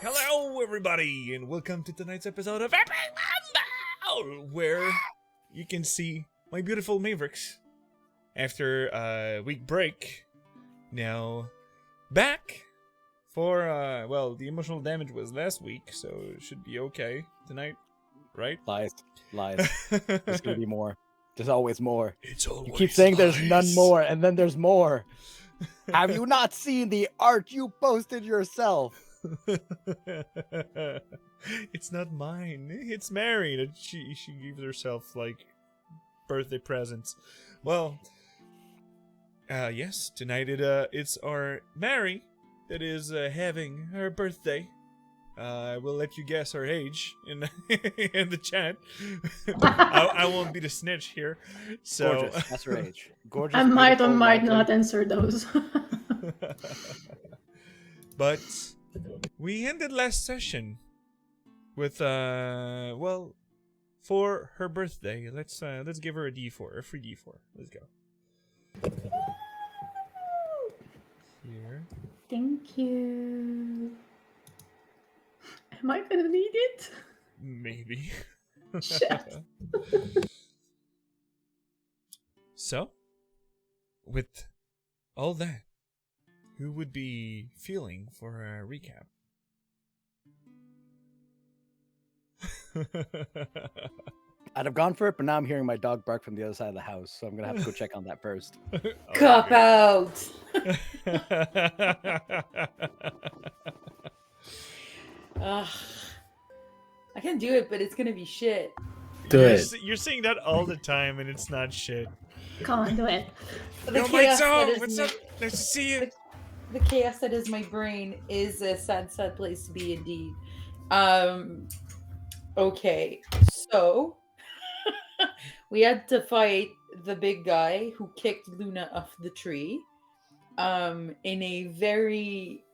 Hello, everybody, and welcome to tonight's episode of Epic Mambo, where you can see my beautiful Mavericks after a week break. Now, back for, the emotional damage was last week, so it should be okay tonight, right? Lies. There's gonna be more. There's always more. It's always You keep saying lies. there's none more, and then there's more. Have you not seen the art you posted yourself? It's not mine. It's Mary that she gives herself like birthday presents. Well, yes, tonight it's our Mary that is having her birthday. I will let you guess her age in in the chat. I won't be the snitch here. So Gorgeous. That's her age. Gorgeous. I might or beautiful, might lovely. not answer those. But we ended last session with for her birthday. Let's give her a D4, a free D4. Let's go. Here. Thank you. Am I gonna need it? Maybe. Shit. So, with all that, who would be feeling for a recap? I'd have gone for it, but now I'm hearing my dog bark from the other side of the house, so I'm gonna have to go check on that first. Cop out. Ugh. I can do it, but it's gonna be shit. Do it. You're saying that all the time, and it's not shit. Come on, do it. The Yo, chaos that Mike, is what's my- up? Nice to see you. The chaos that is my brain is a sad, sad place to be indeed. Okay, so we had to fight the big guy who kicked Luna off the tree. In a very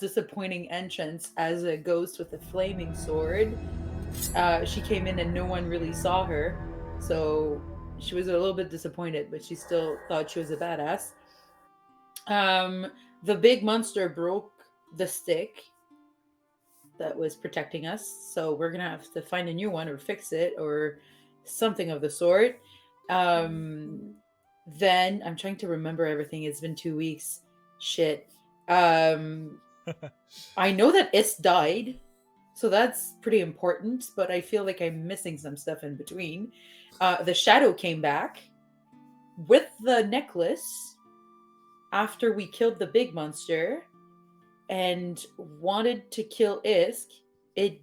disappointing entrance as a ghost with a flaming sword. She came in and no one really saw her, so she was a little bit disappointed, but she still thought she was a badass. The big monster broke the stick that was protecting us, so we're gonna have to find a new one or fix it or something of the sort. Then I'm trying to remember everything. It's been 2 weeks. Shit. I know that Is died, so that's pretty important, but I feel like I'm missing some stuff in between. The shadow came back with the necklace after we killed the big monster and wanted to kill Isk. It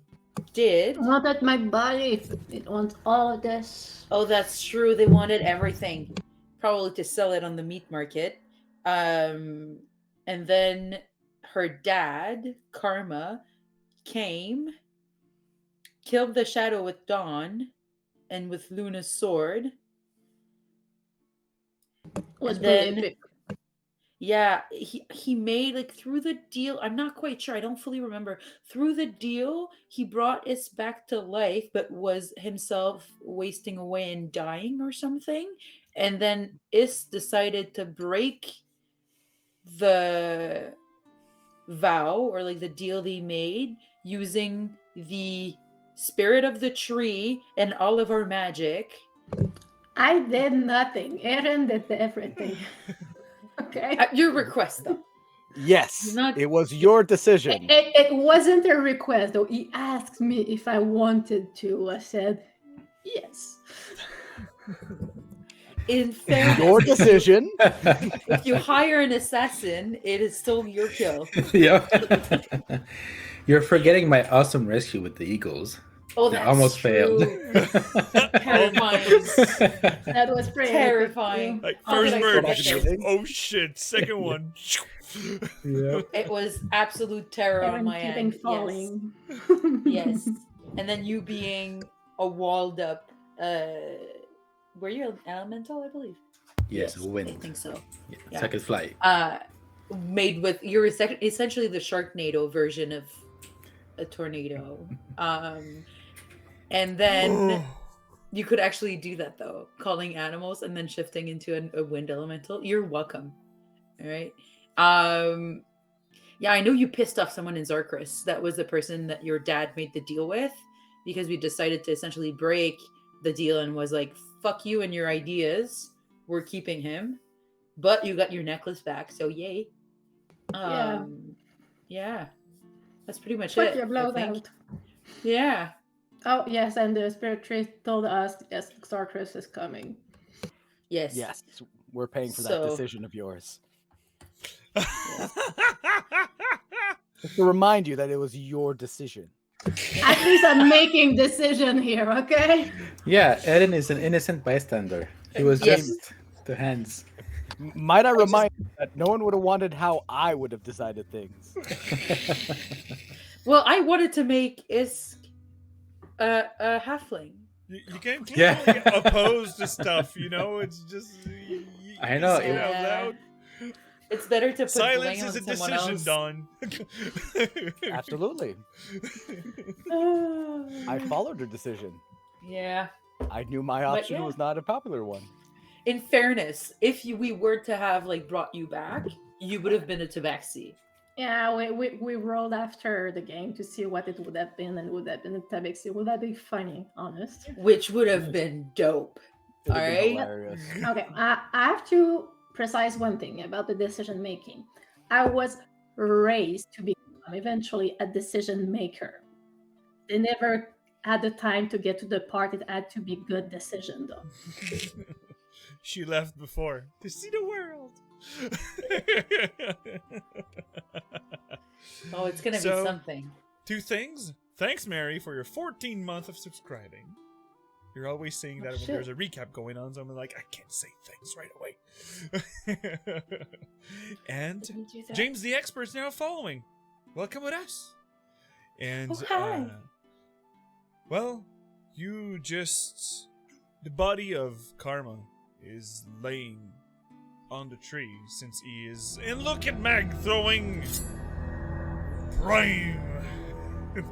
did. Not at my body. It wants all of this. Oh, that's true. They wanted everything, probably to sell it on the meat market. And then her dad, Karma, came, killed the shadow with Dawn and with Luna's sword. Was And pretty then- epic. Yeah, he made, like, through the deal, I'm not quite sure, I don't fully remember. Through the deal, he brought Is back to life, but was himself wasting away and dying or something. And then Is decided to break the vow, or like the deal they made, using the spirit of the tree and all of our magic. I did nothing. Eren did everything. Okay. At your request, though. Yes, You're not- it was your decision. It wasn't a request, though. He asked me if I wanted to. I said yes. In fairness, Your decision. if you hire an assassin, it is still your kill. Yeah. You're forgetting my awesome rescue with the eagles. Oh, They that's almost true. Terrifying. That was pretty Terrifying. Like How first did I word, forget just- this? oh shit. Second one, Yeah. It was absolute terror on Eren my keeping end. falling. Yes. And then you being a walled up, were you an elemental, I believe? Yes, I wind. think so. Yeah, Yeah. so I could fly. Made with, you're essentially the Sharknado version of a tornado. And then you could actually do that, though, calling animals and then shifting into a wind elemental. You're welcome. All right. Yeah, I know you pissed off someone in Zarkris. That was the person that your dad made the deal with, because we decided to essentially break the deal and was like, fuck you and your ideas. We're keeping him. But you got your necklace back, so yay. Yeah. Yeah. That's pretty much Fuck it. your I blood think. out. Yeah. Oh, yes, and the spirit tree told us, yes, Xarthus is coming. Yes. Yes, we're paying for that So- decision of yours. Yeah. Just to remind you that it was your decision. At least I'm making decision here, okay? Yeah, Eden is an innocent bystander. He was Yes. just the hands. Might I remind you that no one would have wanted how I would have decided things. Well, I wanted to make Isk a halfling. You can't Yeah. really oppose to stuff, you know? It's just... You I know, Say it out Yeah. loud. It's better to put Silence blame is a on someone decision, else. Don. Absolutely. I followed her decision. Yeah. I knew my But option yeah. was not a popular one. In fairness, if we were to have like brought you back, you would have been a tabaxi. Yeah, we rolled after the game to see what it would have been, and would have been a Tabaxi. Would that be funny, honest? Which would have been dope. It would have been Alright. hilarious. Okay, I have to precise one thing about the decision making. I was raised to become eventually a decision maker. They never had the time to get to the part it had to be good decision though. She left before to see the world. Oh, it's gonna So- be something. Two things. Thanks, Mary, for your 14 month of subscribing. You're always saying that when shit. there's a recap going on, so I'm like, I can't say things right away. And James the Expert's now following. Welcome with us. And, Oh, hi. well, you just... The body of Karma is laying on the tree since he is... And look at Meg throwing... Prime!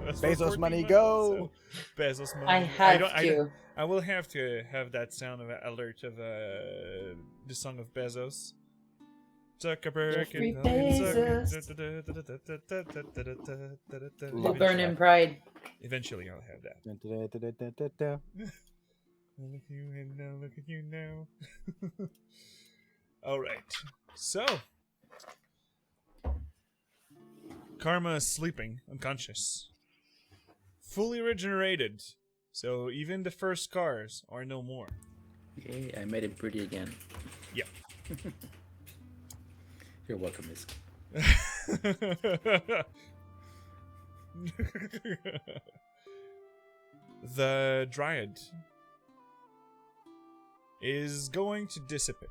That's for Bezos 14 money, months, go! so Bezos money. I have don't- to. I will have to have that sound of alert of the song of Bezos. Zuckerberg Jeffrey and The burning pride. Eventually, I'll have that. Dun-dun-dun-dun-dun-dun-dun. Look at you and now, look at you now. All right, so Karma is sleeping, unconscious, fully regenerated. So even the first scars are no more. Yay, I made it pretty again. Yep. You're welcome, Miss. The Dryad is going to dissipate.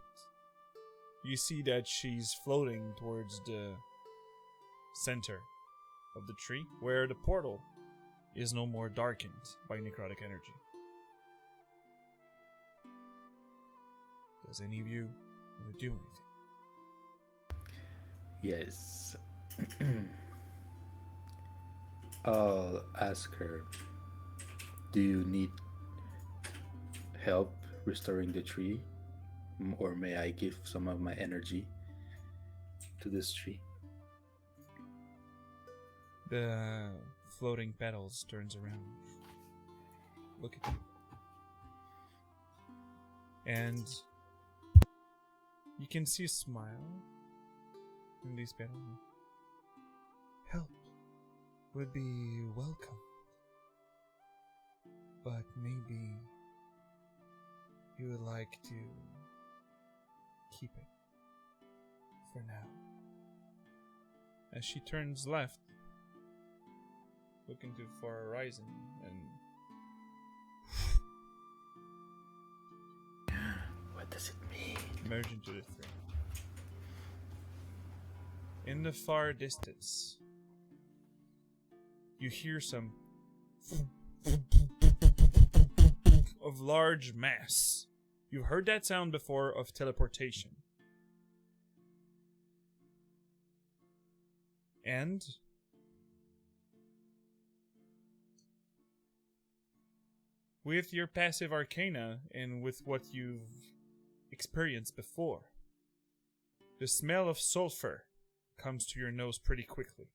You see that she's floating towards the center of the tree, where the portal is no more darkened by necrotic energy. Does any of you want to do anything? Yes. I'll ask her, do you need help restoring the tree? Or may I give some of my energy to this tree? The floating petals turns around. Look at you. And you can see a smile in these petals. Help would be welcome. But maybe you would like to keep it for now. As she turns left, looking to the far horizon, and What does it mean? merge into the three. In the far distance, you hear some of large mass. You've heard that sound before of teleportation. And with your passive arcana and with what you've experienced before, the smell of sulfur comes to your nose pretty quickly.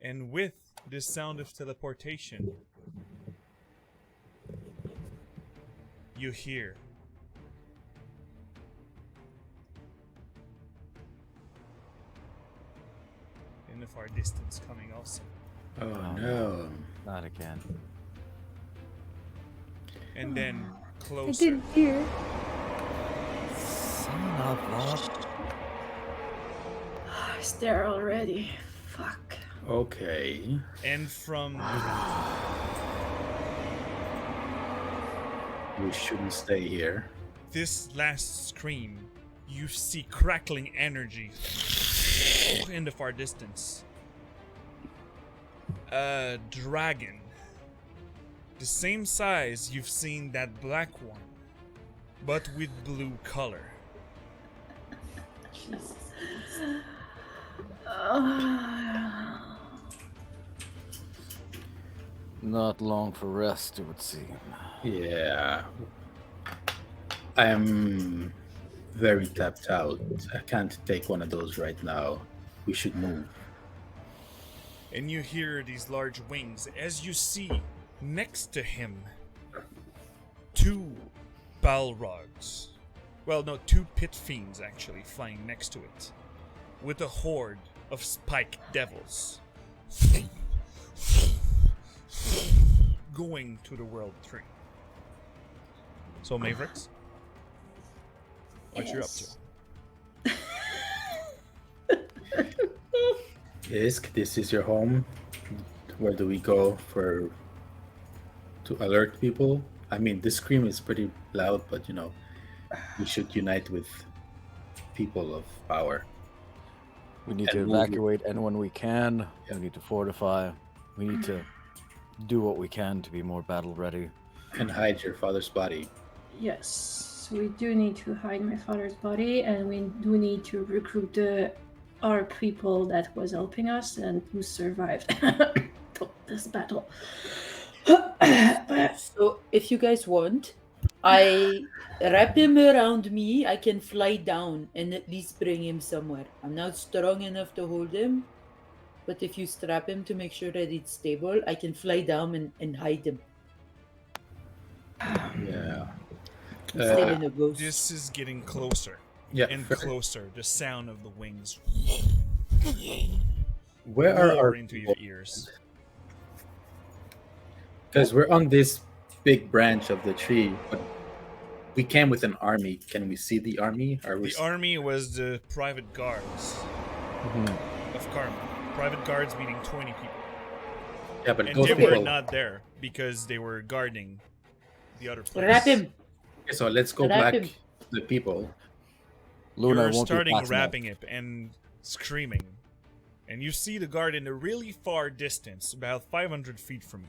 And with this sound of teleportation, you hear in the far distance coming also. Oh no. Not again. And then I closer. didn't hear. Son of a... It's there already. Fuck. Okay. And from We shouldn't stay here. this last scream, you see crackling energy in the far distance. A dragon. The same size you've seen that black one, but with blue color. Not long for rest, it would seem. Yeah. I'm very tapped out. I can't take one of those right now. We should move. And you hear these large wings as you see next to him two Balrogs. Well, no, two pit fiends actually flying next to it, with a horde of spike devils going to the world tree. So, Mavericks, what you're up to? Isk, this is your home. Where do we go to alert people? I mean, this scream is pretty loud, but we should unite with people of power. We need And to move- evacuate anyone we can. Yeah. We need to fortify. We need to do what we can to be more battle ready. And hide your father's body. Yes, we do need to hide my father's body, and we do need to recruit our people that was helping us and who survived this battle. But So if you guys want, I wrap him around me. I can fly down and at least bring him somewhere. I'm not strong enough to hold him, but if you strap him to make sure that it's stable, I can fly down and hide him. Yeah. Instead in a ghost. This is getting closer Yeah. and closer. The sound of the wings Where are our roar into your ears. Because we're on this big branch of the tree, but we came with an army. Can we see the army? Are we? The army was the private guards of Karma. Private guards meaning 20 people. Yeah, but And those they people. were not there because they were guarding the other place. Wrap him. Okay, so let's go Wrap back him. to the people. Luna You're won't starting be fast enough. wrapping it and screaming. And you see the guard in a really far distance, about 500 feet from you.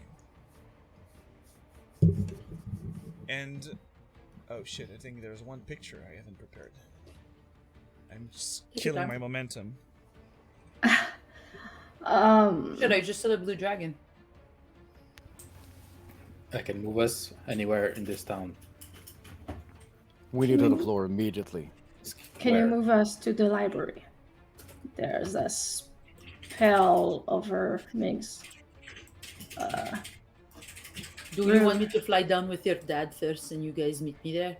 And oh shit, I think there's one picture I haven't prepared. I'm just Take your killing time. my momentum. Should I just saw the blue dragon? I can move us anywhere in this town. We need to the floor immediately. can you Where? move us to the library? There's a spell over Migs. Do you want me to fly down with your dad first and you guys meet me there?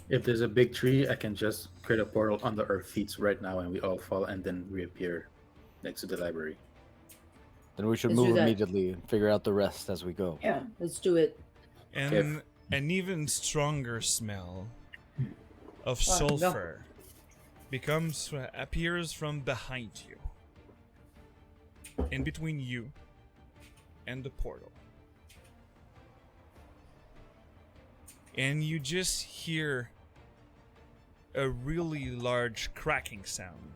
If there's a big tree, I can just create a portal under our feet right now, and we all fall and then reappear next to the library. Then we should Let's do move that. immediately and figure out the rest as we go. Yeah. Let's do it. And Okay. an even stronger smell of Oh, no. sulfur appears from behind you. In between you and the portal. And you just hear a really large cracking sound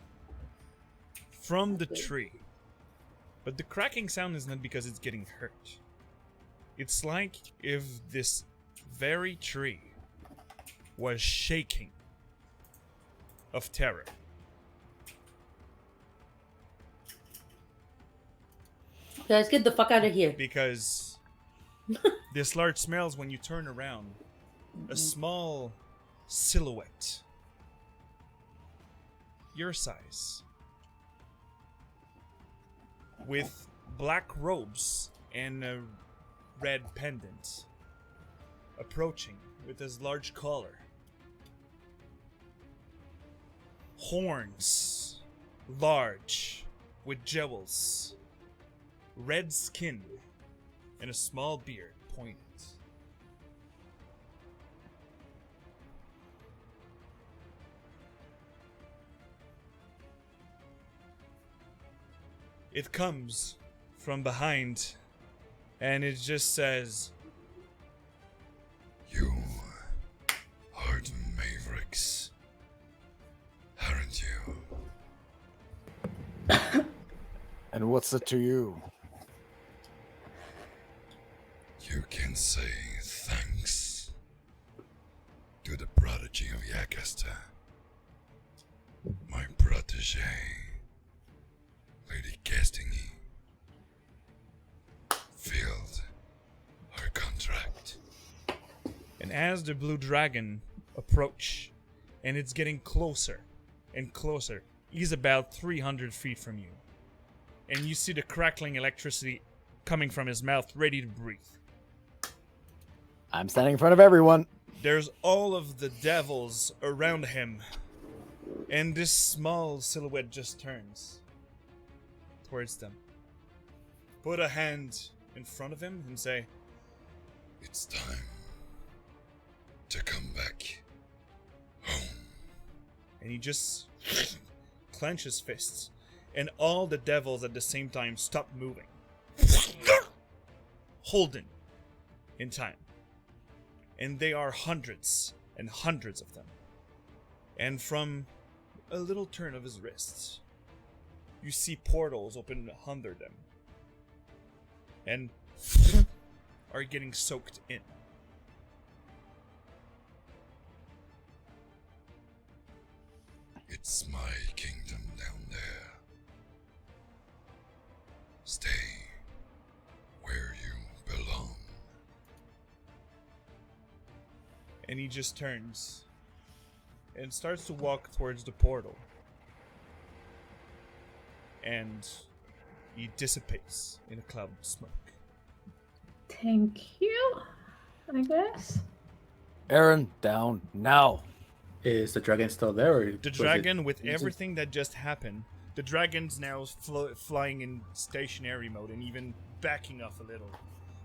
from the tree. But the cracking sound is not because it's getting hurt. It's like if this very tree was shaking of terror. Guys, get the fuck out of here. Because this large smells when you turn around a small silhouette, your size, with black robes and a red pendant, approaching with his large collar. Horns, large, with jewels, red skin, and a small beard pointed. It comes from behind, and it just says, You are the Mavericks, aren't you? And what's it to you? You can say thanks to the prodigy of Yakasta, my protege, Lady Castingy, filled our contract. and as the blue dragon approach, and it's getting closer and closer, he's about 300 feet from you. And you see the crackling electricity coming from his mouth, ready to breathe. I'm standing in front of everyone. There's all of the devils around him, and this small silhouette just turns towards them. Put a hand in front of him and say, It's time to come back home. and he just clenches fists, and all the devils at the same time stop moving. Holden in time. And they are hundreds and hundreds of them. And from a little turn of his wrists, you see portals open under them. And are getting soaked in. It's my kingdom down there. Stay where you belong. And he just turns and starts to walk towards the portal. And he dissipates in a cloud of smoke. Thank you, I guess. Aaron, down now. Is the dragon still there? Or The was it- dragon, with is it- everything that just happened, the dragon's now flying in stationary mode and even backing off a little.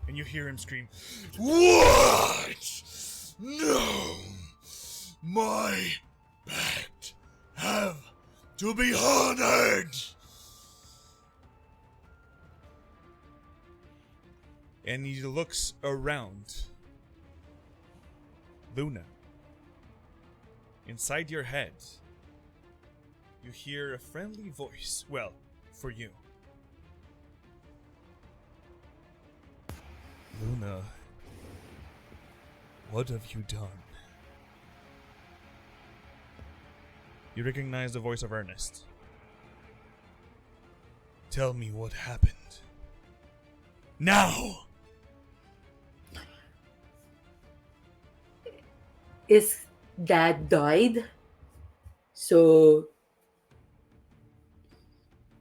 And you hear him scream, What? No! My pact have to be honored! and he looks around. Luna, inside your head, you hear a friendly voice. Well, for you. Luna, what have you done? You recognize the voice of Ernest. Tell me what happened. Now! His dad died, so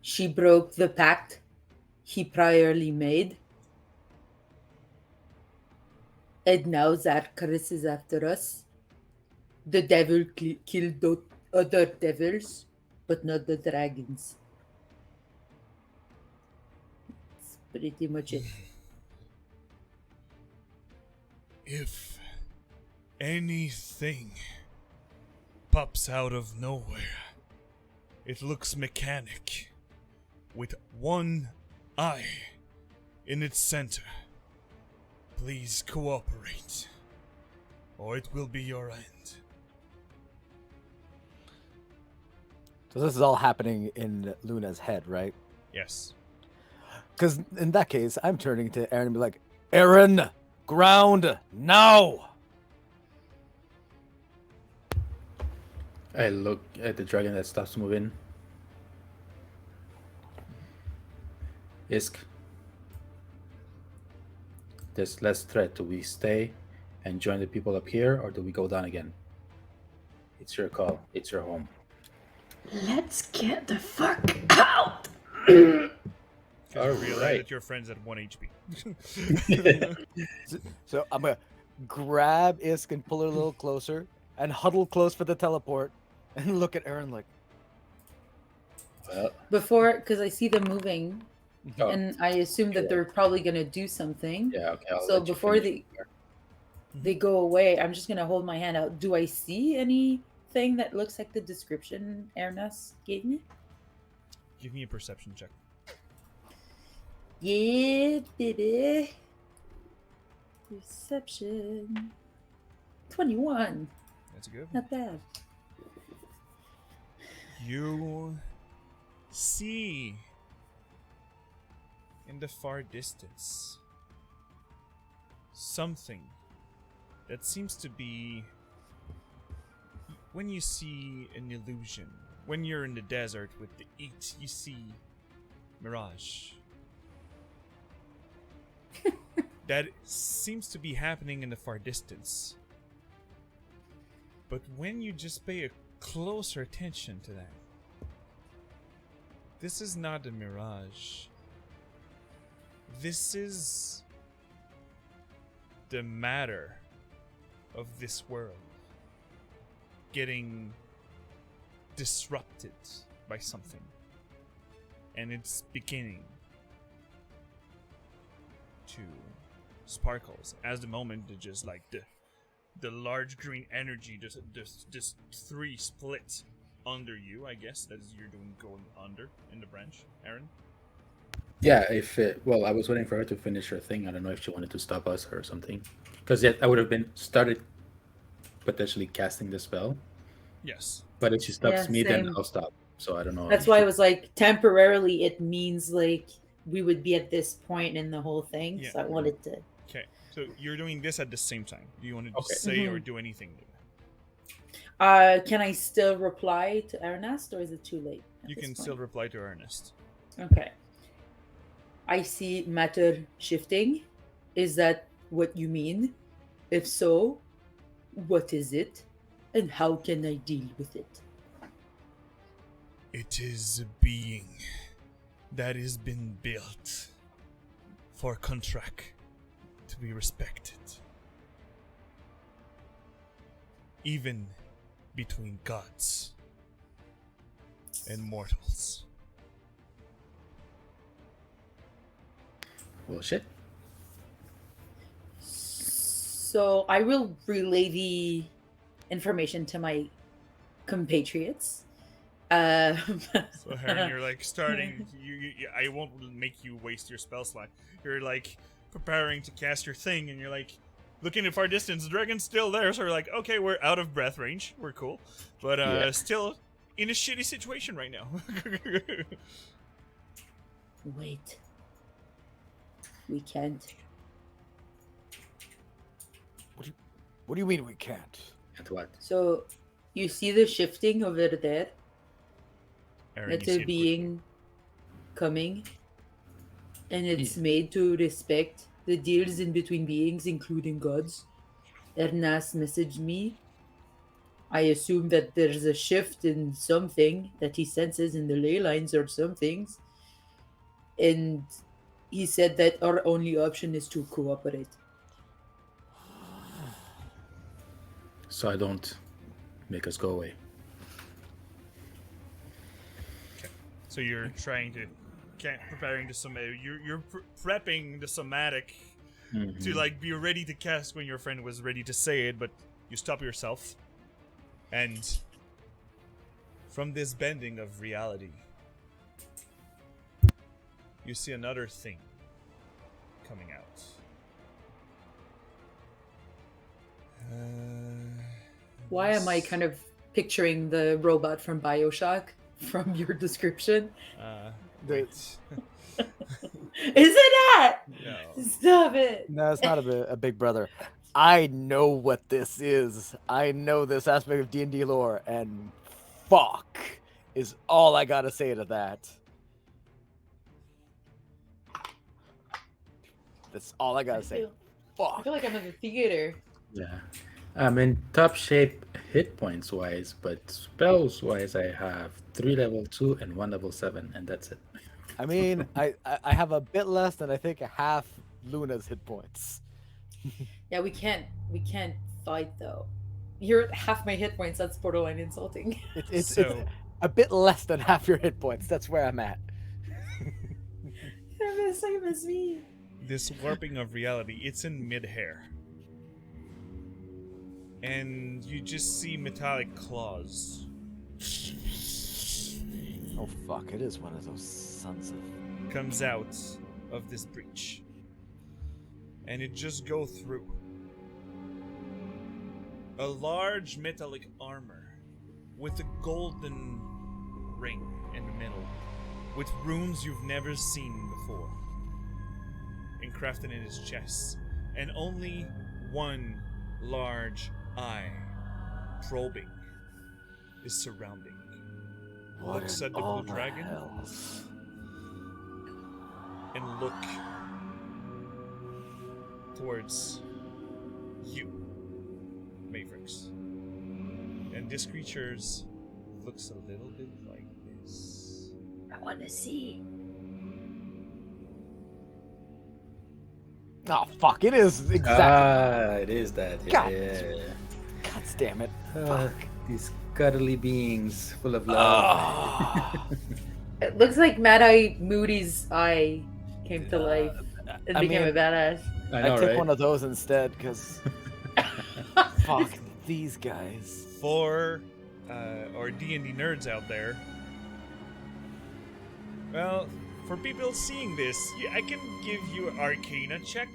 she broke the pact he priorly made. And now Zarkaris is after us. The devil killed the other devils, but not the dragons. That's pretty much it. If anything pops out of nowhere, it looks mechanic, with one eye in its center. Please cooperate, or it will be your end. So this is all happening in Luna's head, right? Yes. Because in that case, I'm turning to Aaron and be like, Aaron, ground now! I look at the dragon that stops moving. Isk. There's less threat. Do we stay and join the people up here, or do we go down again? It's your call. It's your home. Let's get the fuck out. Because you All realize right. that your friend's at 1 HP. So I'm gonna grab Isk and pull her a little closer and huddle close for the teleport and look at Aaron like, Well, Before, because I see them moving, oh, and I assume that yeah. they're probably gonna do something. yeah, okay. I'll So let you before finish. they go away, I'm just gonna hold my hand out. Do I see anything that looks like the description Ernest gave me? Give me a perception check. Yeah, baby. Perception. 21. That's good. Not bad. You see in the far distance something that seems to be, when you see an illusion, when you're in the desert with the heat, you see mirage. That seems to be happening in the far distance. But when you just pay a closer attention to that, this is not a mirage. This is the matter of this world getting disrupted by something. And it's beginning to sparkles as the moment that just like the large green energy just three split under you, I guess, that is you're doing going under in the branch, Aaron. Yeah, I was waiting for her to finish her thing. I don't know if she wanted to stop us or something. Because I would have been started potentially casting the spell. Yes. But if she stops Yeah, me, then same. I'll stop. So I don't know. That's if why she- I was like, temporarily, it means like we would be at this point in the whole thing. Yeah. So I wanted to. Okay. So you're doing this at the same time. Do you want to Okay. say or do anything? Can I still reply to Ernest, or is it too late? at You this can point? still reply to Ernest. Okay. I see matter shifting. Is that what you mean? If so, what is it? And how can I deal with it? It is a being that has been built for contract to be respected. Even between gods and mortals. Well, shit. So I will relay the information to my compatriots. So Aaron, you're like starting. I won't make you waste your spell slot. You're like preparing to cast your thing, and you're like looking at far distance. The dragon's still there, so you're like, okay, we're out of breath range. We're cool, but Yeah. still in a shitty situation right now. Wait. We can't. what do you mean we can't? And what? So you see the shifting over there? Aaron, It's you see a it being coming, and it's Yeah. made to respect the deals in between beings, including gods. Ernest messaged me. I assume that there's a shift in something that he senses in the ley lines or some things. And he said that our only option is to cooperate. So I don't make us go away. So you're trying to, preparing the somatic. You're prepping the somatic to like be ready to cast when your friend was ready to say it, but you stop yourself, and from this bending of reality, you see another thing coming out. Why am I kind of picturing the robot from BioShock from your description? Wait. Is it not? No. Stop it. No, it's not a big brother. I know what this is. I know this aspect of D&D lore, and fuck is all I gotta say to that. That's all I gotta say. I Fuck. feel like I'm in the theater. Yeah. I'm in top shape hit points wise, but spells wise, I have 3 level 2 and 1 level 7, and that's it. I mean, I have a bit less than I think half Luna's hit points. Yeah, we can't fight though. You're at half my hit points. That's borderline insulting. It's So a bit less than half your hit points. That's where I'm at. You're the same as me. this warping of reality, it's in mid-hair. And you just see metallic claws Oh fuck! It is one of those sons of. comes out of this breach. And it just go through. A large metallic armor with a golden ring in the middle, with runes you've never seen before, encrafted in his chest, and only one large eye, probing, is surrounding. What Looks in at the all blue dragon hells? and look towards you, Mavericks. And this creature's looks a little bit like this. I want to see. Oh fuck! It is exactly. It is that. God. Yeah. God damn it! Uh, Fuck. these cuddly beings full of love. It looks like Mad Eye Moody's eye came to life and I became mean, a badass. I I know, took right? one of those instead because fuck these guys. For our D&D nerds out there, well, for people seeing this, I can give you an Arcana check,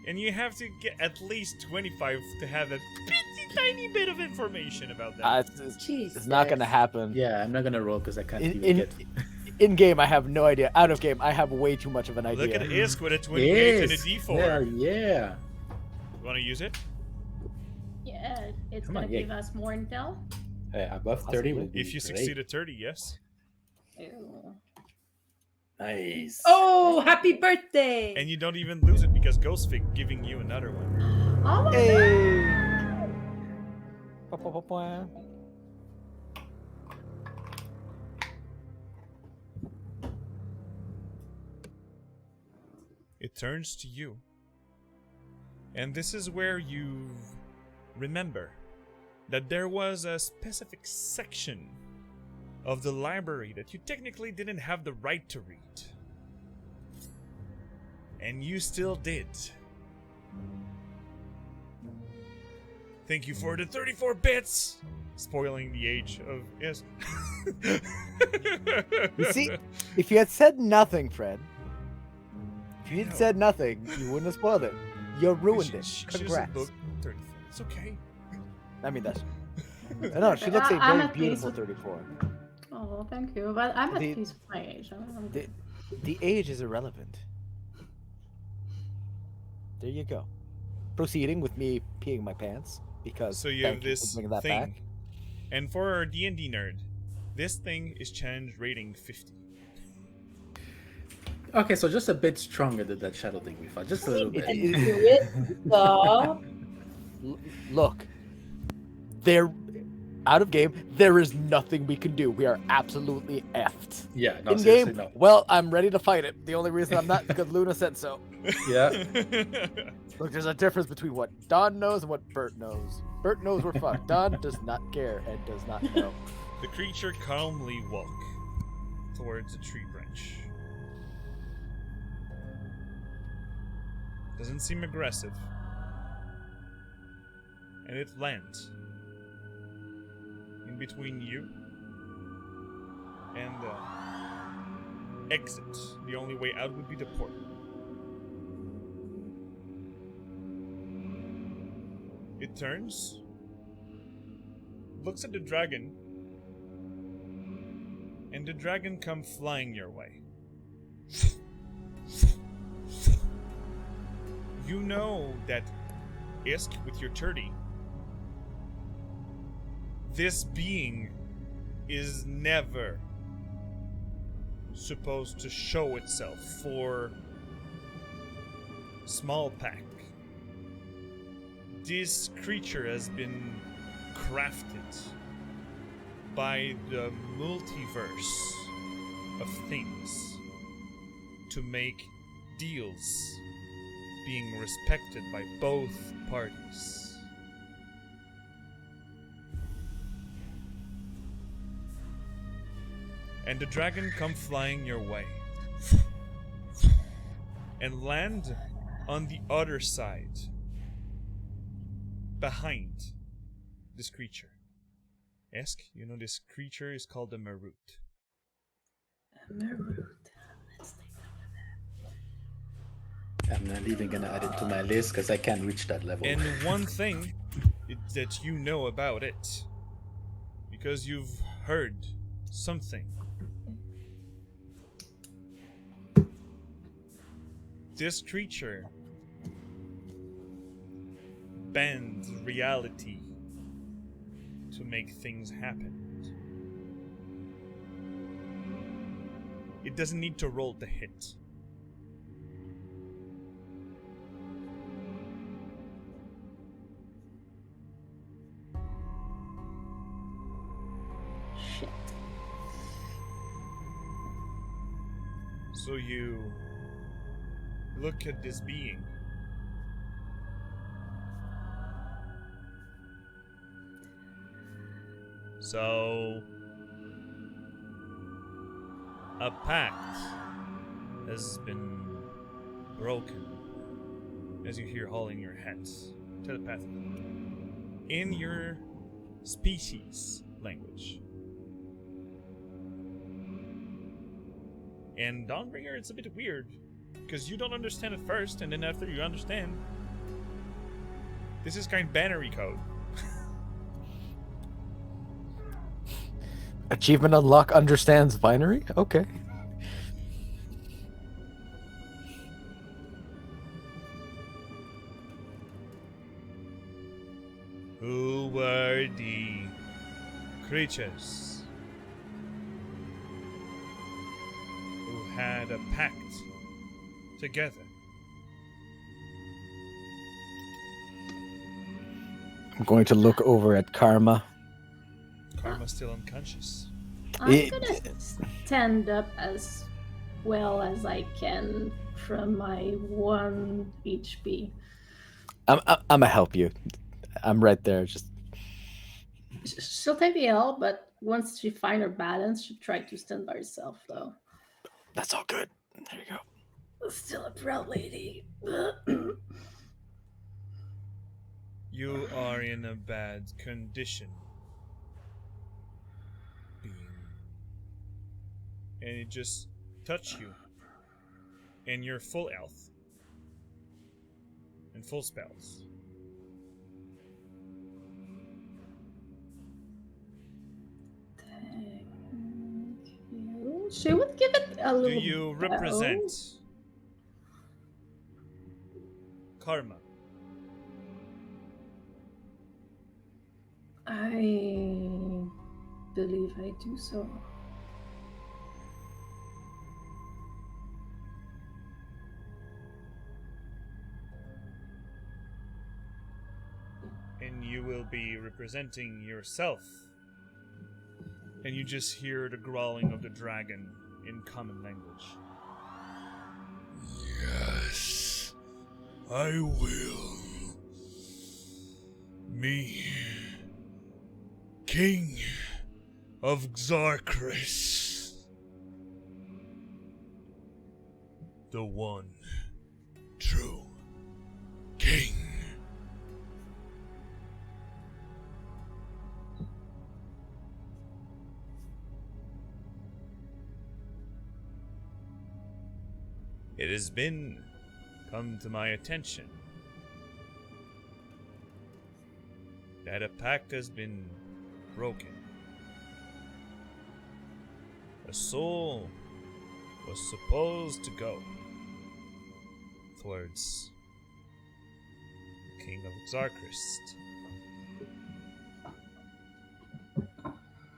and you have to get at least 25 to have a tiny bit of information about that. It's not gonna happen. Yeah, I'm not gonna roll because I can't even In, get. in game, I have no idea. Out of game, I have way too much of an idea. Look at Isk with a 28 and a D4. Hell yeah. You want to use it? Yeah, it's Come gonna on, yeah. give us more intel. Hey, above 30 will be If you great. succeed at 30, yes. Ew. Nice. Oh, happy birthday! And you don't even lose it because Ghost Fig giving you another one. Oh my Hey. god! Ba-ba-ba-ba. It turns to you. And this is where you remember that there was a specific section of the library that you technically didn't have the right to read. And you still did. Thank you for the 34 bits! Spoiling the age of... Yes. You see, if you had said nothing, Fred, if you had No. said nothing, you wouldn't have spoiled it. You ruined it. She Congrats. doesn't look 34. It's okay. I mean, that's. No, she looks a I'm very at peace beautiful with- 34. Oh, thank you. But I'm at The- peace with my age. I don't know. The age is irrelevant. There you go. Proceeding with me peeing my pants because So you thank have for this bringing that thing. back. And for our D&D nerd, this thing is challenge rating 50. Okay, so just a bit stronger than that shadow thing we fought. Just a little bit. Do it. Stop. Look, they're out of game. There is nothing we can do. We are absolutely effed. Yeah, no, In seriously, game, no. well, I'm ready to fight it. The only reason I'm not is because Luna said so. Yeah. Look, there's a difference between what Don knows and what Bert knows. Bert knows we're fucked. Don does not care and does not know. The creature calmly walk towards a tree branch. Doesn't seem aggressive. And it lands in between you and the exit. The only way out would be the port. It turns, looks at the dragon, and the dragon come flying your way. You know that Isk, with your 30, this being is never supposed to show itself for small pack. this creature has been crafted by the multiverse of things to make deals being respected by both parties. And the dragon come flying your way and land on the other side behind this creature. Ask, you know this creature is called a Marut. Maroon. Let's take note of I'm not even gonna add it to my list because I can't reach that level. And one thing that you know about it, because you've heard something. This creature bends reality to make things happen. It doesn't need to roll to hit. Shit. So you look at this being. So a pact has been broken, as you hear hauling your heads telepathically in your species language. And Dawnbringer, it's a bit weird because you don't understand at first, and then after you understand, this is kind of binary code. Achievement unlock understands binary? Okay. Who were the creatures who had a pact together? I'm going to look over at Karma. Karma's still unconscious. I'm It- gonna stand up as well as I can from my 1 HP. I'm gonna help you. I'm right there. Just She'll take the L, but once she finds her balance, she'll try to stand by herself, though. that's all good. There you go. Still a proud lady. You are in a bad condition, being, and it just touched you, and you're full health and full spells. Thank you. She would give it a Do little. you bow. represent Karma? I believe I do so. And you will be representing yourself. And you just hear the growling of the dragon in common language. Yes, I will. Me, King of Xarkris. The one true King. It has been come to my attention that a pact has been broken. A soul was supposed to go towards the King of Xarkris,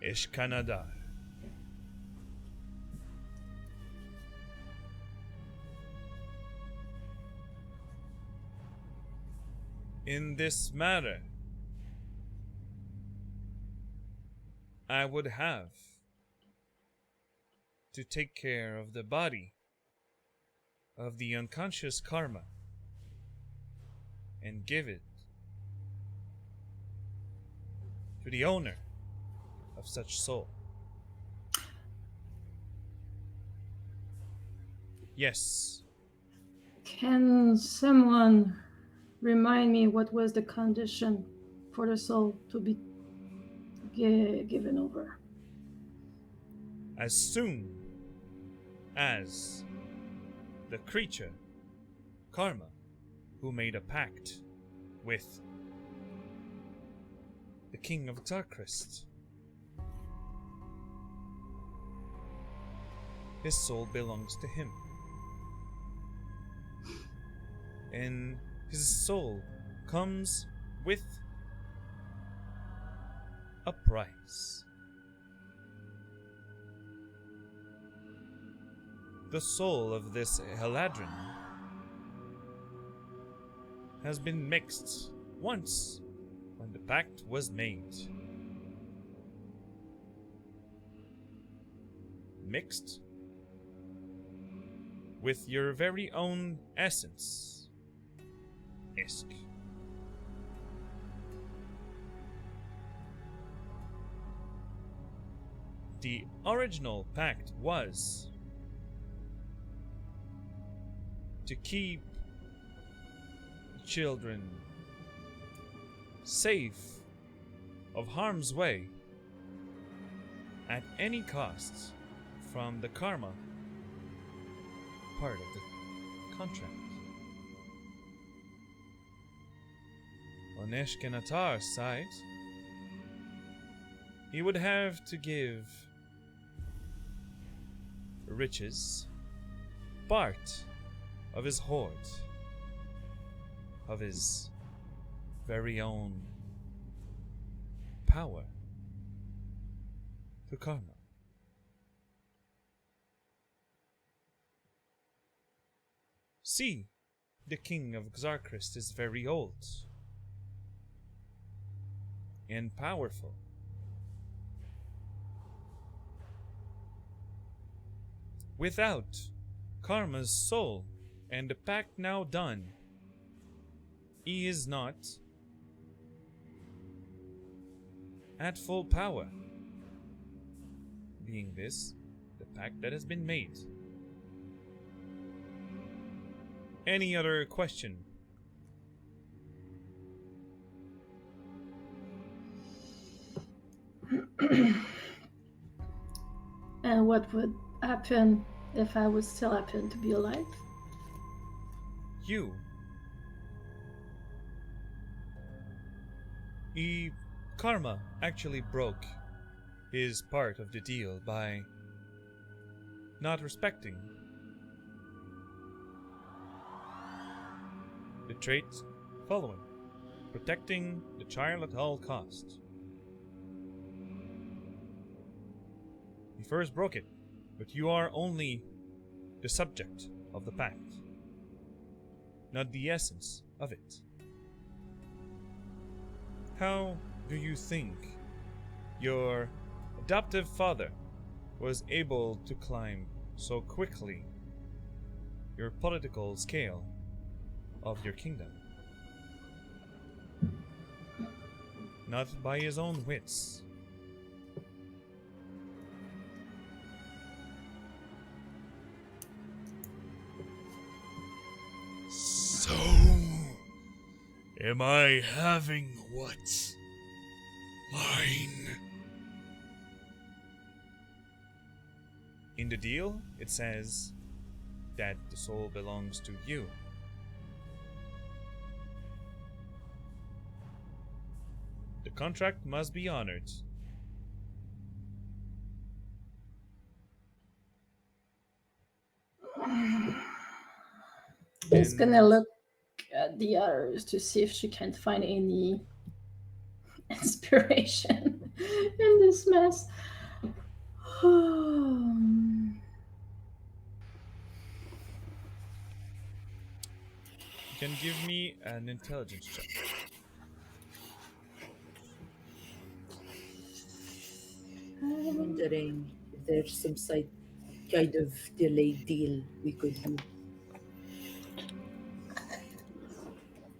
Ishkanadar. In this matter, I would have to take care of the body of the unconscious karma and give it to the owner of such soul. Yes, Can someone remind me what was the condition for the soul to be given over? as soon as the creature, Karma, who made a pact with the King of Darkrist, his soul belongs to him. And his soul comes with a price. The soul of this Heladrin has been mixed once when the pact was made. Mixed with your very own essence. Isk. The original pact was to keep children safe of harm's way at any cost from the karma part of the contract. On Eshkenatar's side, he would have to give riches part of his hoard, of his very own power to karma. See, the king of Xarkrist is very old and powerful. Without Karma's soul and the pact now done, he is not at full power. Being this, the pact that has been made. Any other question? And what would happen if I would still happen to be alive? You. Karma actually broke his part of the deal by not respecting the trait following, protecting the child at all costs. He first broke it, but you are only the subject of the pact, not the essence of it. How do you think your adoptive father was able to climb so quickly your political scale of your kingdom? Not by his own wits. So, am I having what's mine? In the deal, it says that the soul belongs to you. The contract must be honored. She's And- gonna look at the others to see if she can find any inspiration in this mess. You can give me an intelligence check. wondering if there's some kind of delayed deal we could do.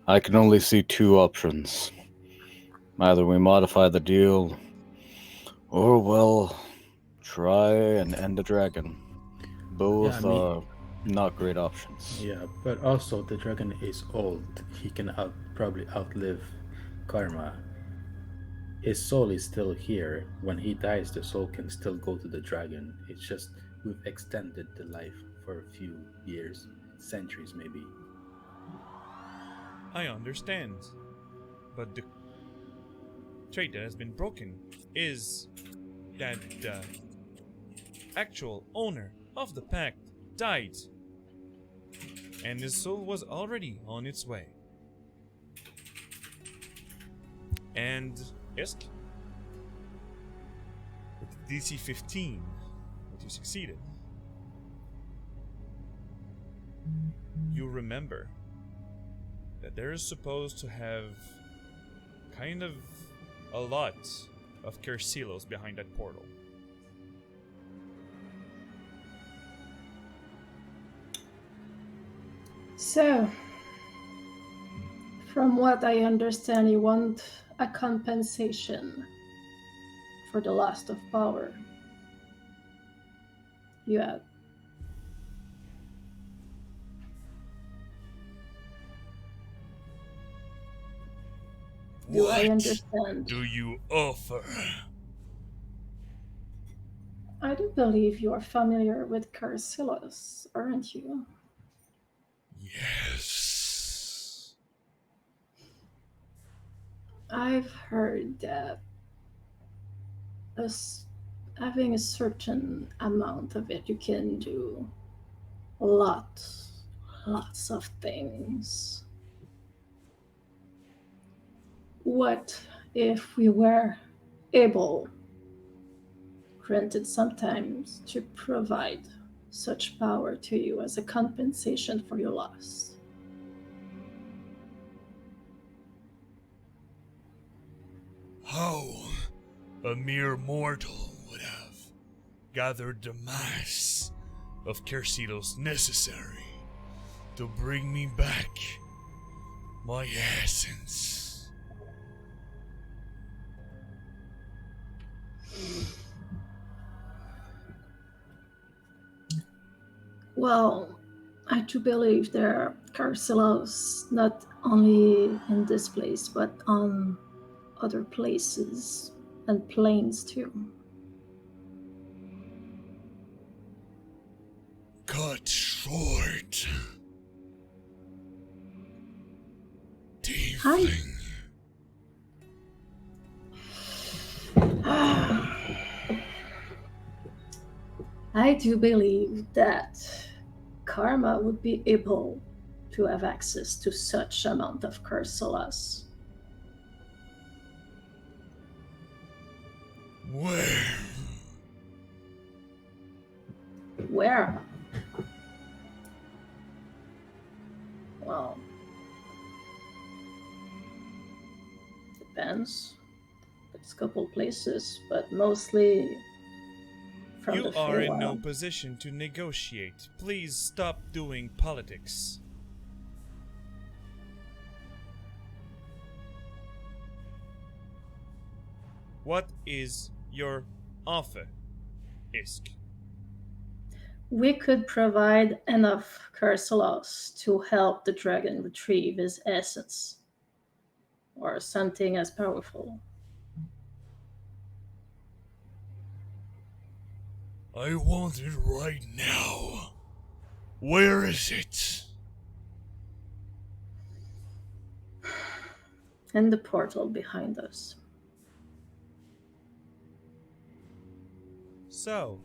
I can only see two options. Either we modify the deal, or we'll try and end the dragon. Both Yeah, I mean- are not great options. Yeah, but also the dragon is old. He can probably outlive karma. His soul is still here. When he dies, the soul can still go to the dragon. It's just we've extended the life for a few years, centuries maybe. I understand. But the trait that has been broken is that the actual owner of the pact died. And his soul was already on its way. And Isk, with DC 15, that you succeeded, you remember that there is supposed to have kind of a lot of Kersilos behind that portal. So, from what I understand, you want a compensation for the loss of power you had. Do I What understand? do you offer? I do believe you are familiar with Carcillus, aren't you? Yes. I've heard that having a certain amount of it, you can do lots of things. What if we were able, granted sometimes, to provide such power to you as a compensation for your loss? How a mere mortal would have gathered the mass of Kersitos necessary to bring me back my essence. Well, I do believe there are Carcelos not only in this place, but on other places and planes too. Cut short. Tiefling. I do believe that Karma would be able to have access to such amount of Carcelos. Where? Where? Well, depends. It's a couple places, but mostly from You the are in no Feywild. position to negotiate. Please stop doing politics. What is your offer, Isk? We could provide enough Carcelos to help the dragon retrieve his essence, or something as powerful. I want it right now. Where is it? And the portal behind us. So,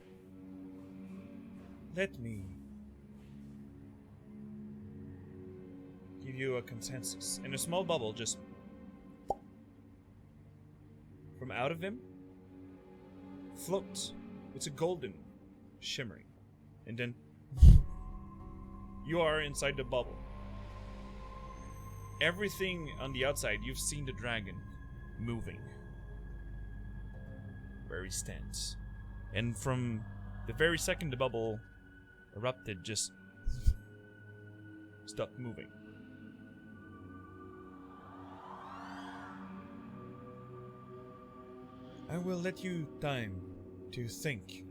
let me give you a consensus. And a small bubble just from out of him floats. It's a golden shimmering. And then you are inside the bubble. Everything on the outside, you've seen the dragon moving where he stands. And from the very second the bubble erupted, just stopped moving. I will let you time to think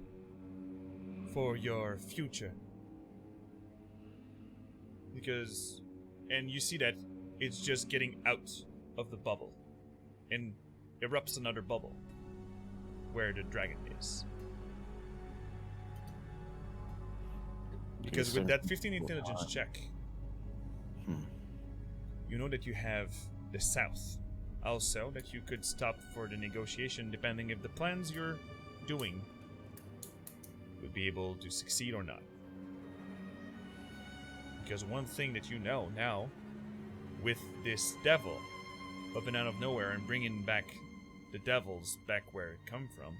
for your future. And you see that it's just getting out of the bubble and erupts another bubble where the dragon is. Because with that 15 intelligence check, you know that you have the south. Also, that you could stop for the negotiation depending if the plans you're doing would be able to succeed or not. Because one thing that you know now, with this devil popping out of nowhere and bringing back the devils back where it come from,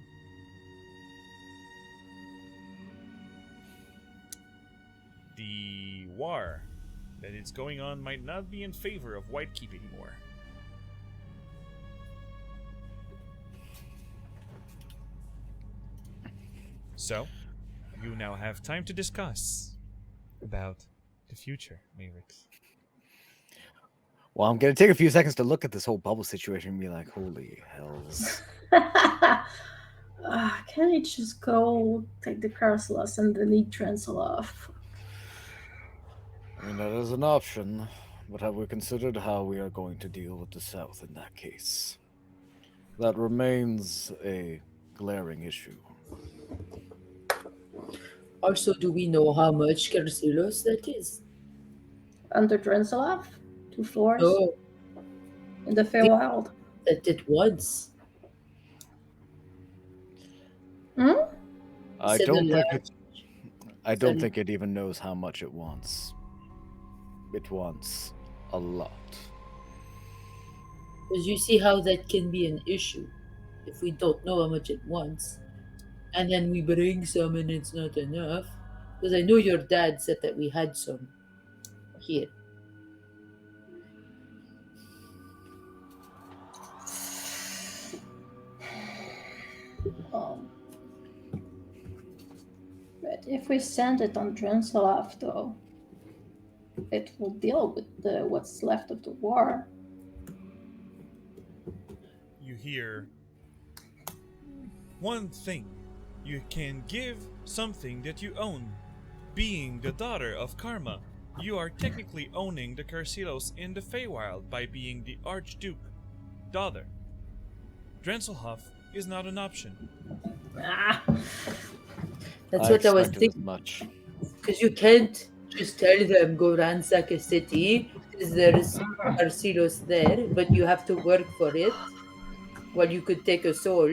the war that is going on might not be in favor of White Keep anymore. So, you now have time to discuss about the future, Mavericks. Well, I'm gonna take a few seconds to look at this whole bubble situation and be like, holy hells. Can we just go take the Carcelos and delete Transalov? I mean, that is an option, but have we considered how we are going to deal with the South in that case? That remains a glaring issue. Also, do we know how much Carcilos that is? Under Transalov? 2 floors? No, In the Feywild? that it was. Hmm? I Said don't the think last- it. I don't said- think it even knows how much it wants. It wants a lot. Because you see how that can be an issue if we don't know how much it wants. And then we bring some and it's not enough. Because I know your dad said that we had some here. But if we send it on Transalov, though, it will deal with what's left of the war. You hear one thing. You can give something that you own. Being the daughter of Karma, you are technically owning the Carcelos in the Feywild by being the Archduke daughter. Drenselhoff is not an option. Ah, That's what I was expected as thinking. much. Because you can't just tell them go ransack a city because there's Carcilos there, but you have to work for it. Well, you could take a soul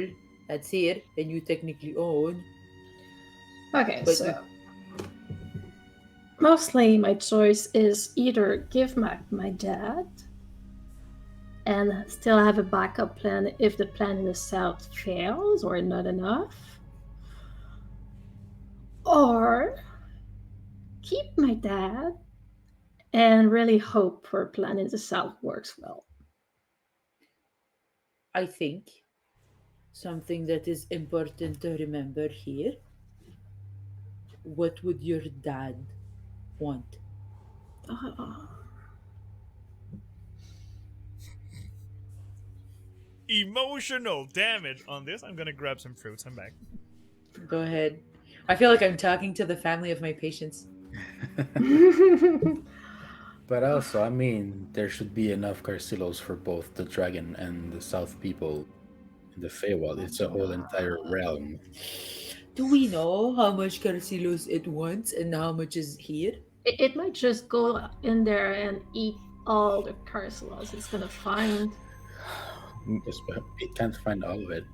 that's here and you technically own. okay, But so mostly my choice is either give my dad and still have a backup plan if the plan in the south fails or not enough, or keep my dad and really hope for a plan in the south works well. I think something that is important to remember here. What would your dad want? Emotional damage on this. I'm gonna grab some fruits. I'm back. Go ahead. I feel like I'm talking to the family of my patients. But also, I mean, there should be enough Carcilos for both the dragon and the South people in the Feywild. It's a whole entire realm. Do we know how much Carcilos it wants and how much is here? It might just go in there and eat all the Carcelos it's gonna find. Yes, but it can't find all of it.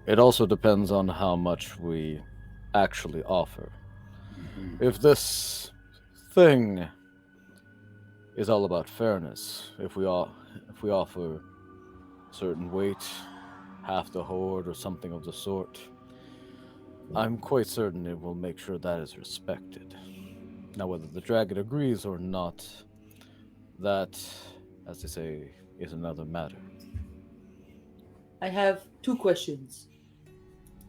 It also depends on how much we actually offer. Mhm. If this thing is all about fairness, if we offer certain weight, half the horde or something of the sort, I'm quite certain it will make sure that is respected. Now, whether the dragon agrees or not, that, as they say, is another matter. I have two questions.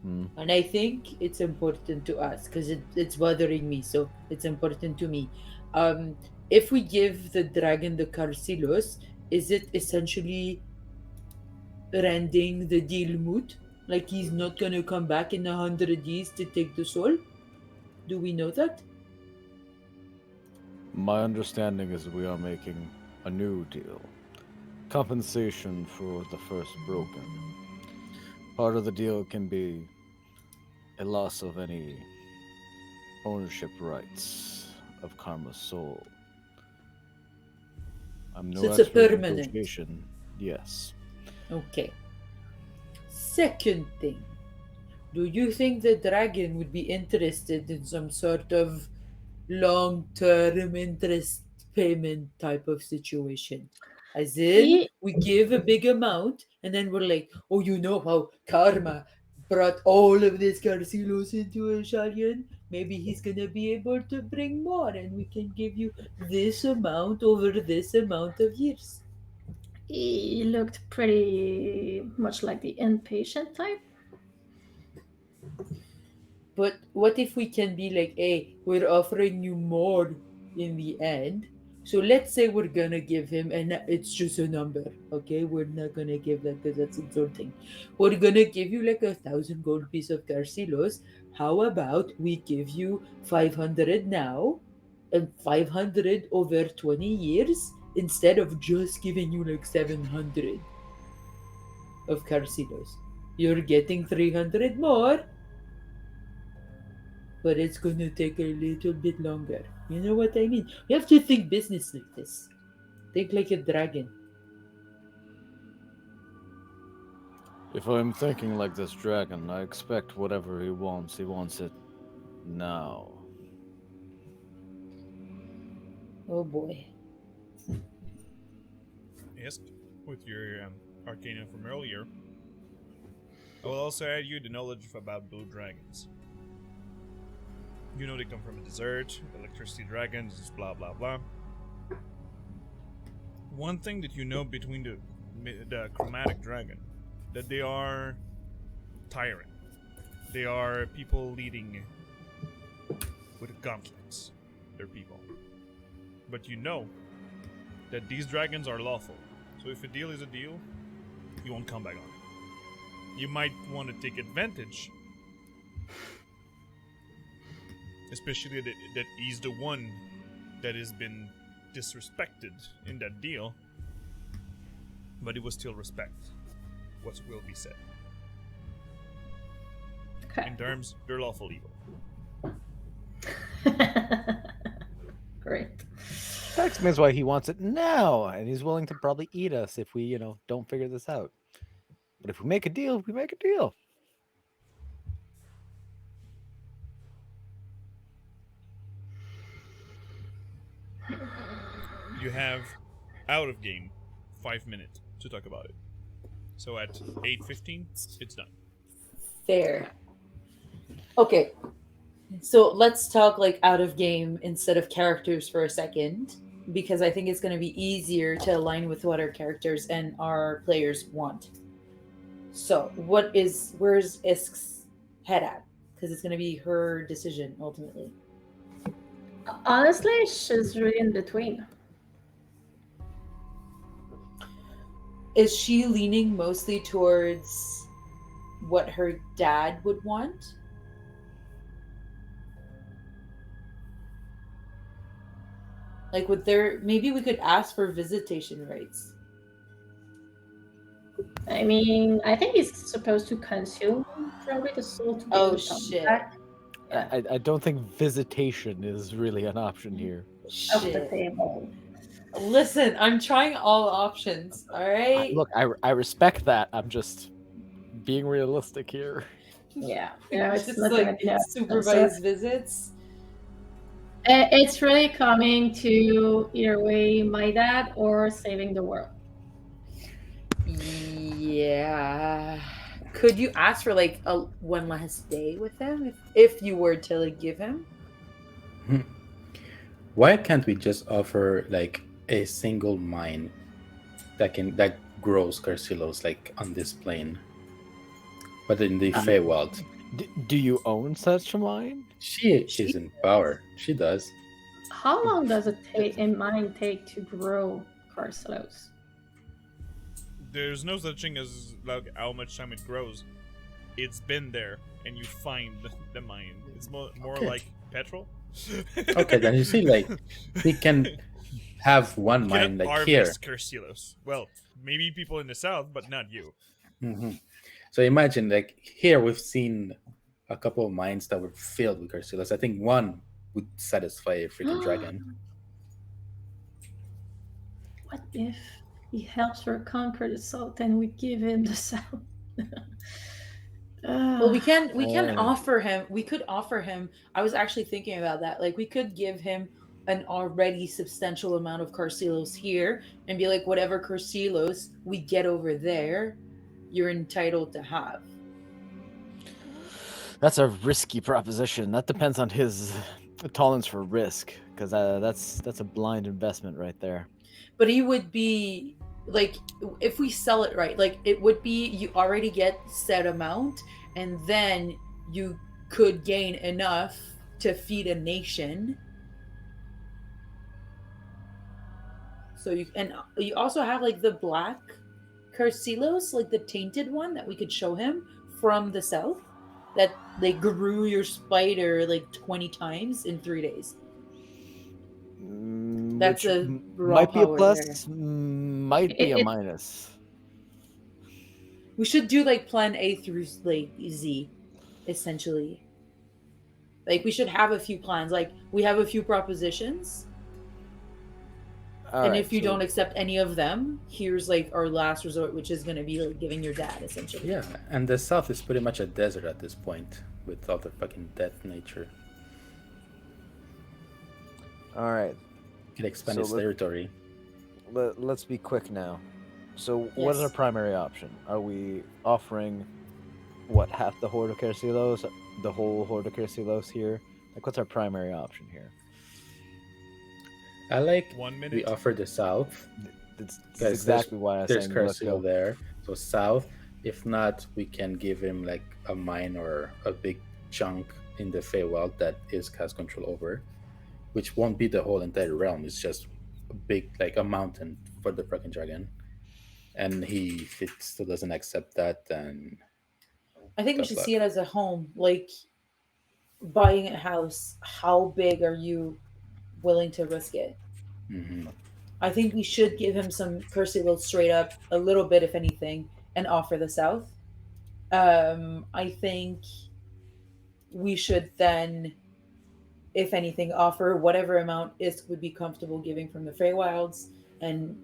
And I think it's important to us because it's bothering me, so it's important to me. Um, if we give the dragon the Carcilos, is it essentially rendering the deal moot? Like he's not gonna come back in 100 years to take the soul? Do we know that? My understanding is we are making a new deal. Compensation for the first broken. Part of the deal can be a loss of any ownership rights of Karma's soul. I'm So no it's a expert in permanent. negotiation. Yes. Okay. Second thing, do you think the dragon would be interested in some sort of long term interest payment type of situation? As in, He, we give a big amount and then we're like, oh, you know how Karma brought all of this Carcilos into a stallion? Maybe he's gonna be able to bring more and we can give you this amount over this amount of years. he looked pretty much like the inpatient type. But what if we can be like, hey, we're offering you more in the end? So let's say we're gonna give him, and it's just a number, okay? We're not gonna give that because that's insulting. We're gonna give you like 1,000 gold piece of Carcilos. How about we give you 500 now and 500 over 20 years instead of just giving you like 700 of Carcilos? You're getting 300 more, but it's gonna take a little bit longer. You know what I mean? You have to think business like this. Think like a dragon. If I'm thinking like this dragon, I expect whatever he wants it now. Oh boy. Yes, with your arcana from earlier. I will also add you the knowledge about blue dragons. You know they come from a desert, electricity dragons, blah blah blah. One thing that you know between the chromatic dragon, that they are tyrant. They are people leading with gauntlets. They're people. But you know that these dragons are lawful. So if a deal is a deal, you won't come back on it. You might want to take advantage, especially that he's the one that has been disrespected in that deal, but it was still respect what will be said. Okay. In terms, they're lawful evil. Great. That explains why he wants it now, and he's willing to probably eat us if we, don't figure this out. But if we make a deal, we make a deal. You have out of game 5 minutes to talk about it. So at 8:15, it's done. Fair. Okay. So let's talk like out of game instead of characters for a second, because I think it's going to be easier to align with what our characters and our players want. So, where's Isk's head at? Because it's going to be her decision ultimately. Honestly, she's really in between. Is she leaning mostly towards what her dad would want? Like, maybe we could ask for visitation rights. I mean, I think he's supposed to consume probably the soul to be Oh, able to come shit. back. Yeah. I don't think visitation is really an option here. Off the Shit. table. Listen, I'm trying all options, alright? Look, I respect that. I'm just being realistic here. Yeah, it's Just not like gonna be that. supervised visits. It's really coming to either way my dad or saving the world. Yeah. Could you ask for like a one last day with him if you were to like give him? Why can't we just offer like a single mine that grows Carcilos like on this plane, but in the Feywild? Do you own such a mine? She is in power. She does. How long does it take in mine take to grow Carcelos? There's no such thing as like how much time it grows. It's been there, and you find the mine. It's more Okay. like petrol. Okay, then you see, like, we can have one You mine cannot like here. harvest Carcelos. Well, maybe people in the south, but not you. Hmm. So imagine, like, here we've seen a couple of mines that were filled with Carcillas. I think one would satisfy a freaking dragon. What if he helps her conquer the south and we give him the south? Well, we can Oh. offer him. We could offer him. I was actually thinking about that. Like, we could give him an already substantial amount of Carcelos here, and be like, whatever Carcelos we get over there, you're entitled to have. That's a risky proposition. That depends on his tolerance for risk, because that's a blind investment right there. But he would be like, if we sell it right, like it would be, you already get set amount, and then you could gain enough to feed a nation. So you also have like the black Carcelos, like the tainted one that we could show him from the south, that they grew your spider like 20 times in 3 days. That's Which a raw might be a power plus, might be a It- minus. We should do like plan A through like Z, essentially. Like we should have a few plans. Like we have a few propositions, and if you don't accept any of them, here's like our last resort, which is going to be like giving your dad, essentially. Yeah, and the south is pretty much a desert at this point with all the fucking dead nature. All right, Can expand So its territory. let's be quick now. So, what is our Yes. primary option? Are we offering what, half the Horde of Carcelos, the whole Horde of Carcelos here? Like, what's our primary option here? I like 1 minute. we offer the south. That's Guys, exactly why I was There's saying let's Carcillo go. there. So south. If not, we can give him like a mine or a big chunk in the Feywild that Isk has control over, which won't be the whole entire realm. It's just a big, like a mountain for the fucking dragon. And if it still doesn't accept that, then I think we Tough should luck. see it as a home, like buying a house. How big are you willing to risk it? mhm. I think we should give him some Percival straight up, a little bit, if anything, and offer the South. I think we should then, if anything, offer whatever amount Isk would be comfortable giving from the Feywilds, and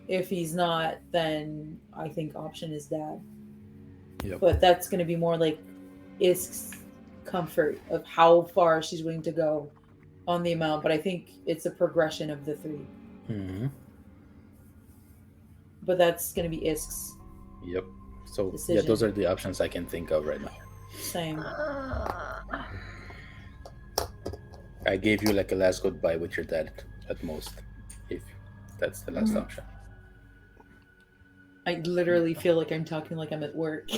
if he's not, then I think option is dad. Yep. But that's going to be more like Isk's comfort of how far she's willing to go on the amount. But I think it's a progression of the three. Mhm. But that's going to be Isk's Yep. So Decision. yeah, those are the options I can think of right now. same. I gave you like a last goodbye with your dad at most, if that's the last option. I literally feel like I'm talking like I'm at work.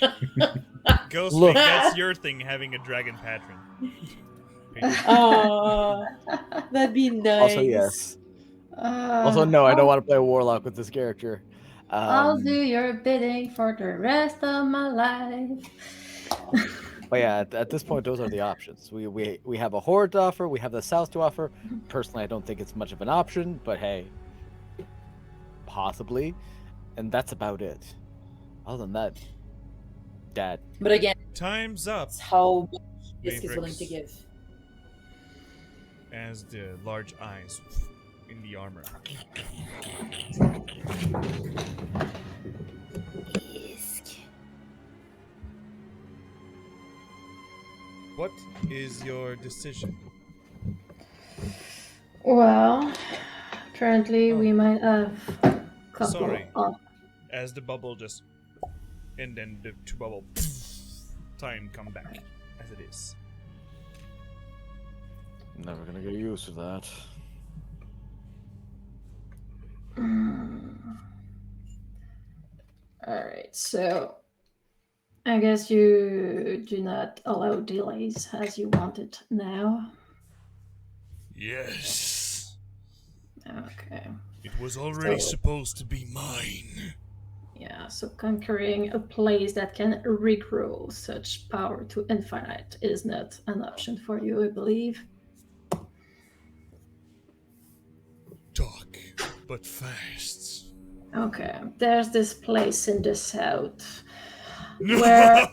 Ghostfake, Look. that's your thing, having a dragon patron. Oh, that'd be nice. Also, yes. Also, no, I don't want to play a warlock with this character. I'll do your bidding for the rest of my life. But yeah, at this point, those are the options. We have a horde to offer. We have the south to offer. Personally, I don't think it's much of an option, but hey, possibly. And that's about it. Other than that, dad. But again, Time's up. it's how much Isk is willing Mavericks. to give. As the large eyes in the armor. What is your decision? Well, currently Oh. we might have a couple Sorry. of As the bubble just, and then the two bubble time come back as it is. Never gonna get used to that. All right, so I guess you do not allow delays as you want it now. Yes. Okay. It was already So- supposed to be mine. Yeah, so conquering a place that can regrow such power to infinite is not an option for you, I believe. Talk, but fast. Okay, there's this place in the south where.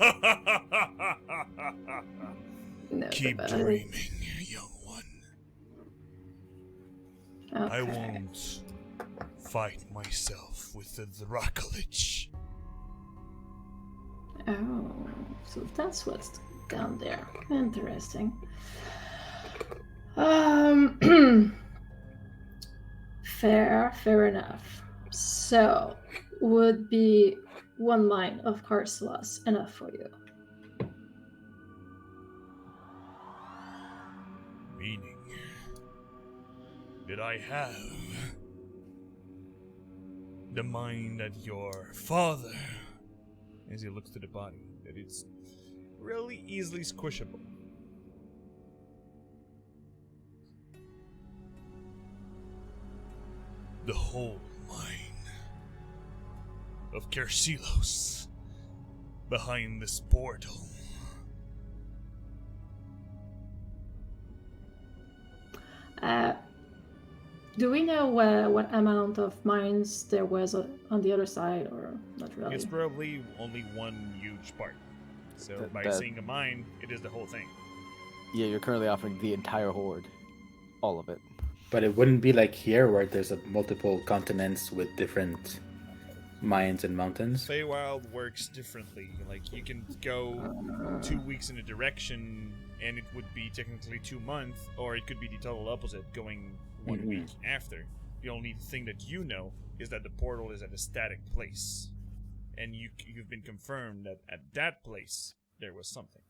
No, Keep but- dreaming, young one. I Okay. won't fight myself with the Dracolich. Oh, so that's what's down there. Interesting. Fair enough. So, would be one mine of Carcelos enough for you? Meaning that I have the mind that your father, as he looks to the body, that it's really easily squishable. The whole mind of Kersilos behind this portal. Do we know what amount of mines there was on the other side, or not really? It's probably only one huge part. So That- by that- saying a mine, it is the whole thing. Yeah, you're currently offering the entire horde, all of it. But it wouldn't be like here where there's multiple continents with different mines and mountains. Feywild works differently. Like you can go 2 weeks in a direction, and it would be technically 2 months, or it could be the total opposite, going 1 Mhm. week after. The only thing that you know is that the portal is at a static place, and you've been confirmed that at that place there was something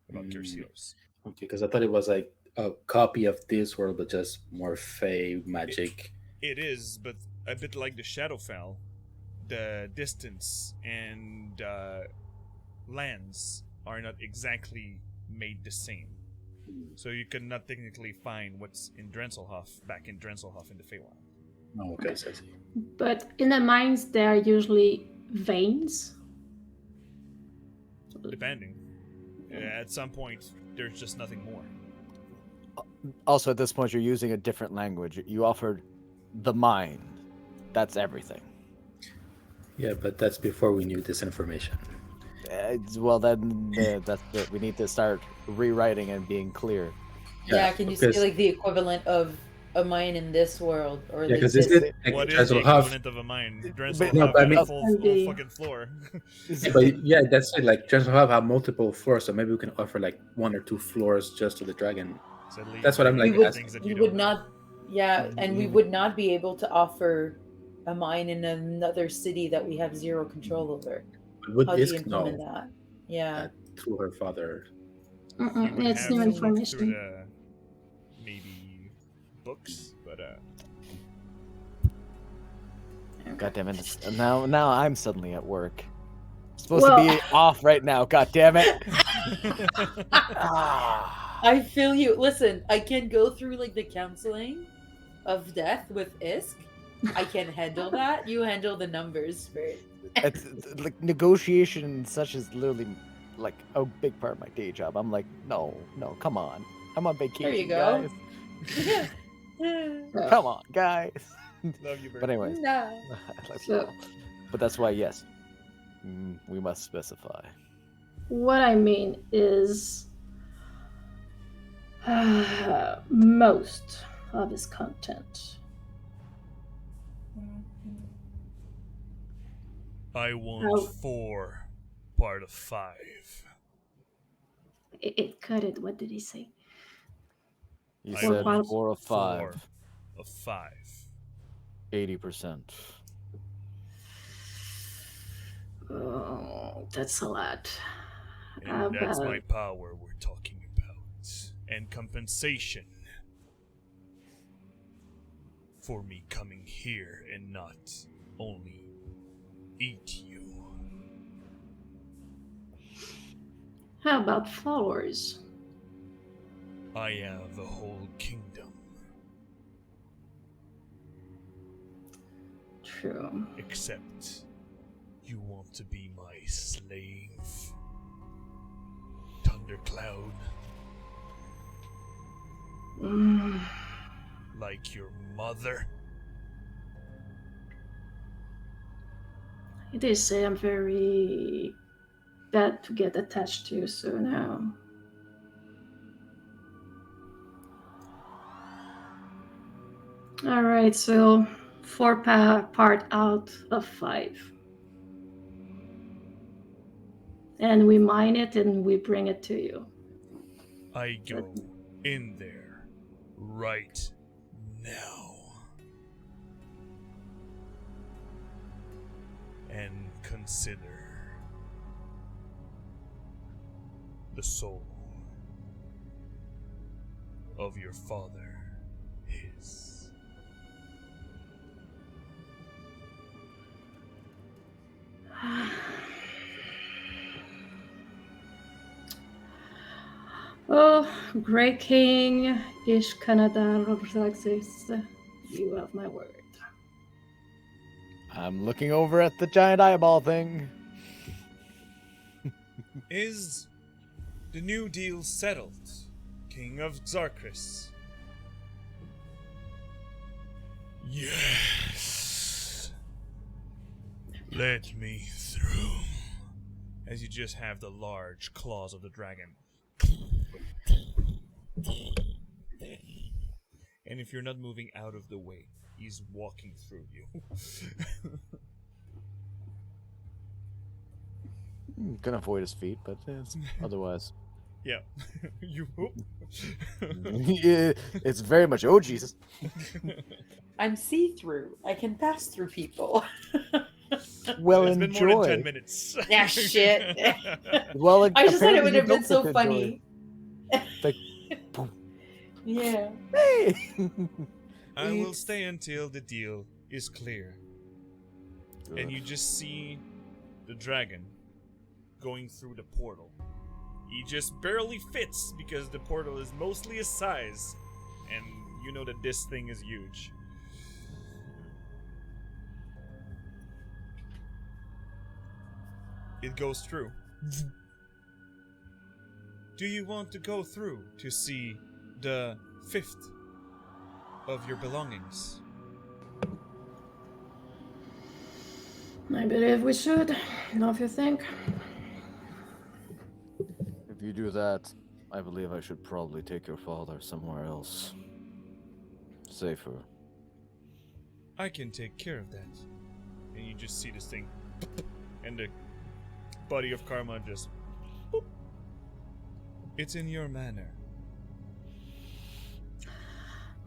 about Kersilos. Okay, because I thought it was like a copy of this world, but just more Fey magic. It is, but a bit like the Shadowfell, the distance and lands are not exactly made the same. So you could not technically find what's in Drenselhof back in Drenselhof in the Feywild. Oh, okay, so I see. But in the mines, there are usually veins. Depending. At some point, there's just nothing more. Also, at this point, you're using a different language. You offered the mind. That's everything. Yeah, but that's before we knew this information. Well, then that's it. We need to start rewriting and being clear. Yeah, can you because- say like the equivalent of a mine in this world, or Yeah, like because this? is it like What is the Drenselhof? equivalent of a mine? Drenselhof No, but I mean- full fucking floor. Yeah, but yeah, that's it. Like Drenselhof have multiple floors, so maybe we can offer like 1 or 2 floors just to the dragon. So at least That's what I'm, like, we would, asking. things that we you would don't know. not, yeah, and we would not be able to offer a mine in another city that we have zero control over. Would How do you Isk implement know that? Yeah. through her father? You would It's have new to look through information. the maybe books, but God damn it! Now I'm suddenly at work. Supposed Well- to be off right now. God damn it! Ah. I feel you. Listen, I can go through like the counseling of death with Isk. I can handle that. You handle the numbers, Spirit. It's like negotiation such is literally like a big part of my day job. I'm like, no, come on. I'm on vacation. There you go. Guys. Come on, guys. love you, Bert. But anyway, No. I like So- you all. But that's why, yes, we must specify. What I mean is, most of his content. I want Oh. 4 part of 5. It cut it. What did he say? You I said want 4 of 5, 4 of 5. 80%. Oh, that's a lot. And that's my About- power we're talking about. And compensation for me coming here and not only eat you. How about flowers? I have a whole kingdom, True. except you want to be my slave, Thundercloud, Mm, like your mother. they say I'm very bad to get attached to, so no. All right, so part out of 5. And we mine it and we bring it to you. I go in there right now and consider the soul of your father his. Oh, Grey King, Ish Canada, Alexis, you have my word. I'm looking over at the giant eyeball thing. Is the new deal settled, King of Zarkris? Yes. Let me through. As you just have the large claws of the dragon. And if you're not moving out of the way, he's walking through you. Can avoid his feet, but otherwise. Yeah. You. Yeah, it's very much, oh Jesus. I'm see-through. I can pass through people. Well, It's been more than 10 enjoy. minutes. Yeah, shit. Well, I just thought it apparently would you have been don't so get to enjoy funny. it. Like, boom. Yeah. Hey! I will stay until the deal is clear. And you just see the dragon going through the portal. He just barely fits because the portal is mostly his size. And you know that this thing is huge. It goes through. Do you want to go through to see the 5th of your belongings? I believe we should. Know if you think. If you do that, I believe I should probably take your father somewhere else. Safer. I can take care of that. And you just see this thing. And the body of Karma just. It's in your manner.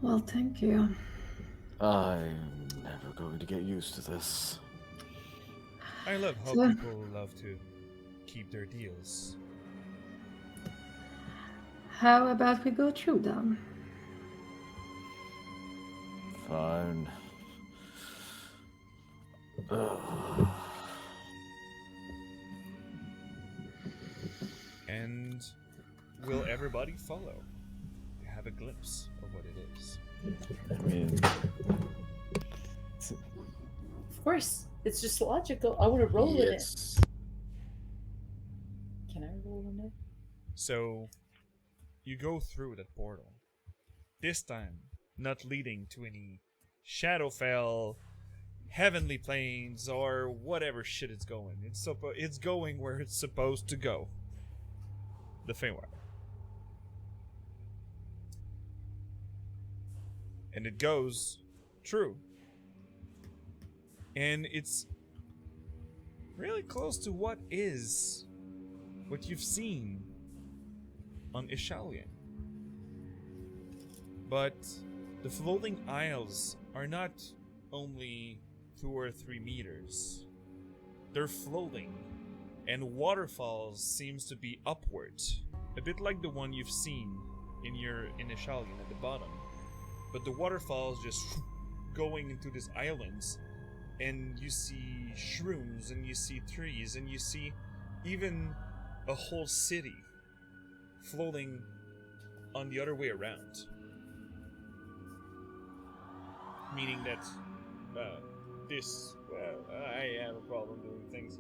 Well, thank you. I'm never going to get used to this. I love how So- people love to keep their deals. How about we go through them? Fine. And will everybody follow to have a glimpse of what it is? I mean, Of course. It's just logical. I want to roll in it. Yes. Can I roll in it? So, you go through that portal. This time, not leading to any Shadowfell, heavenly planes, or whatever shit it's going. It's going where it's supposed to go. The Feywild. And it goes true. And it's really close to what you've seen on Ishalian. But the floating isles are not only 2 or 3 meters. They're floating, and waterfalls seems to be upward, a bit like the one you've seen in Ishalian at the bottom. But the waterfalls just going into these islands, and you see shrooms, and you see trees, and you see even a whole city floating on the other way around. Meaning that I have a problem doing things.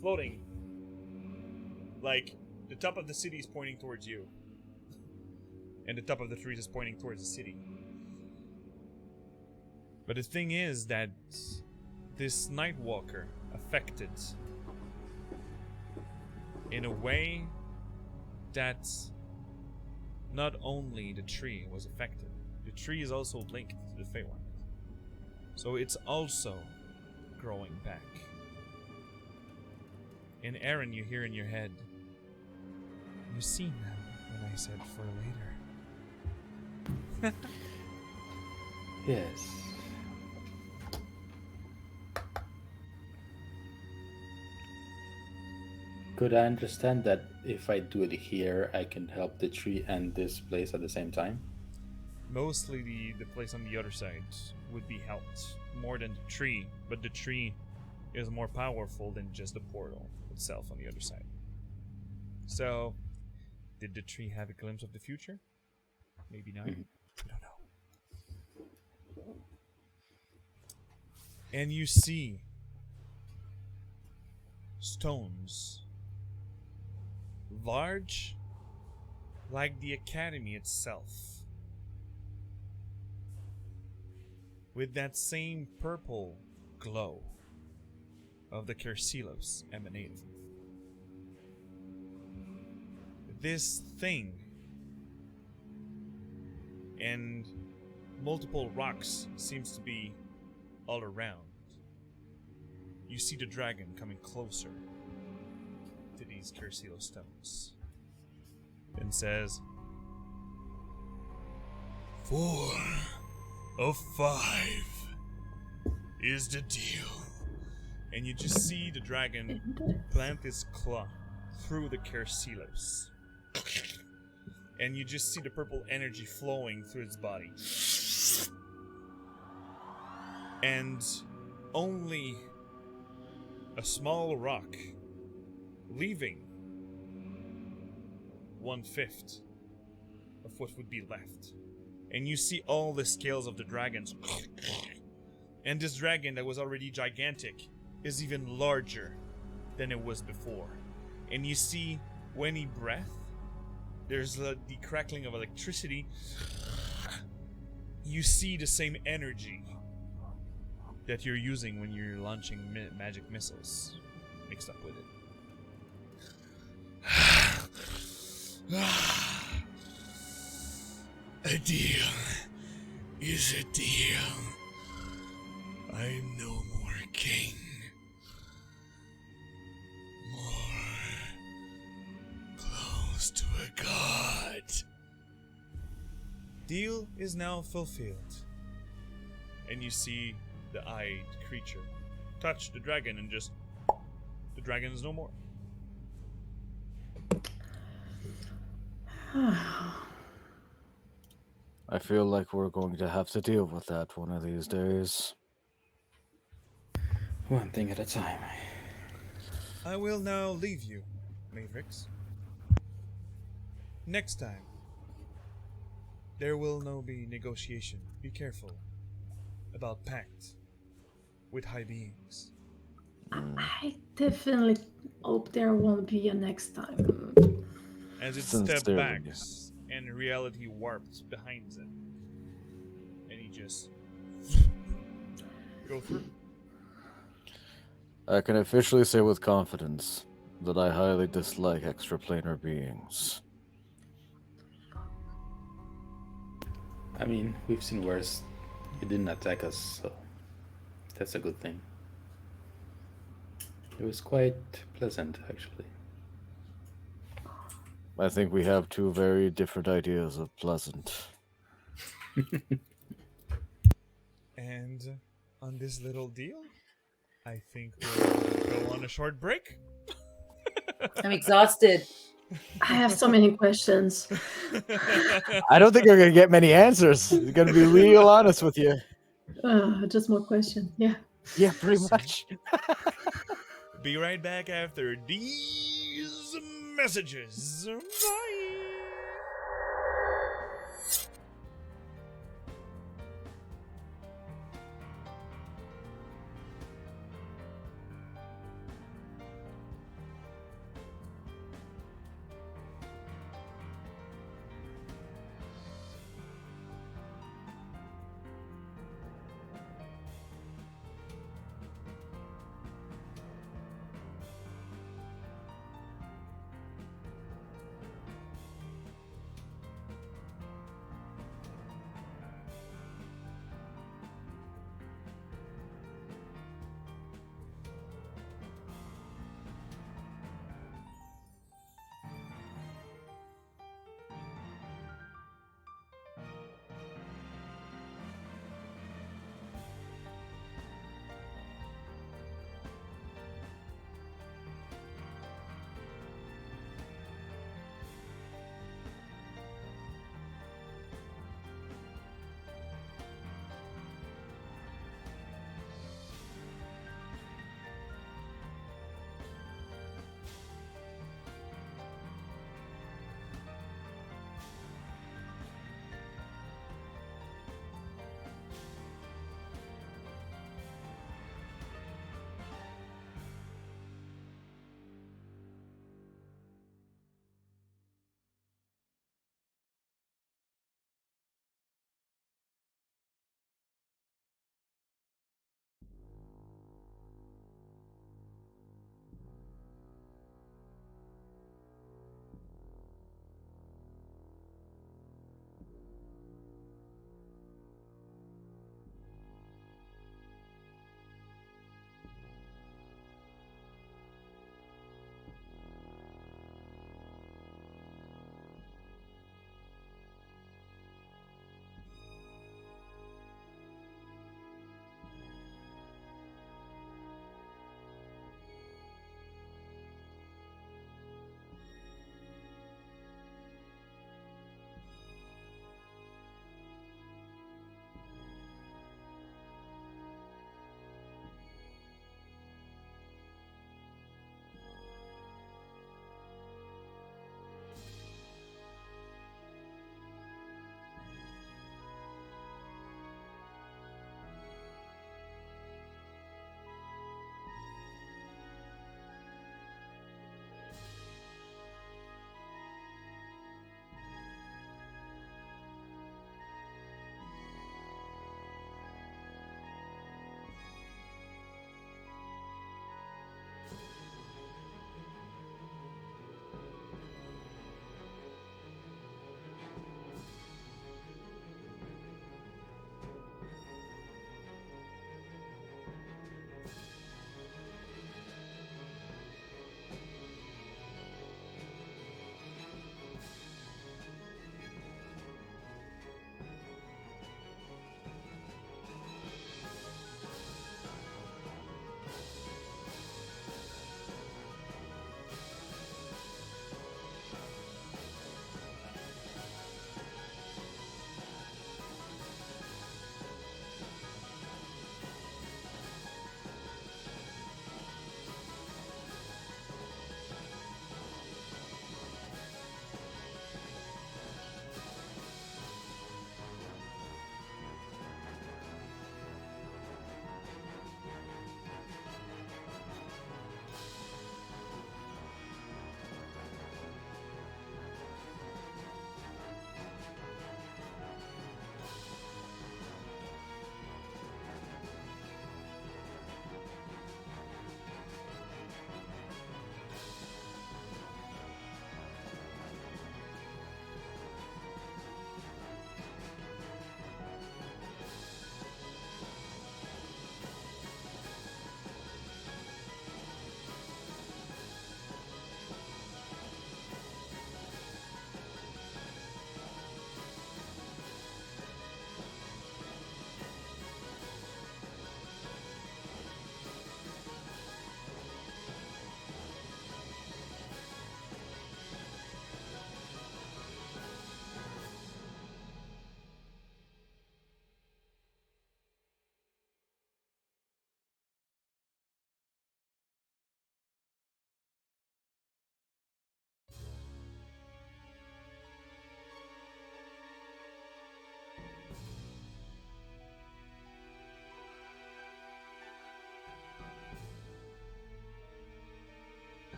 Floating. Like, the top of the city is pointing towards you. And the top of the trees is pointing towards the city. But the thing is that this Nightwalker affected in a way that not only the tree was affected, the tree is also linked to the Feywild. So it's also growing back. And Aaron, you hear in your head, you see now when I said for later. Yes. Could I understand that if I do it here, I can help the tree and this place at the same time? Mostly the place on the other side would be helped more than the tree, but the tree is more powerful than just the portal itself on the other side. So, did the tree have a glimpse of the future? Maybe not. Mhm. I don't know. And you see stones large like the academy itself, with that same purple glow of the Kersilos emanating. This thing and multiple rocks seems to be all around. You see the dragon coming closer to these Kersilo stones and says, 4 of 5 is the deal. And you just see the dragon plant his claw through the Kersilos. And you just see the purple energy flowing through its body. And only a small rock leaving 1/5 of what would be left. And you see all the scales of the dragons. And this dragon that was already gigantic is even larger than it was before. And you see when he breathes, there's the crackling of electricity. You see the same energy that you're using when you're launching magic missiles mixed up with it. A deal is a deal. I'm no more king. More close to a god. Deal is now fulfilled. And you see the eyed creature touch the dragon and just... the dragon is no more. I feel like we're going to have to deal with that one of these days. One thing at a time. I will now leave you, Mavericks. Next time, there will no be negotiation. Be careful about pact with high beings. I definitely hope there won't be a next time. As it steps Sincerely. back and reality warps behind him, and he just go through. I can officially say with confidence that I highly dislike extraplanar beings. I mean, we've seen worse. It didn't attack us, so that's a good thing. It was quite pleasant, actually. I think we have two very different ideas of pleasant. And on this little deal, I think we'll go on a short break. I'm exhausted. I have so many questions. I don't think we're gonna get many answers. I'm gonna be real honest with you. Just more questions. Yeah. Yeah, pretty much. Be right back after these messages. Bye.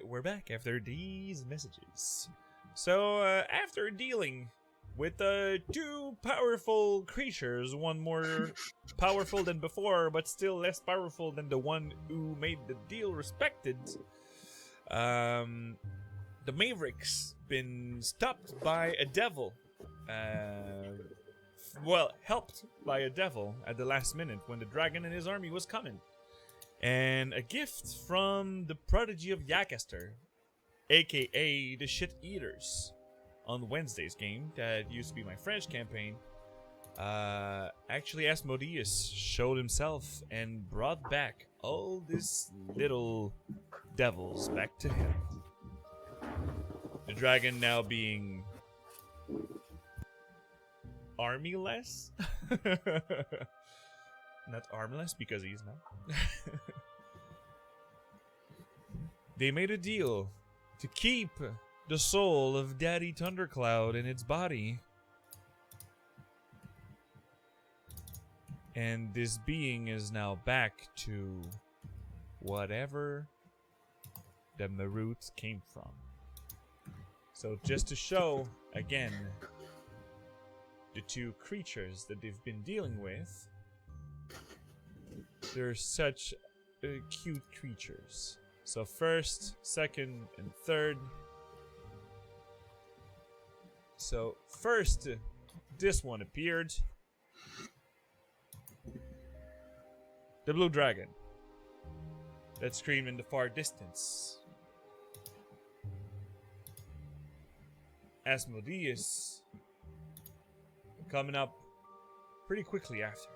we're back after these messages. So, after dealing with two powerful creatures, one more powerful than before, but still less powerful than the one who made the deal respected, the Maverick's been stopped by a devil. Helped by a devil at the last minute when the dragon and his army was coming. And a gift from the prodigy of Yakaster, aka the Shit Eaters. On Wednesday's game, that used to be my French campaign, actually Asmodeus showed himself and brought back all these little devils back to him. The dragon now being army-less? Not armless, because he's not. They made a deal to keep the soul of Daddy Thundercloud in its body. And this being is now back to whatever the Marut came from. So just to show, again, the two creatures that they've been dealing with, they're such cute creatures. So first, second, and third. So first, this one appeared. The blue dragon that screamed in the far distance. Asmodeus coming up pretty quickly after.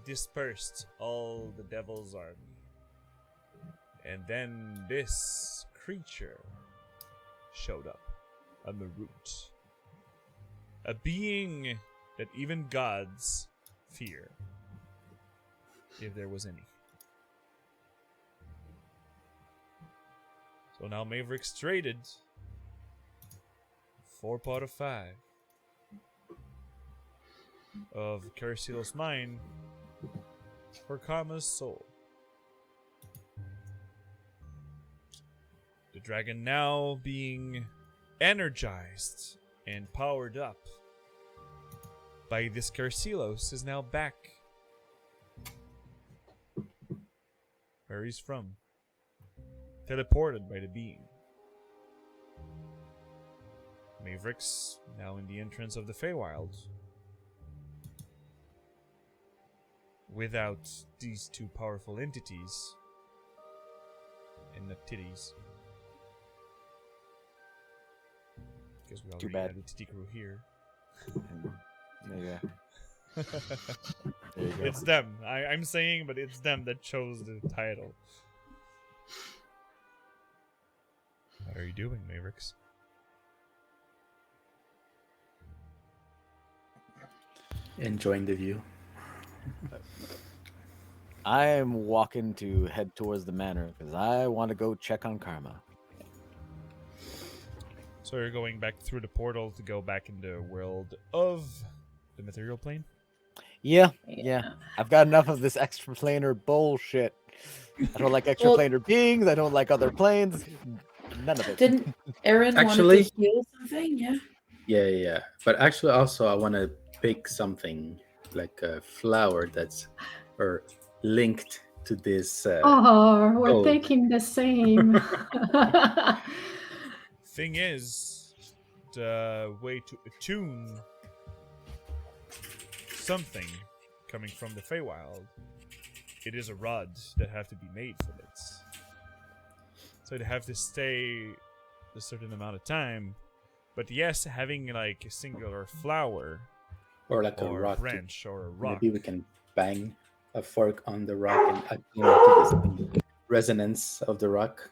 Dispersed all the devil's army. And then this creature showed up on the route. A being that even gods fear, if there was any. So now Maverick's traded 4 pot of 5 of Carcilos mine for Karma's soul. The dragon now being energized and powered up by this Carcilos is now back where he's from. Teleported by the being. Maverick's now in the entrance of the Feywild. Without these two powerful entities. And the titties. Because we already had the titty crew here. Yeah. There you go. It's them. I'm saying, but it's them that chose the title. What are you doing, Mavericks? Enjoying the view. I am walking to head towards the manor because I want to go check on Karma. So you're going back through the portal to go back in the world of the material plane? Yeah. I've got enough of this extraplanar bullshit. I don't like extraplanar beings. I don't like other planes. None of it. Didn't Aaron Actually- want to heal something? Yeah. Yeah. But actually, also, I want to pick something like a flower that's linked to this. Oh, we're gold. thinking the same. Thing is, the way to attune something coming from the Feywild, it is a rod that have to be made for it. So they have to stay a certain amount of time. But yes, having like a singular flower or like a or a rock. branch or a rock. Maybe we can bang a fork on the rock and attune to this resonance of the rock.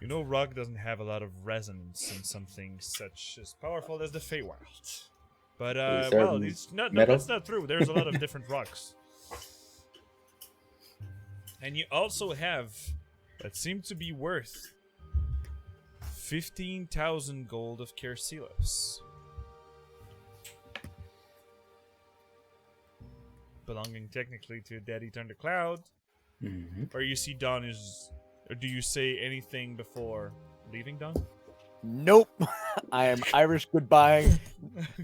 You know, rock doesn't have a lot of resonance in something such as powerful as the Feywild. But Is there well, it's not. No, metal? that's not true. There's a lot of different rocks, and you also have that seem to be worth 15,000 gold of Carcilos, belonging technically to Daddy Thundercloud, Or you see Don is. Or do you say anything before leaving, Don? Nope. I am Irish goodbye.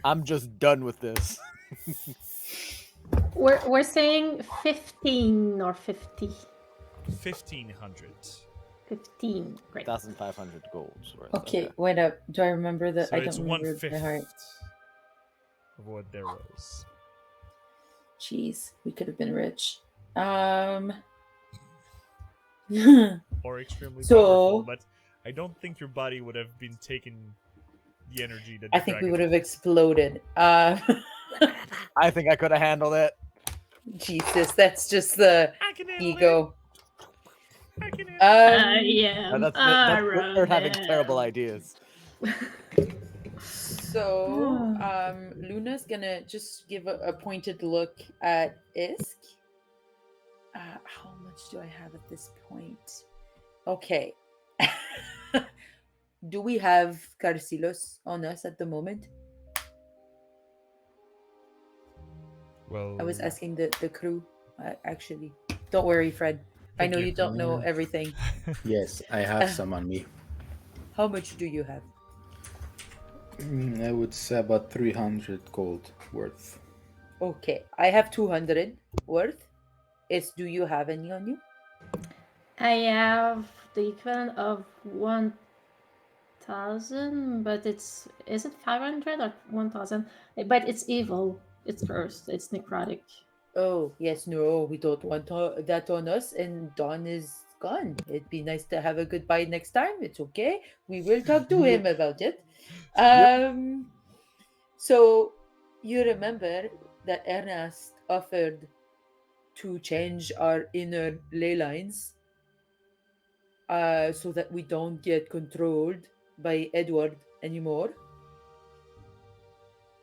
I'm just done with this. We're saying 15 or 50. 1,500. 15. Great. 1,500 golds worth. Okay, wait up. Do I remember that? So I it's don't remember 1/5 the heart. of what there was. Jeez, we could have been rich. Or extremely So- powerful, but I don't think your body would have been taking the energy that the I think we dragon would have had. exploded. I think I could have handled it. Jesus, that's just the I can handle ego. it. I can handle it. I Yeah, am that's Richard having terrible Iron ideas. So, Luna's gonna just give a pointed look at Isk. How much do I have at this point? Okay. Do we have Carcilos on us at the moment? Well, I was asking the crew, actually. Don't worry, Fred. I Thank know you. you don't know Mm. everything. Yes, I have some on me. How much do you have? I would say about 300 gold worth. Okay, I have 200 worth. Do you have any on you? I have the equivalent of 1,000, but is it 500 or 1,000? But it's evil. It's cursed. It's necrotic. Oh, yes, no, we don't want that on us, and Don is gone. It'd be nice to have a goodbye next time. It's okay. We will talk to him about it. So you remember that Ernest offered to change our inner ley lines so that we don't get controlled by Edward anymore.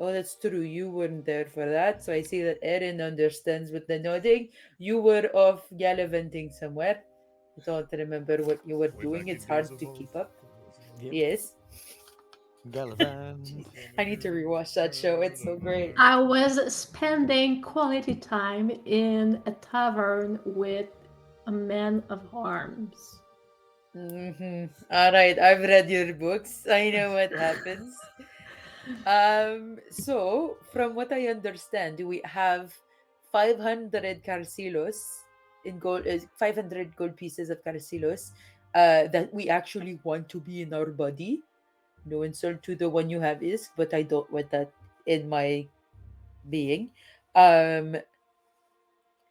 Oh, that's true. You weren't there for that. So I see that Erin understands with the nodding. You were off gallivanting somewhere. I don't remember what you were way doing. back It's in hard days of to old. keep up. Yep. Yes. Galavan. I need to rewatch that show. It's so great. I was spending quality time in a tavern with a man of arms. All right, I've read your books. I know what happens. So from what I understand, we have 500 carcilos in gold, 500 gold pieces of carcilos that we actually want to be in our body. No insult to the one you have is, but I don't want that in my being.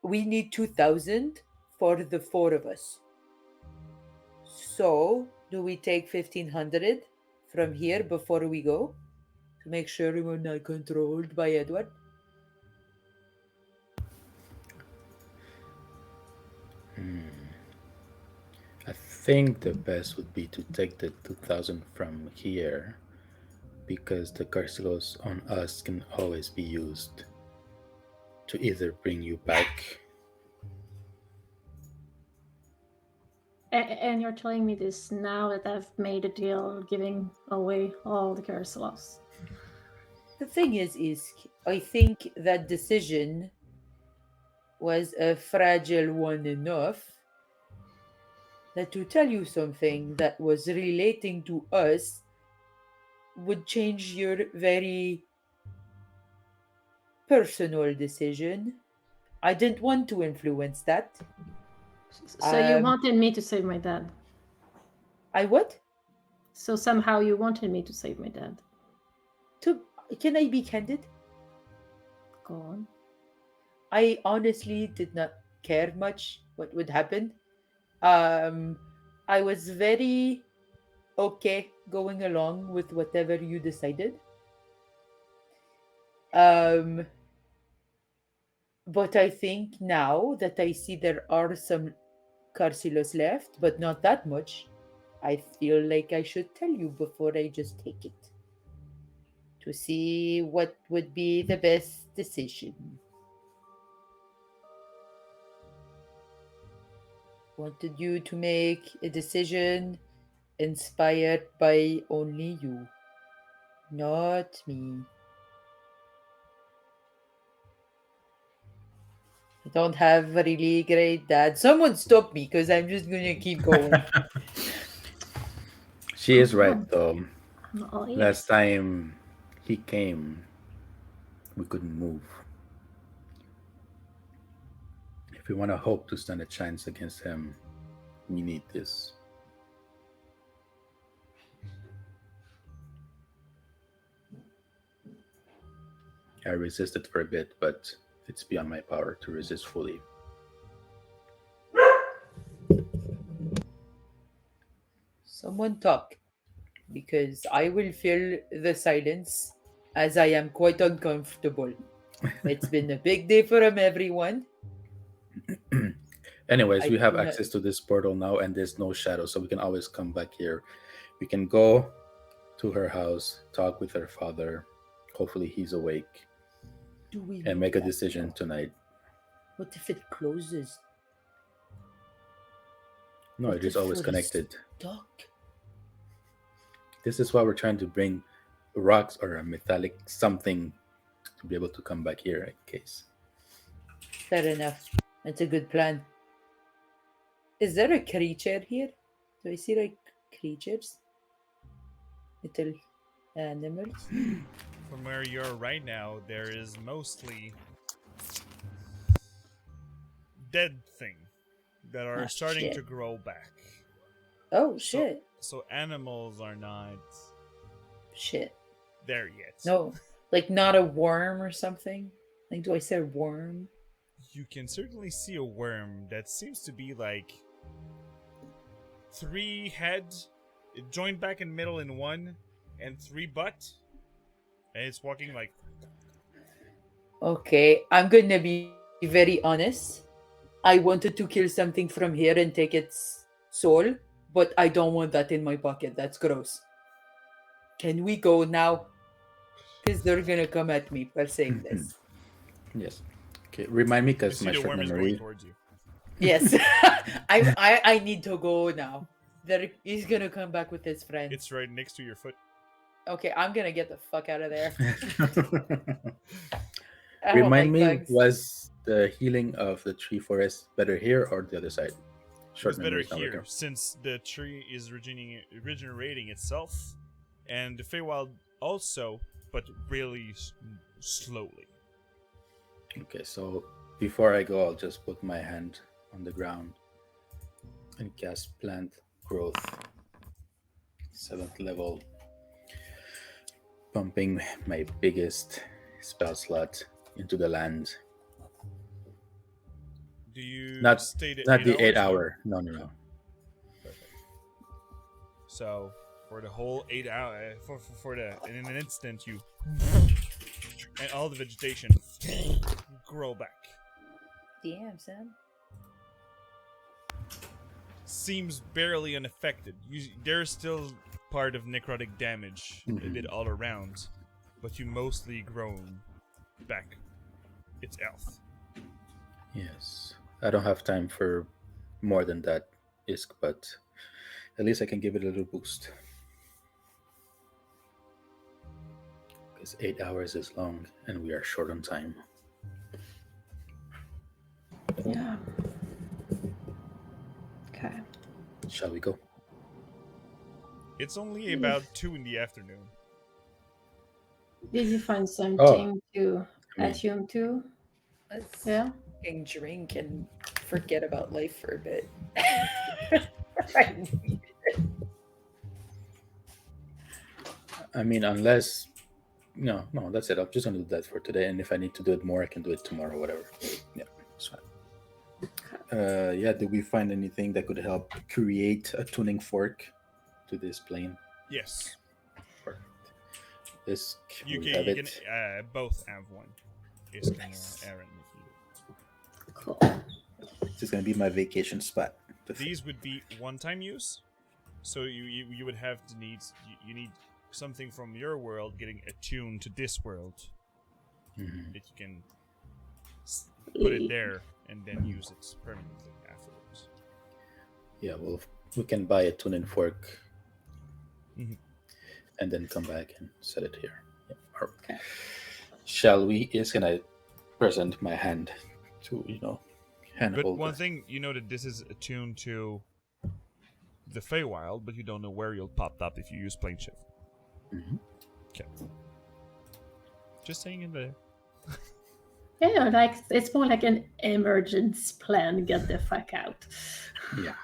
We need 2,000 for the four of us. So, do we take 1,500 from here before we go to make sure we're not controlled by Edward? I think the best would be to take the 2,000 from here because the Carcelos on us can always be used to either bring you back. And you're telling me this now that I've made a deal giving away all the Caracelos. The thing is, I think that decision was a fragile one enough that to tell you something that was relating to us would change your very personal decision. I didn't want to influence that. So you Um, wanted me to save my dad. I what? So somehow you wanted me to save my dad. Can I be candid? Go on. I honestly did not care much what would happen. I was very okay going along with whatever you decided. But I think now that I see there are some Carcilos left, but not that much, I feel like I should tell you before I just take it to see what would be the best decision. Wanted you to make a decision inspired by only you, not me. I don't have a really great dad. Someone stop me because I'm just gonna keep going. She is right, though. I'm all ears. Last time he came, we couldn't move. If we want to hope to stand a chance against him, we need this. I resisted for a bit, but it's beyond my power to resist fully. Someone talk because I will fill the silence as I am quite uncomfortable. It's been a big day for everyone. Anyways, I we have do not- access to this portal now, and there's no shadow, so we can always come back here. We can go to her house, talk with her father. Hopefully, he's awake, Do we and know make a that? decision tonight. What if it closes? No, What it is if always we're connected. stuck? This is why we're trying to bring rocks or a metallic something to be able to come back here in case. Fair enough. That's a good plan. Is there a creature here? Do I see like creatures? Little animals? From where you're right now, there is mostly dead thing that are Ah, starting shit. to grow back. Oh shit. So animals are not Shit. there yet. No. Like not a worm or something? Like do I say worm? You can certainly see a worm that seems to be like 3 head, joined back in middle in one, and 3 butt, and it's walking like Okay, I'm gonna be very honest. I wanted to kill something from here and take its soul, but I don't want that in my pocket. That's gross. Can we go now? Because they're gonna come at me for saying this. Yes. Okay. Remind me, you because see my the short worm is going memory. towards you. Yes, I need to go now. He's gonna come back with his friend. It's right next to your foot. Okay, I'm gonna get the fuck out of there. I don't Remind like me, bugs. was the healing of the tree forest better here or the other side? It's better memories now, here Rico. since the tree is regenerating itself, and the Feywild also, but really slowly. Okay, so before I go, I'll just put my hand on the ground and cast plant growth. 7th level. Pumping my biggest spell slot into the land. Do you Not stay to Not the 8 hours? hour. No. Perfect. So for the whole 8 hour, for the in an instant you and all the vegetation grow back. Damn, son. Seems barely unaffected. There's still part of necrotic damage a bit all around, but you mostly grown back its health. Yes. I don't have time for more than that, Isk, but at least I can give it a little boost. Because 8 hours is long and we are short on time. Yeah. Okay. Shall we go? It's only about 2 in the afternoon. Did you find something to I mean- attune to? Let's Yeah. fucking drink and forget about life for a bit. I mean, unless... No, that's it. I'm just going to do that for today. And if I need to do it more, I can do it tomorrow, whatever. Yeah, it's fine. Did we find anything that could help create a tuning fork to this plane? Yes. Perfect. This You we can, have you it. can both have one. Isk and Aaron, if you Cool. This is going to be my vacation spot. These would be one-time use, so you would have to you need something from your world getting attuned to this world Mhm. that you can put it there and then use it permanently afterwards. Yeah, well, we can buy a tuning fork Mhm. and then come back and set it here. Yeah. Okay. Shall we? Is can I present my hand to But handhold. one thing, you know that this is attuned to the Feywild, but you don't know where you'll pop up if you use plane shift. Mhm. Okay. Just saying in there. Yeah, like it's more like an emergence plan. Get the fuck out. Yeah.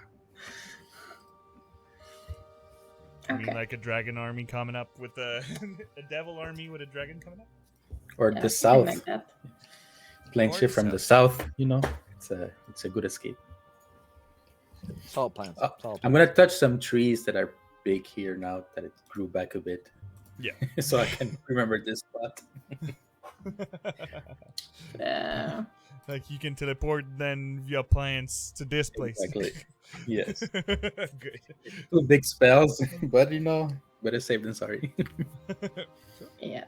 I mean, Okay. like a dragon army coming up with a devil army with a dragon coming up. Or Yeah, the something south, like that. playing Or ship the from the south. It's a good escape. Solid plans. Uh, Solid I'm plans. gonna touch some trees that are big here now that it grew back a bit, Yeah. so I can remember this spot. Like you can teleport then via plants to this place. Exactly. Yes. Good. 2 big spells, but better safe than sorry. Yeah.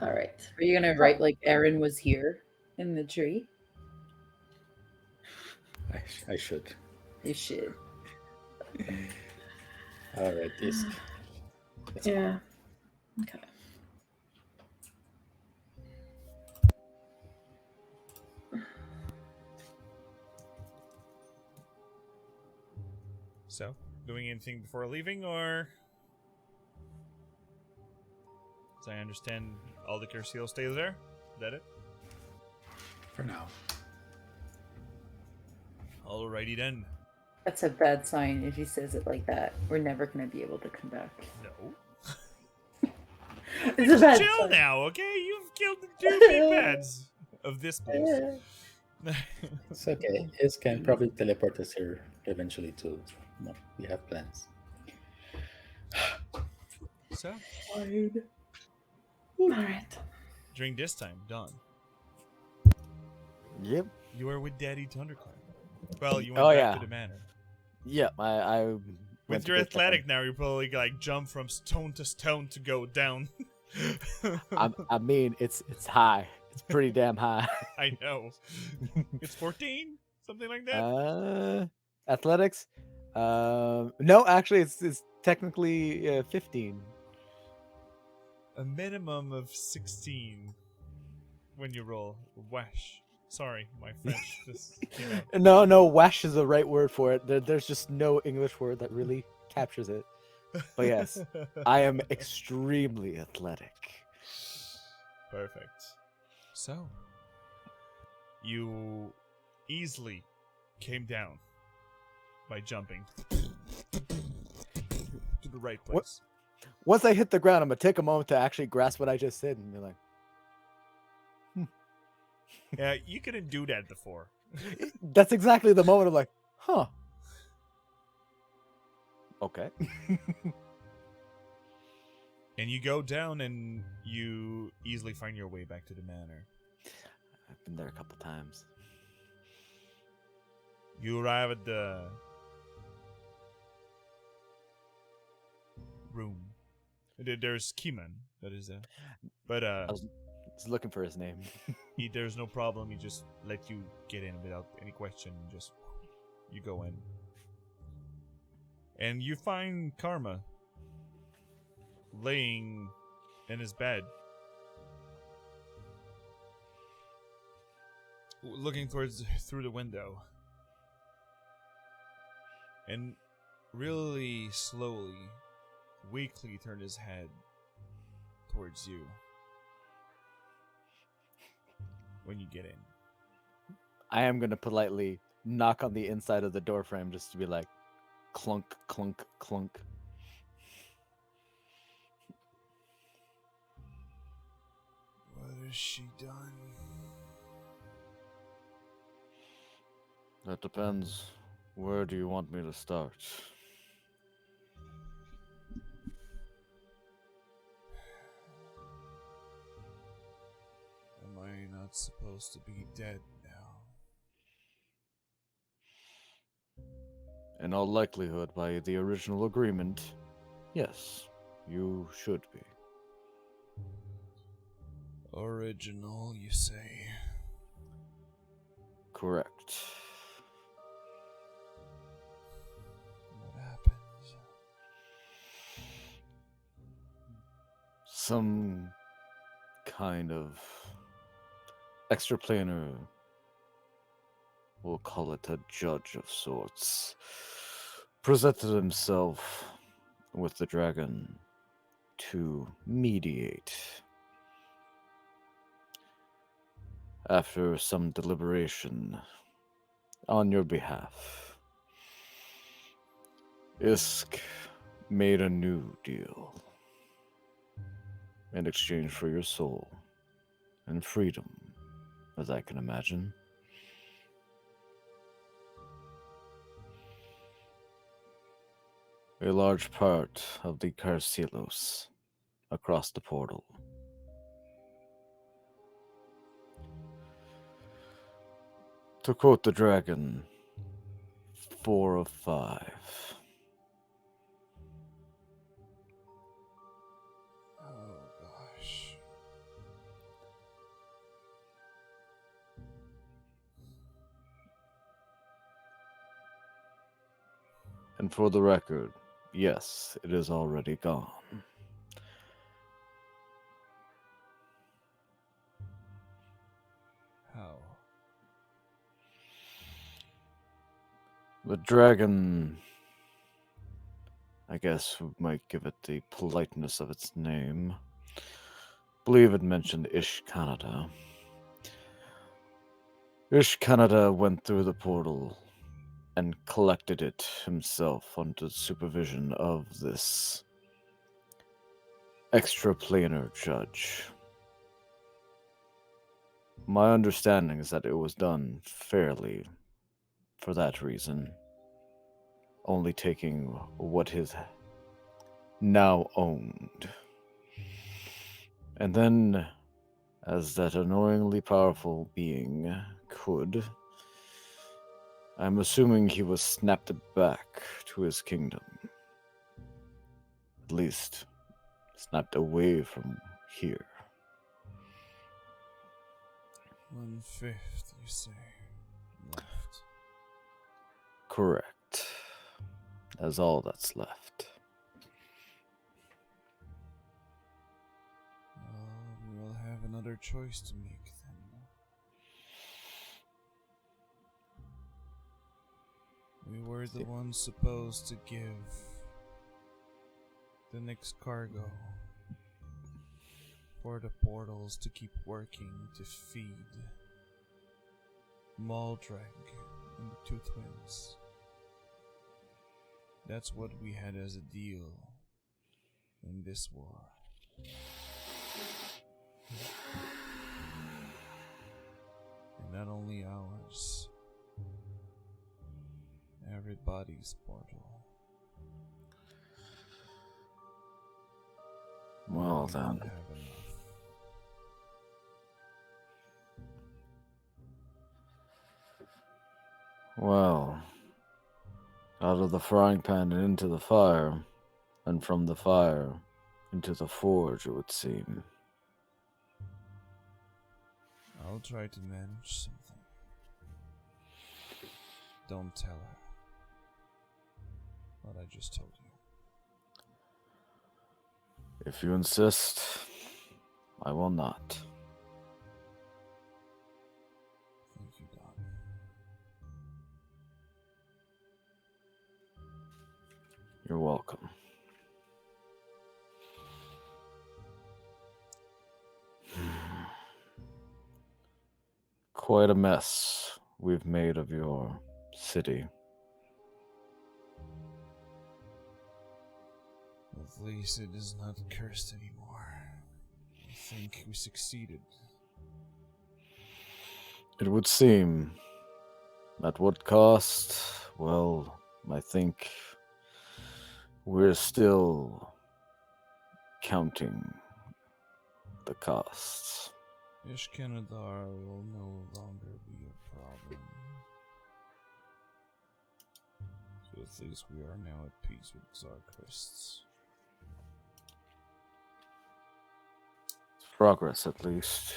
All right. Are you gonna write like Aaron was here in the tree? I should. You should. All right, Isk. Let's go. Yeah. Okay. So, doing anything before leaving, or as I understand, all the Curseal stays there. Is that it? For now. Alrighty then. That's a bad sign if he says it like that. We're never gonna be able to come back. No. It's a bad Chill sign. now, okay? You've killed the 2 big bads of this place. It's okay. Isk can probably teleport us here eventually too. We have plans. So, All right. during this time, Dawn, Yep. you are with Daddy Thundercloud. Well, you went Oh, back yeah. to the manor. Yep. I went With to your go check athletic now, you probably like jump from stone to go down. I mean, it's high. It's pretty damn high. I know. It's 14, something like that. Athletics. No, actually, it's technically 15. A minimum of 16 when you roll. Wash. Sorry, my French just came out. No, wash is the right word for it. There's just no English word that really captures it. But yes, I am extremely athletic. Perfect. So, you easily came down by jumping to the right What? place. Once I hit the ground, I'm gonna take a moment to actually grasp what I just said and be like, Yeah, you couldn't do that before. that's exactly the moment of like, huh. Okay. And you go down and you easily find your way back to the manor. I've been there a couple times. You arrive at the room. There's Keyman, that is there. But I was looking for his name. there's no problem. He just let you get in without any question. Just you go in. And you find Karma laying in his bed, looking through the window, and really slowly, weakly turn his head towards you when you get in. I am gonna politely knock on the inside of the door frame just to be like, clunk, clunk, clunk. What has she done? That depends. Where do you want me to start? Am I not supposed to be dead now? In all likelihood, by the original agreement, yes, you should be. Original, you say? Correct. What happened? Some kind of extraplanar, we'll call it a judge of sorts, presented himself with the dragon to mediate. After some deliberation on your behalf, Isk made a new deal in exchange for your soul and freedom, as I can imagine. A large part of the Carcelos across the portal. To quote the dragon, 4 of 5. Oh gosh. And for the record, yes, it is already gone. How? The dragon, I guess we might give it the politeness of its name. Believe it mentioned Ish Canada. Ish Canada went through the portal and collected it himself under the supervision of this extraplanar judge. My understanding is that it was done fairly for that reason, only taking what his now owned. And then, as that annoyingly powerful being could, I'm assuming he was snapped back to his kingdom. At least, snapped away from here. 1/5, you say, left. Correct. That's all that's left. Well, we will have another choice to make then. We were the ones supposed to give the next cargo for the portals to keep working to feed Maldreg and the two twins. That's what we had as a deal in this war. And not only ours, everybody's portal. Well We then. don't have enough. Well, out of the frying pan and into the fire, and from the fire into the forge, it would seem. I'll try to manage something. Don't tell her what I just told you. If you insist, I will not. Thank you, Don. You're welcome. Quite a mess we've made of your city. At least it is not cursed anymore. I think we succeeded. It would seem. At what cost? Well, I think we're still counting the costs. Ishkanadar will no longer be a problem. So at least we are now at peace with Zarkrists. Progress, at least.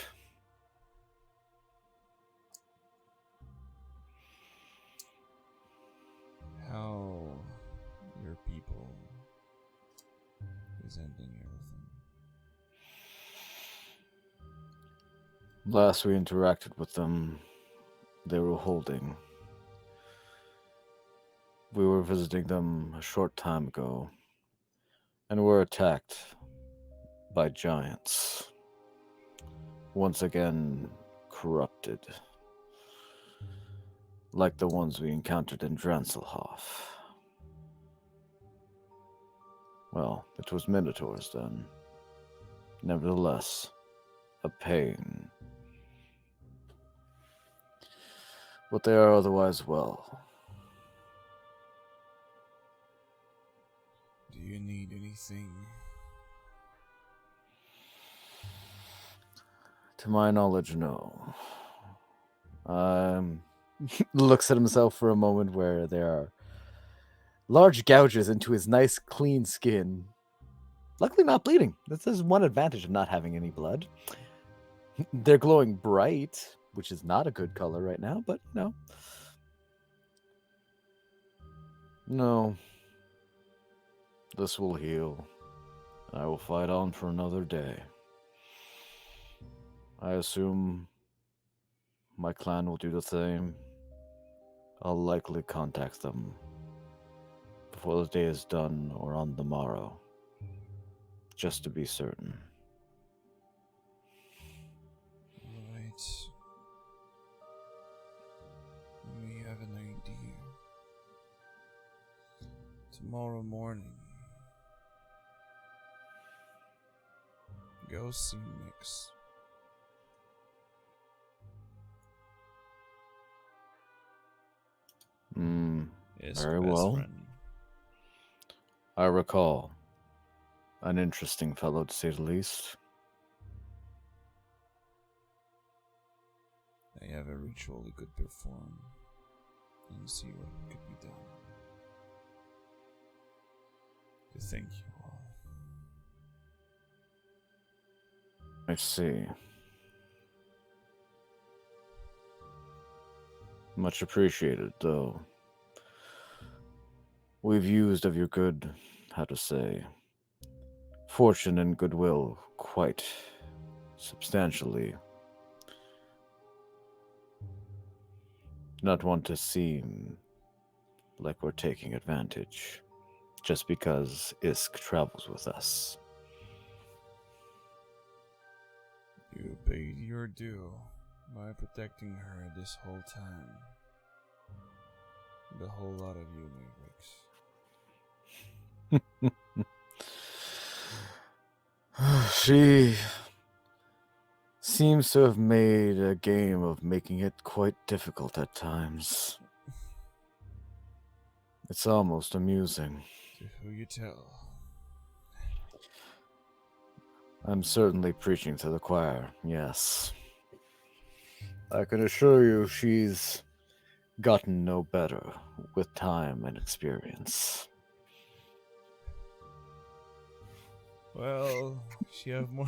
How your people is ending everything. Last we interacted with them, they were holding. We were visiting them a short time ago, and were attacked by giants. Once again, corrupted. Like the ones we encountered in Dranselhof. Well, it was minotaurs then. Nevertheless, a pain. But they are otherwise well. Do you need anything? To my knowledge, no. Looks at himself for a moment where there are large gouges into his nice, clean skin. Luckily not bleeding. This is one advantage of not having any blood. They're glowing bright, which is not a good color right now, but no. This will heal. I will fight on for another day. I assume my clan will do the same. I'll likely contact them before the day is done or on the morrow, just to be certain. Alright. Let me have an idea. Tomorrow morning, go see Mix. His Very best well. friend. I recall. An interesting fellow, to say the least. I have a ritual he could perform and see what could be done. To thank you all. I see. Much appreciated, though. We've used of your good, how to say, fortune and goodwill quite substantially. Not want to seem like we're taking advantage just because Isk travels with us. You paid your due by protecting her this whole time. The whole lot of you, Mavericks. She seems to have made a game of making it quite difficult at times. It's almost amusing. To who you tell. I'm certainly preaching to the choir, yes. I can assure you she's gotten no better with time and experience. Well, she have more.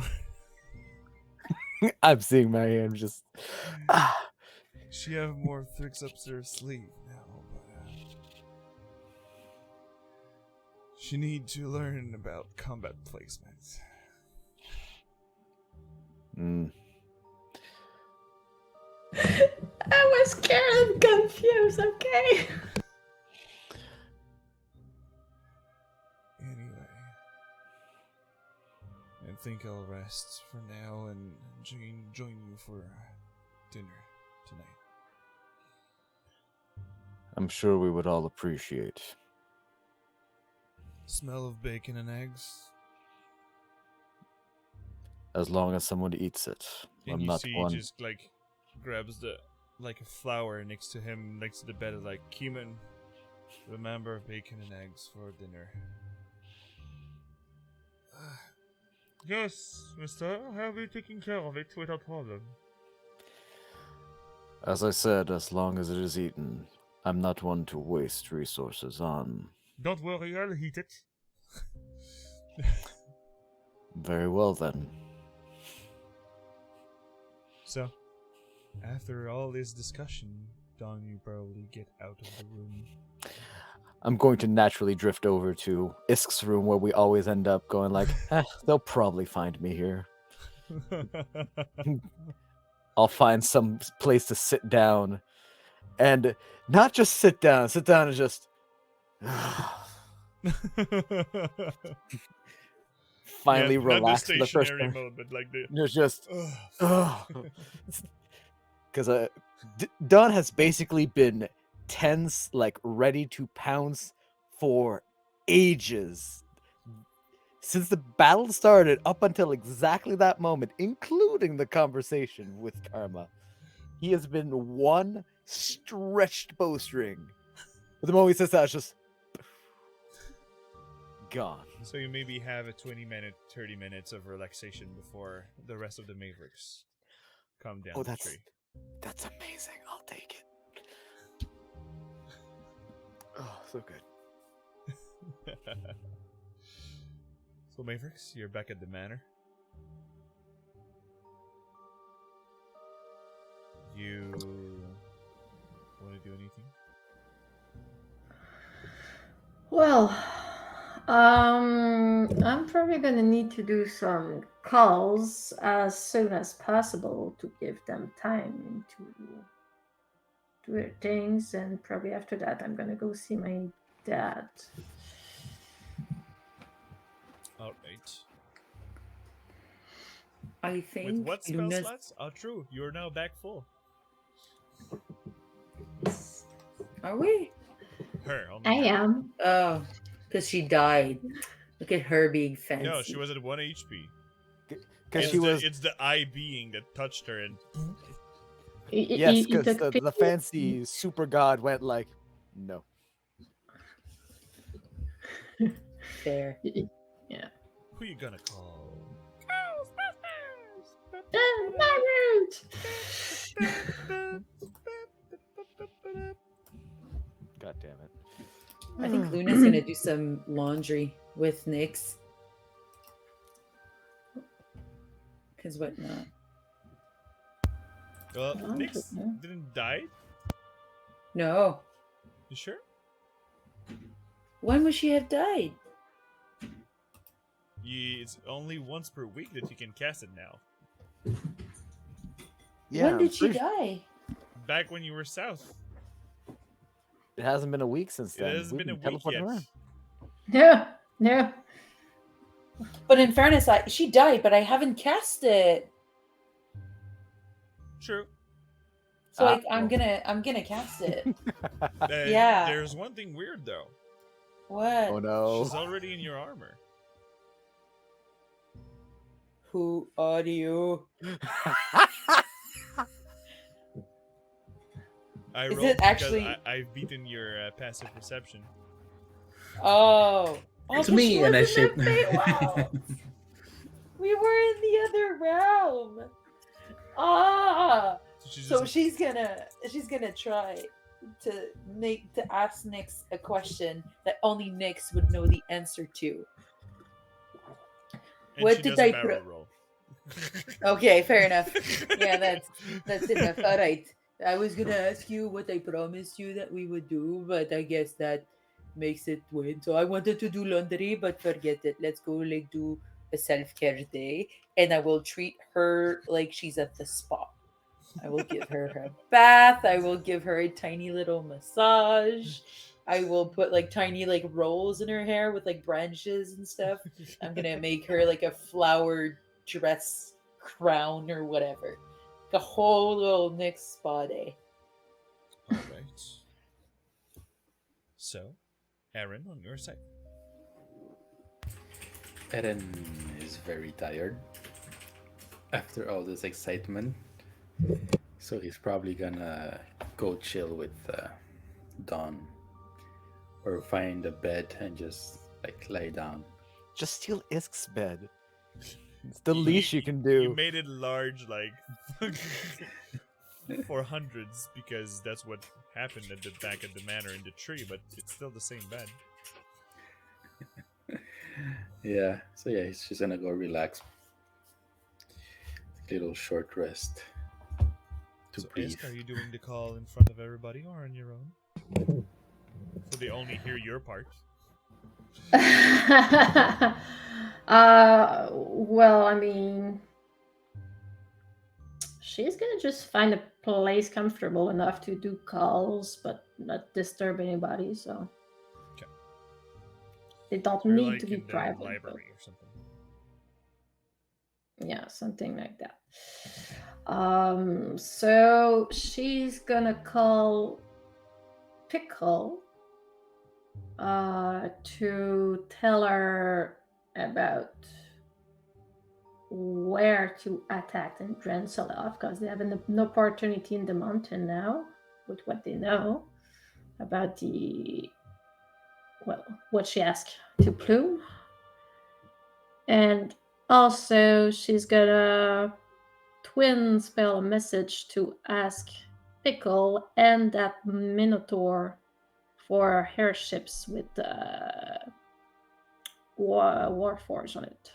I'm seeing my hand just. She have more tricks up her sleeve now, but she need to learn about combat placement. I was scared and confused, okay? Anyway, I think I'll rest for now and join you for dinner tonight. I'm sure we would all appreciate. Smell of bacon and eggs. As long as someone eats it. And I'm you not see, one. he just like grabs a flower next to him, next to the bed, like Cumin. Remember bacon and eggs for dinner. Yes, mister, I'll be taking care of it without problem. As I said, as long as it is eaten, I'm not one to waste resources on. Don't worry, I'll heat it. Very well then. So, after all this discussion, Don, you probably get out of the room. I'm going to naturally drift over to Isk's room where we always end up going like, they'll probably find me here. I'll find some place to sit down, and not just sit down and just finally Yeah, not the relax for the first stationary time. mode, but like the. It's just Ugh. because Don has basically been tense, like ready to pounce for ages. Since the battle started up until exactly that moment, including the conversation with Karma, he has been one stretched bowstring. But the moment he says that, it's just gone. So you maybe have a 20-minute, 30 minutes of relaxation before the rest of the Mavericks come down Oh, the that's tree. amazing. I'll take it. Oh, so good. So Mavericks, you're back at the manor. You want to do anything? Well, I'm probably gonna need to do some calls as soon as possible to give them time to do their things, and probably after that, I'm gonna go see my dad. All right. I With think what spell Luna's. slots? Oh, true. You're now back full. Are we? Her. Only I her. am. Oh, because she died. Look at her being fancy. No, she was at 1 HP. Because It's she the, was It's the I being that touched her and. yes, It because took the fancy super god went like, no. Fair. Yeah. Who you gonna call? God damn it. I think Luna's gonna do some laundry with Nyx. Cause what not? Well, I don't Nyx know. didn't die. No. You sure? When would she have died? It's only once per week that you can cast it now. Yeah, when I'm did she pretty- die? Back when you were south. It hasn't been a week since It then. hasn't We've been a been week teleporting yet. around. Yeah. Yeah. But in fairness, she died, but I haven't cast it. True. So Ah, I'm well. gonna cast it. Uh, Yeah. There's one thing weird though. What? Oh no. She's already in your armor. Who are you? I Is rolled it actually- because I've beaten your passive perception. Oh. It's 'cause me, she and I was in ship. the Feywild. We were in the other realm. Ah. So she's gonna try to ask Nyx a question that only Nyx would know the answer to. and what she did does a I barrel pro- roll. Okay, fair enough. Yeah, that's enough. All right. I was gonna ask you what I promised you that we would do, but I guess that makes it win. So I wanted to do laundry, but forget it. Let's go like do a self-care day, and I will treat her like she's at the spa. I will give her a bath. I will give her a tiny little massage. I will put like tiny like rolls in her hair with like branches and stuff. I'm gonna make her like a flowered dress crown or whatever. The whole little Nyx spa day. All right. So, Aaron, on your side. Eren is very tired after all this excitement, so he's probably gonna go chill with Dawn, or find a bed and just like lie down. Just steal Isk's bed. It's the least you can do. You made it large, like for hundreds, because that's what happened at the back of the manor in the tree. But it's still the same bed. Yeah, so yeah, he's just gonna go relax. Little short rest to So, breathe. Isk, are you doing the call in front of everybody or on your own? So they only hear your part. Well, I mean, she's gonna just find a place comfortable enough to do calls, but not disturb anybody. So Okay. they don't You're need like to be in the private. but- library or something. Yeah, something like that. So she's gonna call Pickle to tell her about where to attack and Drenselov, because they have an opportunity in the mountain now with what they know about what she asked to Plume. And also she's gonna twin spell a message to ask Pickle and that Minotaur for airships with Warforge on it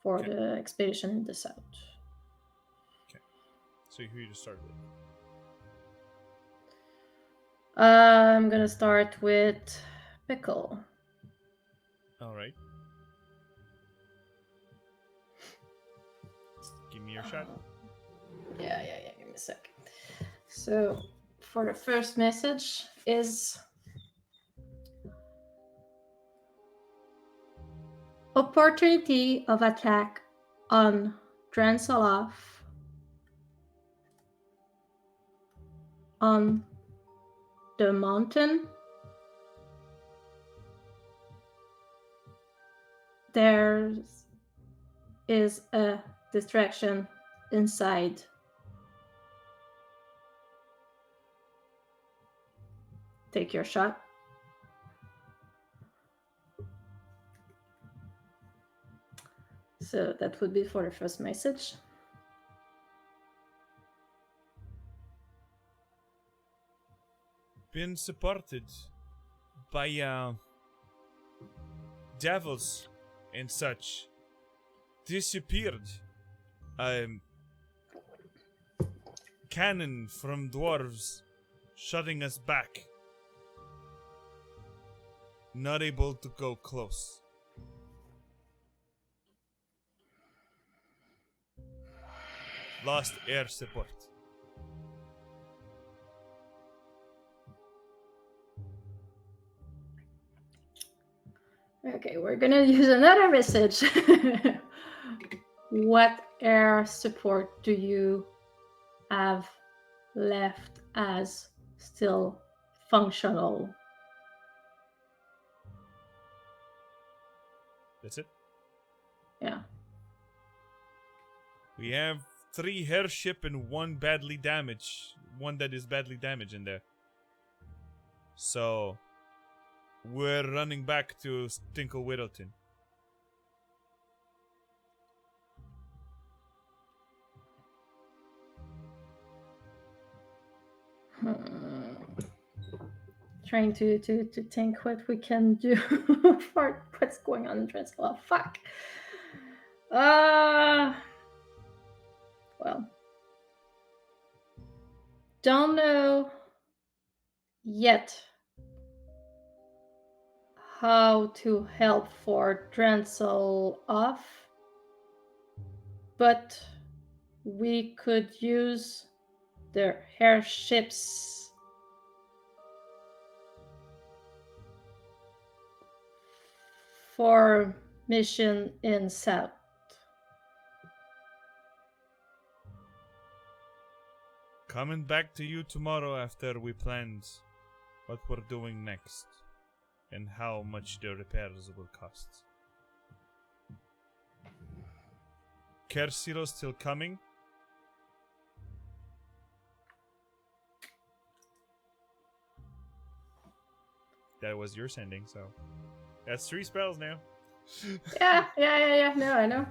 for Okay. the expedition in the south. So who you just start with? I'm gonna start with Pickle. All right. Give me your shot. Yeah. Give me a sec. So for the first message is opportunity of attack on Drenselov on the mountain. There is a distraction inside. Take your shot. So that would be for the first message. Been supported by devils and such. Disappeared. Cannon from dwarves shutting us back. Not able to go close. Lost air support. Okay, we're gonna use another message. What air support do you have left as still functional? That's it. Yeah. We have 3 airship and 1 badly damaged. 1 that is badly damaged in there. So we're running back to Stinkle Whittleton. Trying to think what we can do for what's going on in Drenselov. Fuck. Well, don't know yet how to help for Drenselov, but we could use their airships for mission in south. Coming back to you tomorrow after we planned what we're doing next and how much the repairs will cost. Kersiro still coming? That was your sending, so that's 3 spells now. Yeah. No, I know.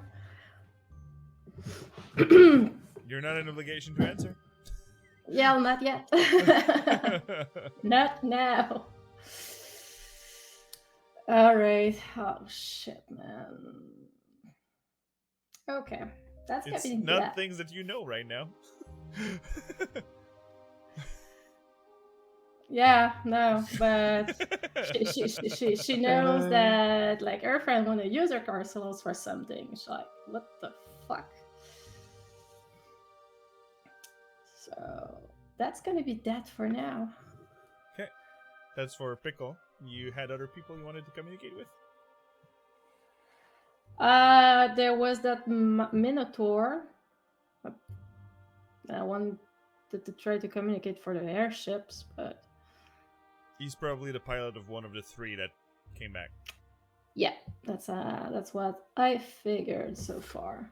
You're not in obligation to answer. Yeah, not yet. Not now. All right. Oh shit, man. Okay, that's It's getting not that. things that you know right now. Yeah, no, but she knows that like her friend want to use her carcels for something. She's like, what the fuck? So that's gonna be that for now. Okay. That's for Pickle. You had other people you wanted to communicate with? There was that Minotaur. I wanted to try to communicate for the airships, but He's probably the pilot of one of the 3 that came back. yeah, that's what I figured so far.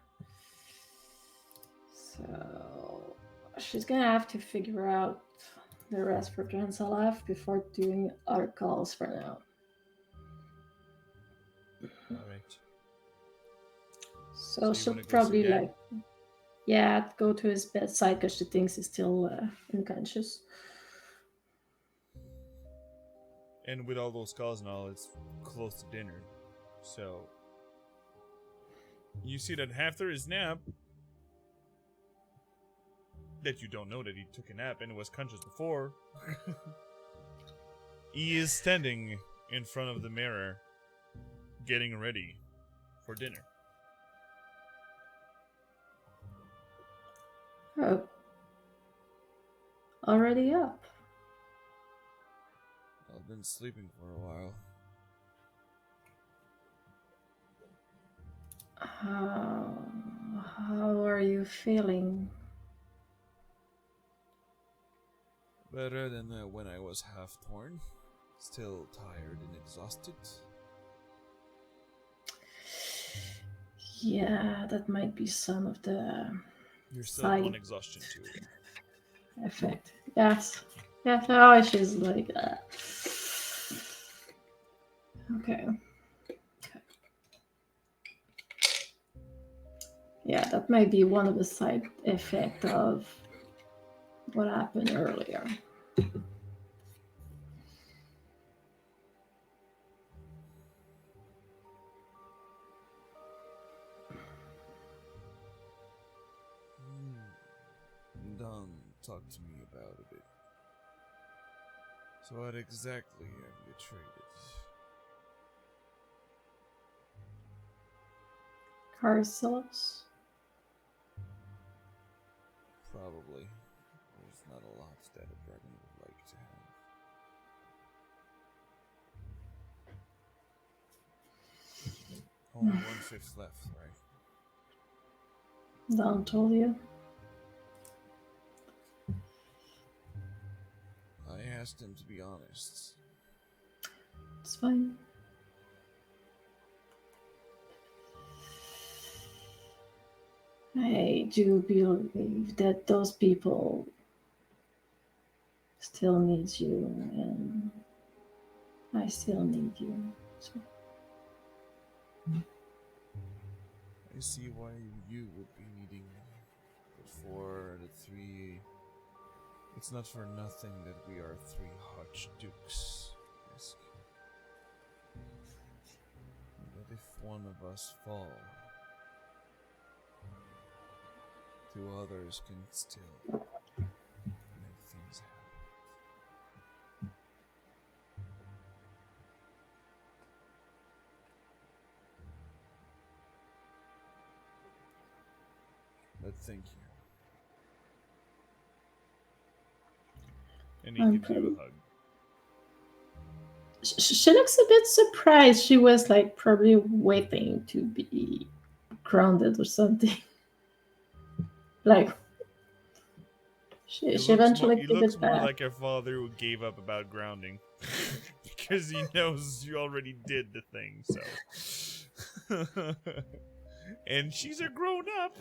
So she's gonna have to figure out the rest for Transalaf before doing other calls for now. Alright. So you she'll wanna go see probably Dad? go to his bedside because she thinks he's still unconscious. And with all those calls and all, it's close to dinner. So you see that after his nap, that you don't know that he took a nap and was conscious before, he is standing in front of the mirror, getting ready for dinner. Oh, already up. I've been sleeping for a while. How are you feeling? Better than when I was half torn. Still tired and exhausted. Yeah, that might be some of the You're still side on exhaustion too. effect. Yes. Yes, oh, she's like that. Okay. Yeah, that might be one of the side effect of what happened earlier. Don, talk to me about it. So what exactly have you traded? Carcels. Probably. There's not a lot that a dragon would like to have. Only 1/5 left, right? Don told you. I asked him to be honest. It's fine. I do believe that those people still need you, and I still need you. So. I see why you would be needing me. But for the 3, it's not for nothing that we are 3 archdukes. But if one of us fall, 2 others can still make things happen. But thank you. And he I'm gives you pretty- a hug. She looks a bit surprised. She was like probably waiting to be grounded or something. Like she eventually He took looks it more back. like a father who gave up about grounding. Because he knows you already did the thing, so. And she's a grown up.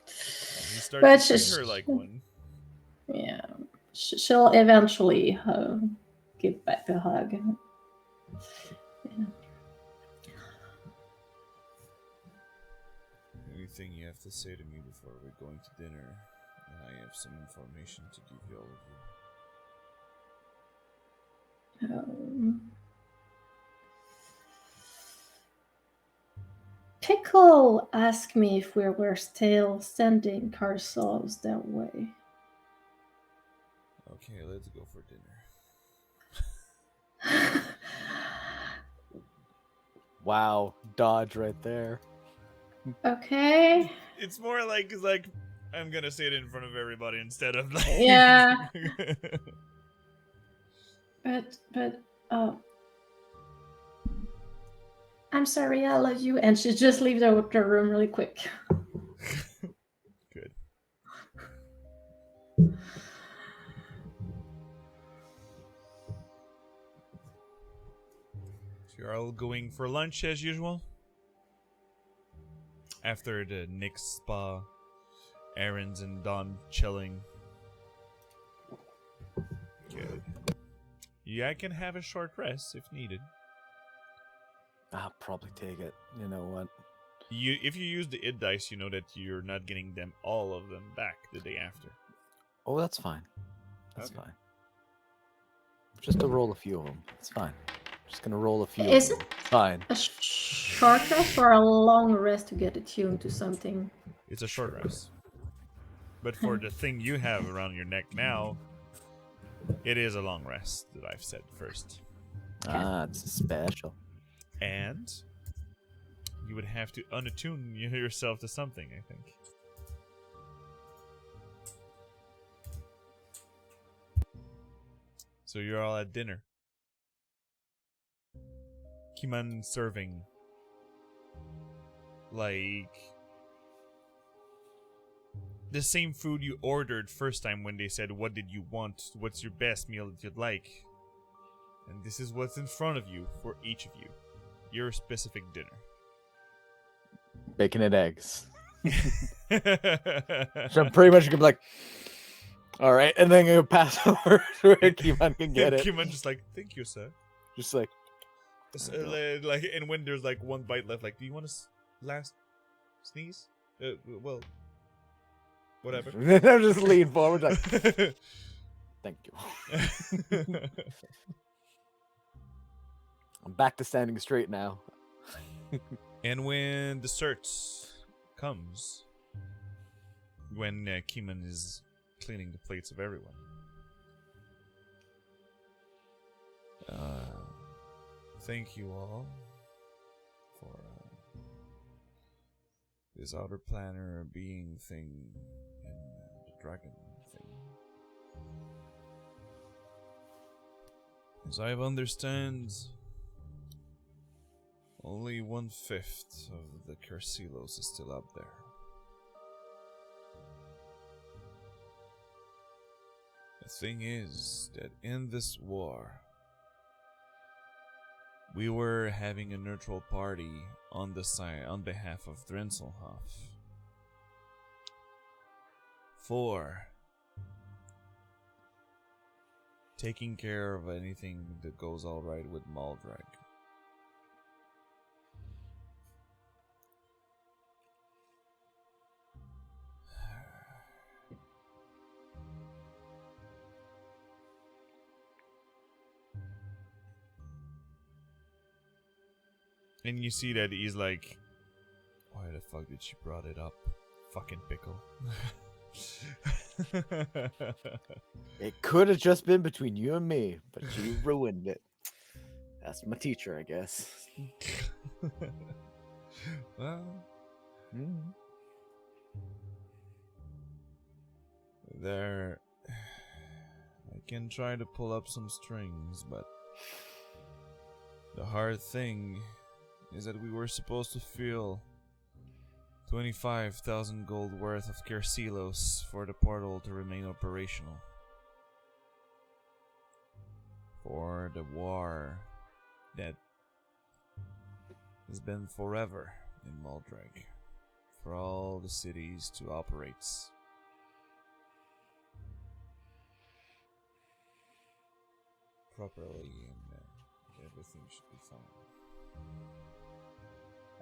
He started But to treat her like one. Yeah, she'll eventually give back the hug. Yeah. Anything you have to say to me before we're going to dinner? And I have some information to give you all of you. Pickle asked me if we were still sending ourselves that way. Okay, let's go for dinner. Wow, dodge right there. Okay. It's more like I'm gonna say it in front of everybody instead of like. Yeah. But I'm sorry, I love you, and she just leaves the room really quick. Good. So you're all going for lunch as usual? After the Nick's spa, errands and Dawn chilling. Good. Yeah, I can have a short rest if needed. I'll probably take it. You know what? If you use the id dice, you know that you're not getting them all of them back the day after. Oh, that's fine. That's Okay. fine. Just to roll a few of them. It's fine. Just gonna roll a few. Is of it them. Fine? a short rest or a long rest to get attuned to something? It's a short rest. But for the thing you have around your neck now, it is a long rest that I've said first. Ah, it's special. And you would have to unattune yourself to something, I think. So you're all at dinner. Kiman serving like the same food you ordered first time when they said, "What did you want? What's your best meal that you'd like?" And this is what's in front of you for each of you. Your specific dinner. Bacon and eggs. So I'm pretty much gonna be like, all right, and then gonna pass over to where Kiman can get it. Kiman just like, "Thank you, sir." Just like, Like, and when there's like one bite left, like, "Do you want to last sneeze?" Well, whatever. I'm just leaning forward, like, thank you. I'm back to standing straight now. And when dessert comes, when Keeman is cleaning the plates of everyone, thank you all for this outer planner being thing and the dragon thing. As I understand, only 1/5 of the Carcelos is still up there. The thing is that in this war, we were having a neutral party on the side on behalf of Drenselhoff. For taking care of anything that goes alright with Maldrag. And you see that he's like, why the fuck did she brought it up? Fucking pickle. It could have just been between you and me, but you ruined it. That's my teacher, I guess. Well, there. I can try to pull up some strings, but the hard thing is that we were supposed to fill 25,000 gold worth of Carcelos for the portal to remain operational. For the war that has been forever in Maldrag. For all the cities to operate properly and everything should be fine.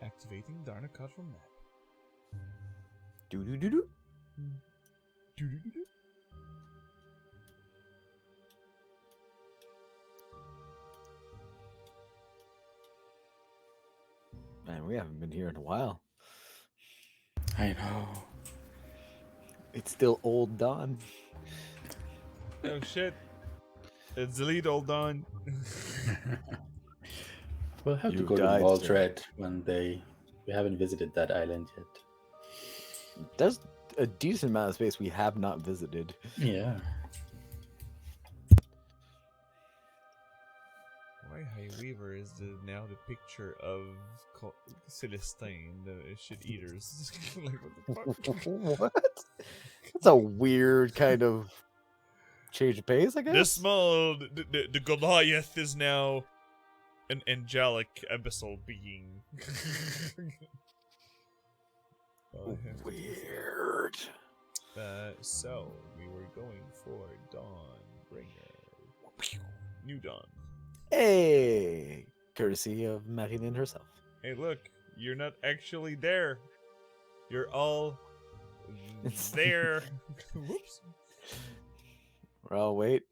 Activating Darnacut from map. Do. Man, we haven't been here in a while. I know. It's still old Dawn. Oh shit. It's delete all done. We'll have to You go to died, Baldred one day. We haven't visited that island yet. There's a decent amount of space we have not visited. Yeah. Why High Weaver is now the picture of Celestine, the shit eaters. Like, what the fuck? What? That's a weird kind of change of pace, I guess. The Goliath is now an angelic abyssal being. Weird. So we were going for Dawnbringer. New Dawn. Hey, courtesy of Marinin herself. Hey, look, you're not actually there. You're all there. Whoops. Well, wait.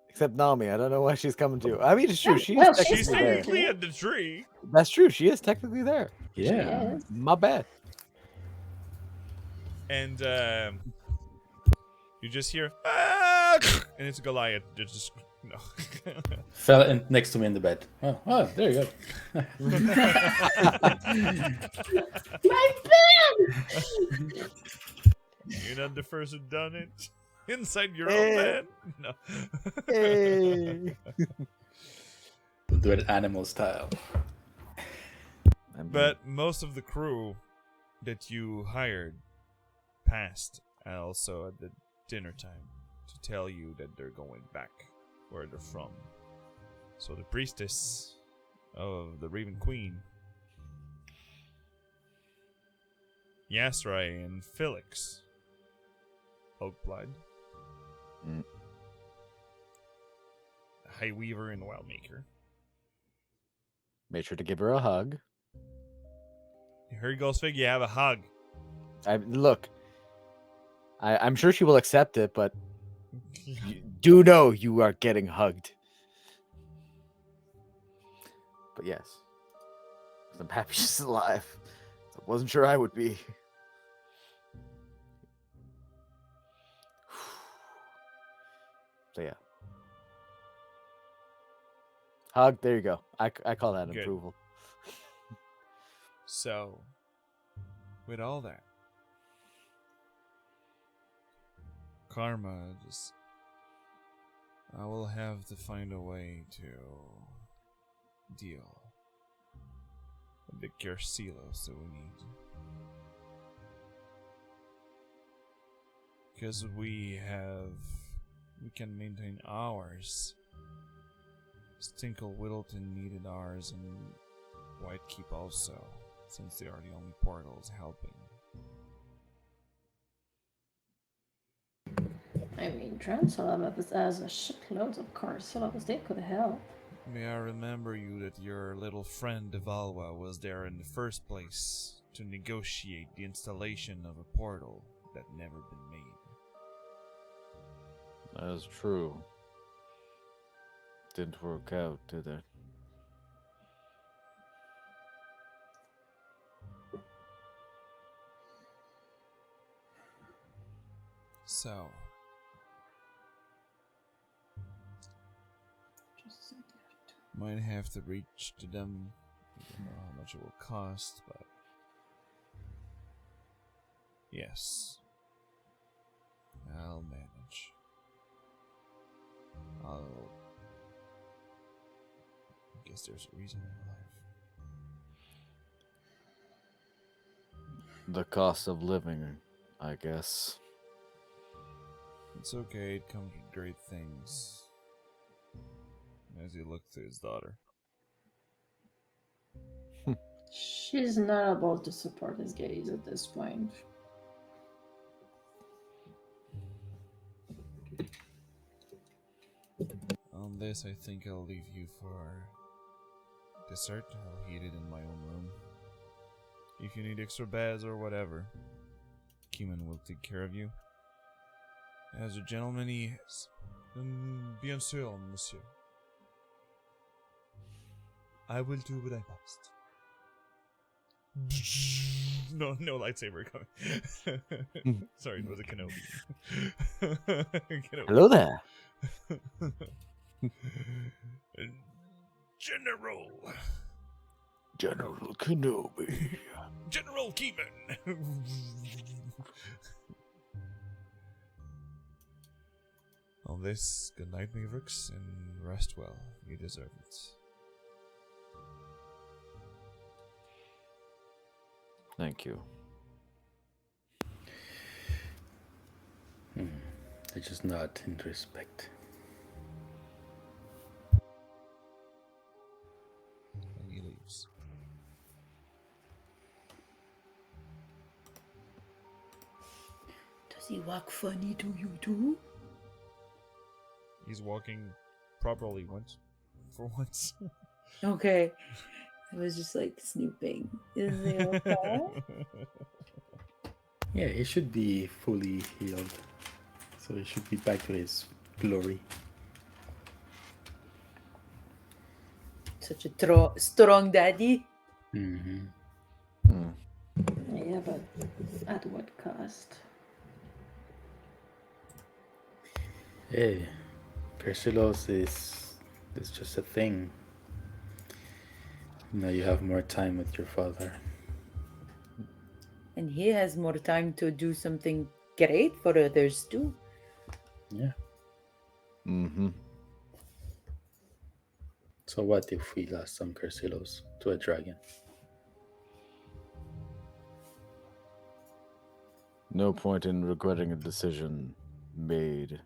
Except Nami, I don't know why she's coming to. I mean, it's true. She Well, is She's technically there. technically at the tree. That's true. She is technically there. Yeah. Yes. My bad. And you just hear, "Ah!" and it's Goliath. They're just no. Fell in next to me in the bed. Oh, there you go. My bed! You're not the first who done it inside your Eh. own bed. No. Hey. We'll do it animal style. But most of the crew that you hired passed also at the dinner time to tell you that they're going back where they're from. So the priestess of the Raven Queen, Yasrai and Felix, Oakblood, Mm. High Weaver and Wildmaker. Made sure to give her a hug. You heard Ghostfig, you have a hug. Look, I'm sure she will accept it, but you do know you are getting hugged. But yes, I'm happy she's alive. I wasn't sure I would be. So yeah, hug. There you go. I call that Good. approval. So, with all that, Karma just. I will have to find a way to deal with the Gersilos that we need. Because we can maintain ours. Stinkle Whittleton needed ours, and Whitekeep also, since they are the only portals helping. I mean, Transalab has a shitload of Carcelavas. They could help. May I remember you that your little friend Devalwa was there in the first place to negotiate the installation of a portal that never been made. That is true. Didn't work out, did it? So, might have to reach to them. I don't know how much it will cost, but yes, I'll manage. I guess there's a reason in life. The cost of living, I guess. It's okay, it comes with great things. As he looked to his daughter. She's not able to support his gaze at this point. On this, I think I'll leave you for dessert. I'll heat it in my own room. If you need extra beds or whatever, Keeman will take care of you. As a gentleman he is. Bien sûr, monsieur. I will do what I must. No lightsaber coming. Sorry, it was a Kenobi. Hello there. General! General Kenobi. General Keeman! On this, good night, Mavericks, and rest well. You deserve it. Thank you. I just nod in respect. And he leaves. Does he walk funny to you too? He's walking properly once. For once. Okay. I was just like snooping. Is he okay? Yeah, he should be fully healed. So he should be back to his glory. Such a strong daddy. Mm-hmm. Yeah, but at what cost? Hey, Persilos is just a thing. Now you have more time with your father. And he has more time to do something great for others too. Yeah. Mm-hmm. So what if we lost some Persilos to a dragon? No point in regretting a decision made,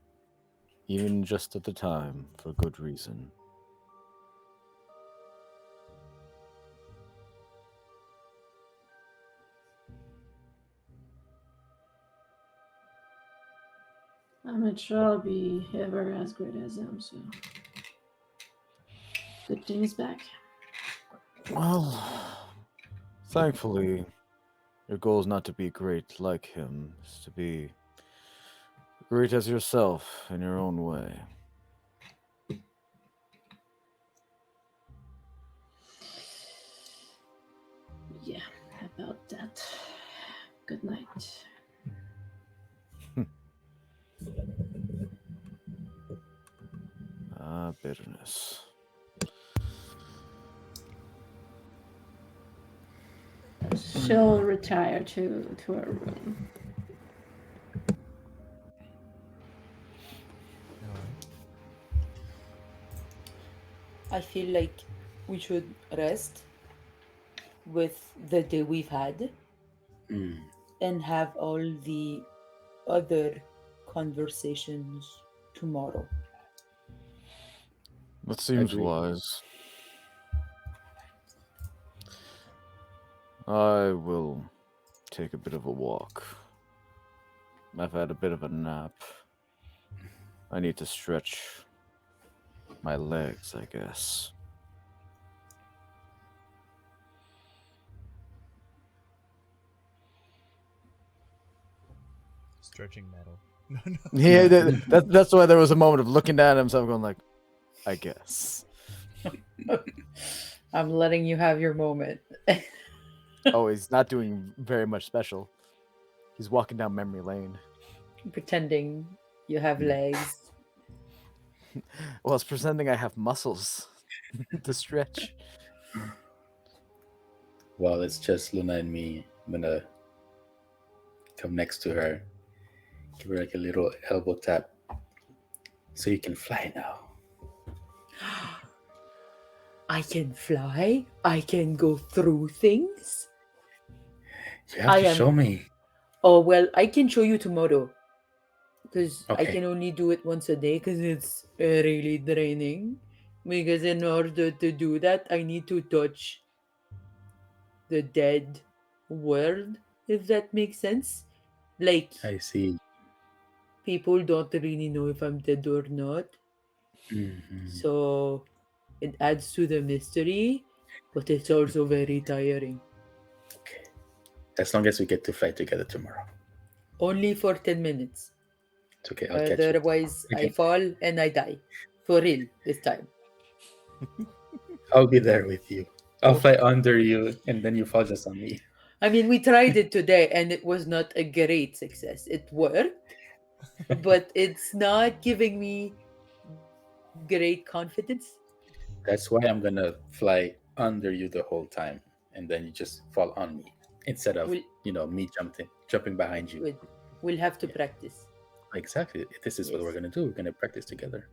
even just at the time, for good reason. I'm not sure I'll be ever as great as him, so good thing he's back. Well, thankfully, your goal is not to be great like him, it's to be great as yourself in your own way. Yeah, about that. Good night. Bitterness. She'll retire to her room. I feel like we should rest with the day we've had and have all the other conversations tomorrow. That seems Agreed. wise. I will take a bit of a walk. I've had a bit of a nap. I need to stretch my legs, I guess. Stretching metal. Yeah, that's why there was a moment of looking at himself going like, I guess. I'm letting you have your moment. Oh, he's not doing very much special. He's walking down memory lane. Pretending you have legs. Well, it's pretending I have muscles to stretch. Well, it's just Luna and me. I'm gonna come next to her, give her like a little elbow tap, so you can fly now. I can fly. I can go through things. You have to show me. Oh, well, I can show you tomorrow. Because I Okay. can only do it once a day because it's really draining. Because in order to do that, I need to touch the dead world, if that makes sense. Like, I see. people don't really know if I'm dead or not. Mhm. So it adds to the mystery, but it's also very tiring. Okay. As long as we get to fly together tomorrow. Only for 10 minutes. It's okay. I'll catch you. Otherwise, I Okay. fall and I die. For real, this time. I'll be there with you. I'll fly under you, and then you fall just on me. I mean, we tried it today and it was not a great success. It worked, but it's not giving me great confidence. That's why I'm gonna fly under you the whole time, and then you just fall on me instead of me jumping behind you. We'll have to Yeah. practice. Exactly. This is what we're Yes. gonna do. We're gonna practice together.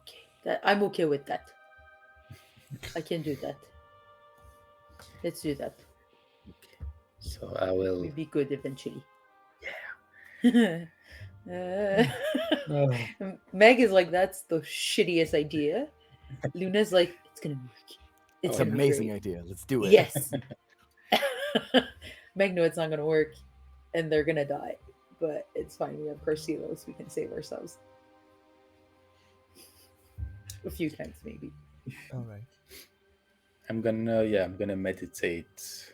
Okay, I'm okay with that. I can do that. Let's do that. Okay. So I will. We'll be good eventually. Yeah. Meg is like, that's the shittiest idea. Luna's like, it's gonna work. It's It's gonna an be amazing great. idea. Let's do it. Yes. Meg know it's not gonna work, and they're gonna die. But it's fine. We have Carcelos. We can save ourselves. A few times, maybe. All right. I'm gonna meditate.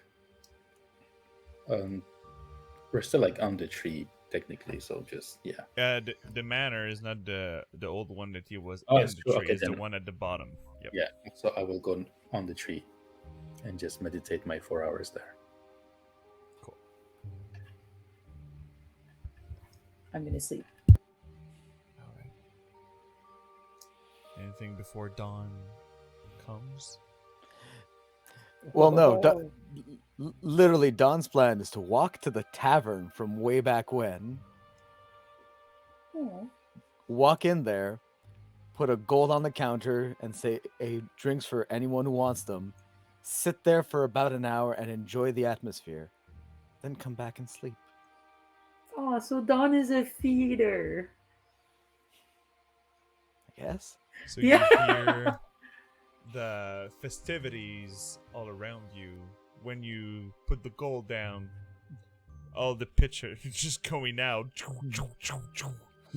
We're still like on the tree technically, so just The manor is not the old one that he was Oh, in it's the true. tree. Okay, It's the then. one at the bottom. Yep. Yeah. So I will go on the tree and just meditate my 4 hours there. Cool. I'm gonna sleep. All right. Anything before dawn comes? Well, no. Literally, Don's plan is to walk to the tavern from way back when, Aw. walk in there, put a gold on the counter, and say, "Hey, drinks for anyone who wants them." Sit there for about an hour and enjoy the atmosphere, then come back and sleep. Oh, so Dawn is a feeder. I guess. So Yeah. you hear the festivities all around you when you put the gold down. All the pictures just going out.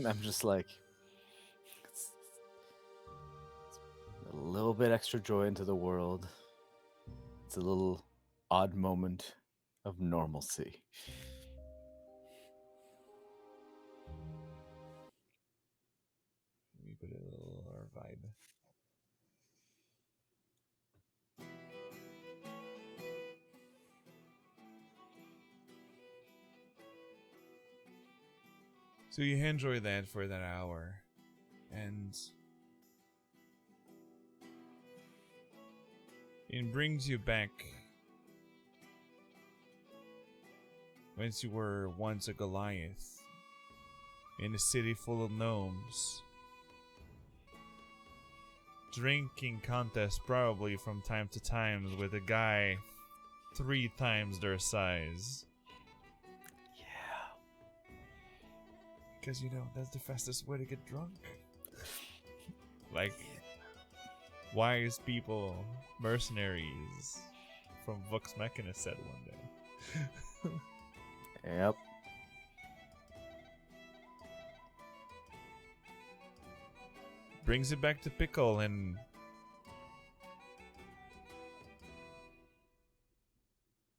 I'm just like, it's a little bit extra joy into the world. It's a little odd moment of normalcy. We put a little vibe. So you enjoy that for that hour, and it brings you back whence you were once a Goliath in a city full of gnomes. Drinking contests probably from time to time with a guy 3 times their size. Because, that's the fastest way to get drunk. Like, wise people, mercenaries from Vox Machina said one day. Yep. Brings it back to Pickle, and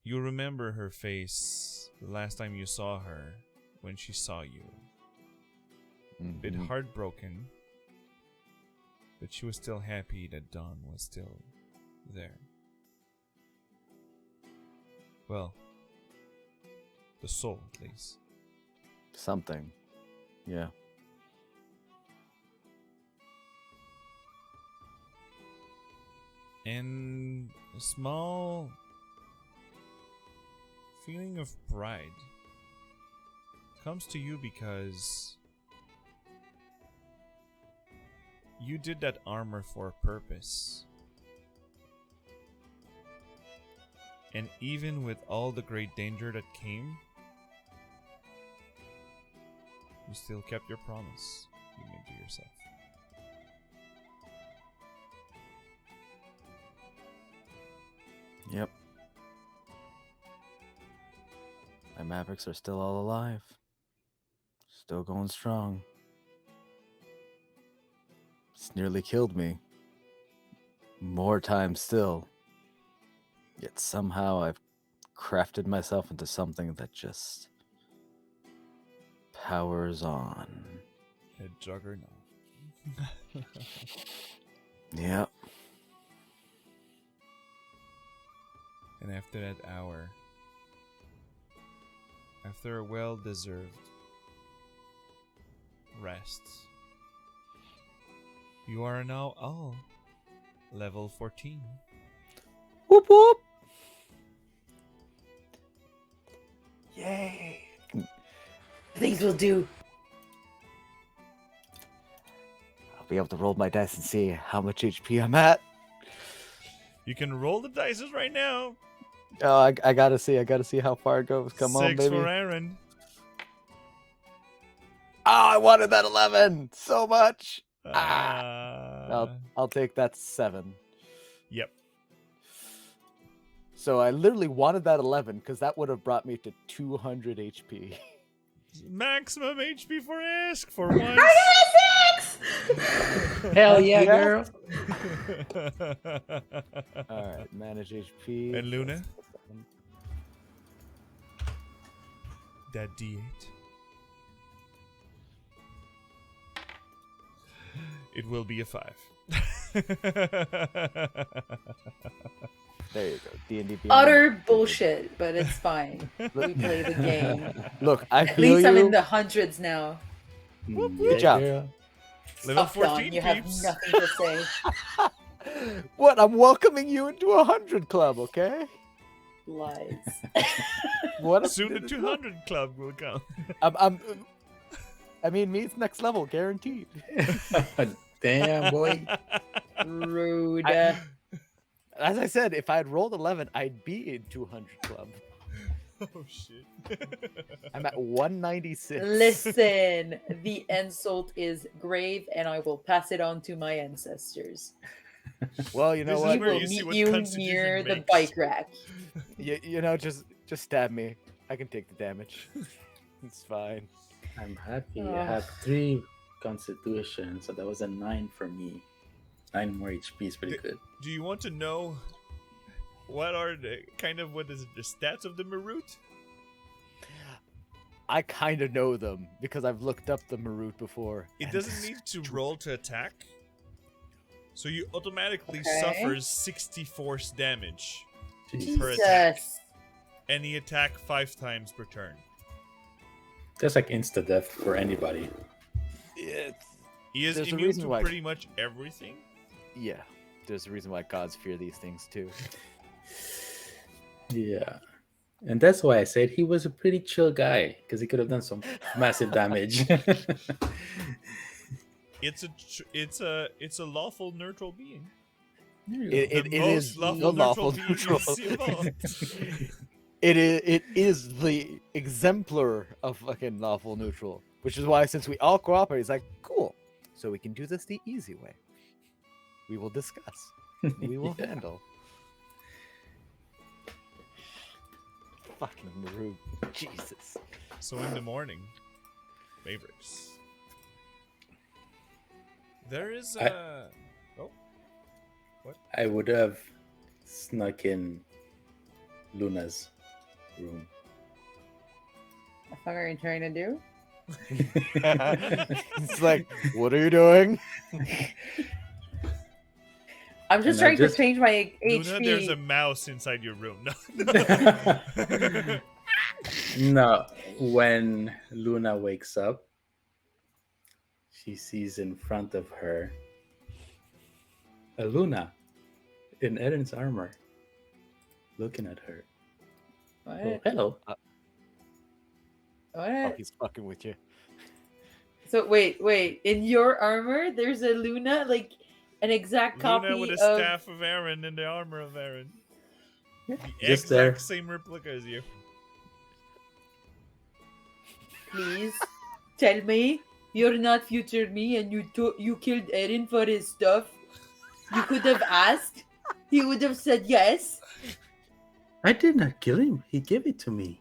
you remember her face the last time you saw her when she saw you. Bit Mhm. heartbroken, but she was still happy that Dawn was still there. Well, the soul, at least. Something. Yeah. And a small feeling of pride comes to you because you did that armor for a purpose. And even with all the great danger that came, you still kept your promise you made to yourself. Yep. My Mavericks are still all alive. Still going strong. It's nearly killed me. More times still. Yet somehow I've crafted myself into something that just powers on. A juggernaut. Yep. And after that hour, after a well-deserved rest, you are now all Level 14. Whoop whoop. Yay. Things will do. I'll be able to roll my dice and see how much HP I'm at. You can roll the dice right now. Oh, I gotta see. I gotta see how far it goes. Come on, 6 baby. for Aaron. Oh, I wanted that 11 so much. Uh, I'll take that 7. Yep. So I literally wanted that 11 because that would have brought me to 200 HP. Maximum HP for Ask for once. Hell yeah, Yeah. girl. All right, manage HP. And Luna? That D8. It will be a 5. There you go. D&D Beyond. Utter bullshit, but it's fine. We play the game. Look, I At feel least you. I'm in the hundreds now. Good job. Girl. Level Fuck, Dawn, 14 you have peeps. nothing to say. What? I'm welcoming you into 100 club, okay? Lies. What? Soon the 200 club will come. I mean, me's next level, guaranteed. Damn, boy. Rude. As I said, if I had rolled 11, I'd be in 200 club. Oh shit. I'm at 196. Listen, the insult is grave, and I will pass it on to my ancestors. Well, you know This is what? where Will you see meet what you Constitution near the makes. bike rack. You know, just stab me. I can take the damage. It's fine. I'm happy. Oh. I have 3 constitution, so that was a 9 for me. 9 more HP is pretty good. Do you want to know what are the what is it, the stats of the Marut? I kind of know them because I've looked up the Marut before. It and doesn't need to roll to attack. So you automatically Okay. suffer 60 force damage. Jesus. Per attack. Jesus. And he attack 5 times per turn. That's like insta death for anybody. It's, He is There's a immune reason to why- pretty much everything. yeah, there's a reason why gods fear these things too. Yeah. And that's why I said he was a pretty chill guy, because he could have done some massive damage. It's a lawful neutral being. It The is most the lawful lawful being neutral. you see of all. It is the exemplar of fucking lawful neutral, which is why since we all cooperate, it's like cool. So we can do this the easy way. We will discuss. We will Yeah. handle. Fucking rude. Jesus. So in the morning, Mavericks. There is a. I would have snuck in Luna's room. The fuck are you trying to do? It's like, what are you doing? I'm just And I trying just- to change my HP. Luna, there's a mouse inside your room. No. No, when Luna wakes up, she sees in front of her a Luna in Eren's armor looking at her. What? Oh, hello. Oh, What? he's fucking with you. So wait. In your armor, there's a Luna, like an exact copy Luna with a of. staff of Aaron and the armor of Aaron. The Just exact there. same replica as you. Please tell me you're not future me and you killed Eren for his stuff. You could have asked. He would have said yes. I did not kill him. He gave it to me.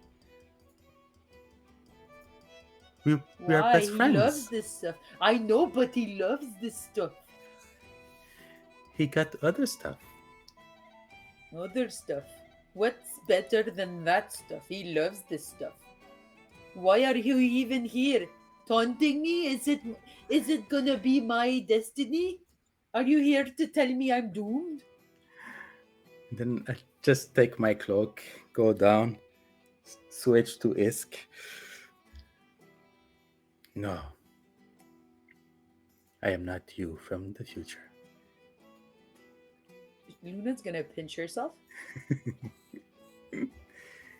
We are Why? best He friends. loves this stuff. I know, but he loves this stuff. He got other stuff. Other stuff. What's better than that stuff? He loves this stuff. Why are you even here? Taunting me? Is it gonna be my destiny? Are you here to tell me I'm doomed? Then I just take my cloak, go down, switch to Isk. No. I am not you from the future. Luna's gonna pinch herself.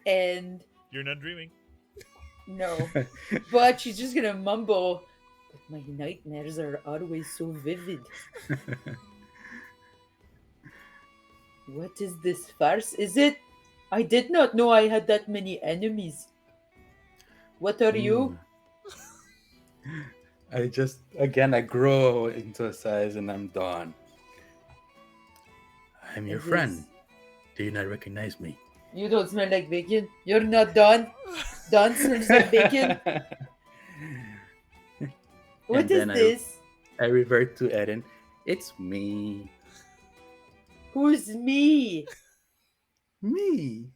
And You're not dreaming. no, but she's just gonna mumble. But my nightmares are always so vivid. What is this farce? Is it? I did not know I had that many enemies. What are you? I just I grow into a size and I'm done. I'm your It friend. is- Do you not recognize me? You don't smell like bacon. You're not done. Done smells like bacon. What And is then this? I revert to Eden. It's me. Who's me? Me.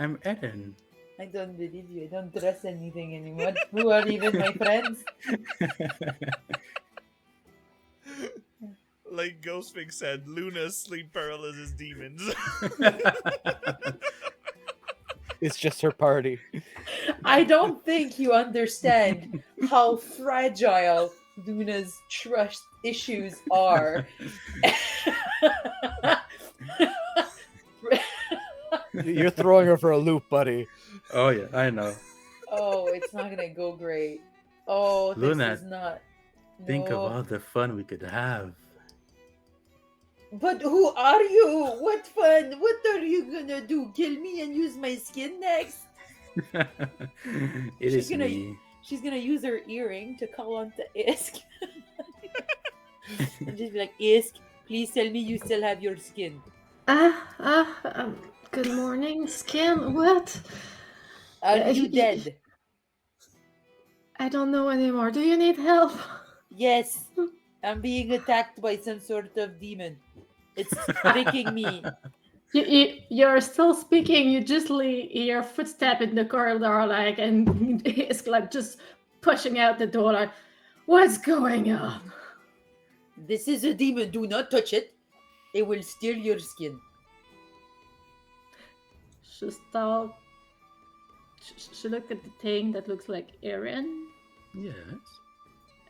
I'm Eden. I don't believe you. I don't trust anything anymore. Who are even my friends? Like Ghostfix said, Luna's sleep paralysis demons. It's just her party. I don't think you understand how fragile Luna's trust issues are. You're throwing her for a loop, buddy. Oh yeah, I know. Oh, it's not gonna go great. Oh, this Luna, is not. Think of No. all the fun we could have. But who are you? What fun? What are you gonna do? Kill me and use my skin next? It She's is gonna- me. She's gonna use her earring to call on to Isk. And just be like, Isk, please tell me you still have your skin. Good morning, Skin. What? Are Uh, you y- dead? I don't know anymore. Do you need help? Yes. I'm being attacked by some sort of demon. It's pricking me. You're still speaking. You just hear a footstep in the corridor, like, and it's like just pushing out the door, like, what's going on? This is a demon. Do not touch it. It will steal your skin. She stopped. She looked at the thing that looks like Erin. Yes.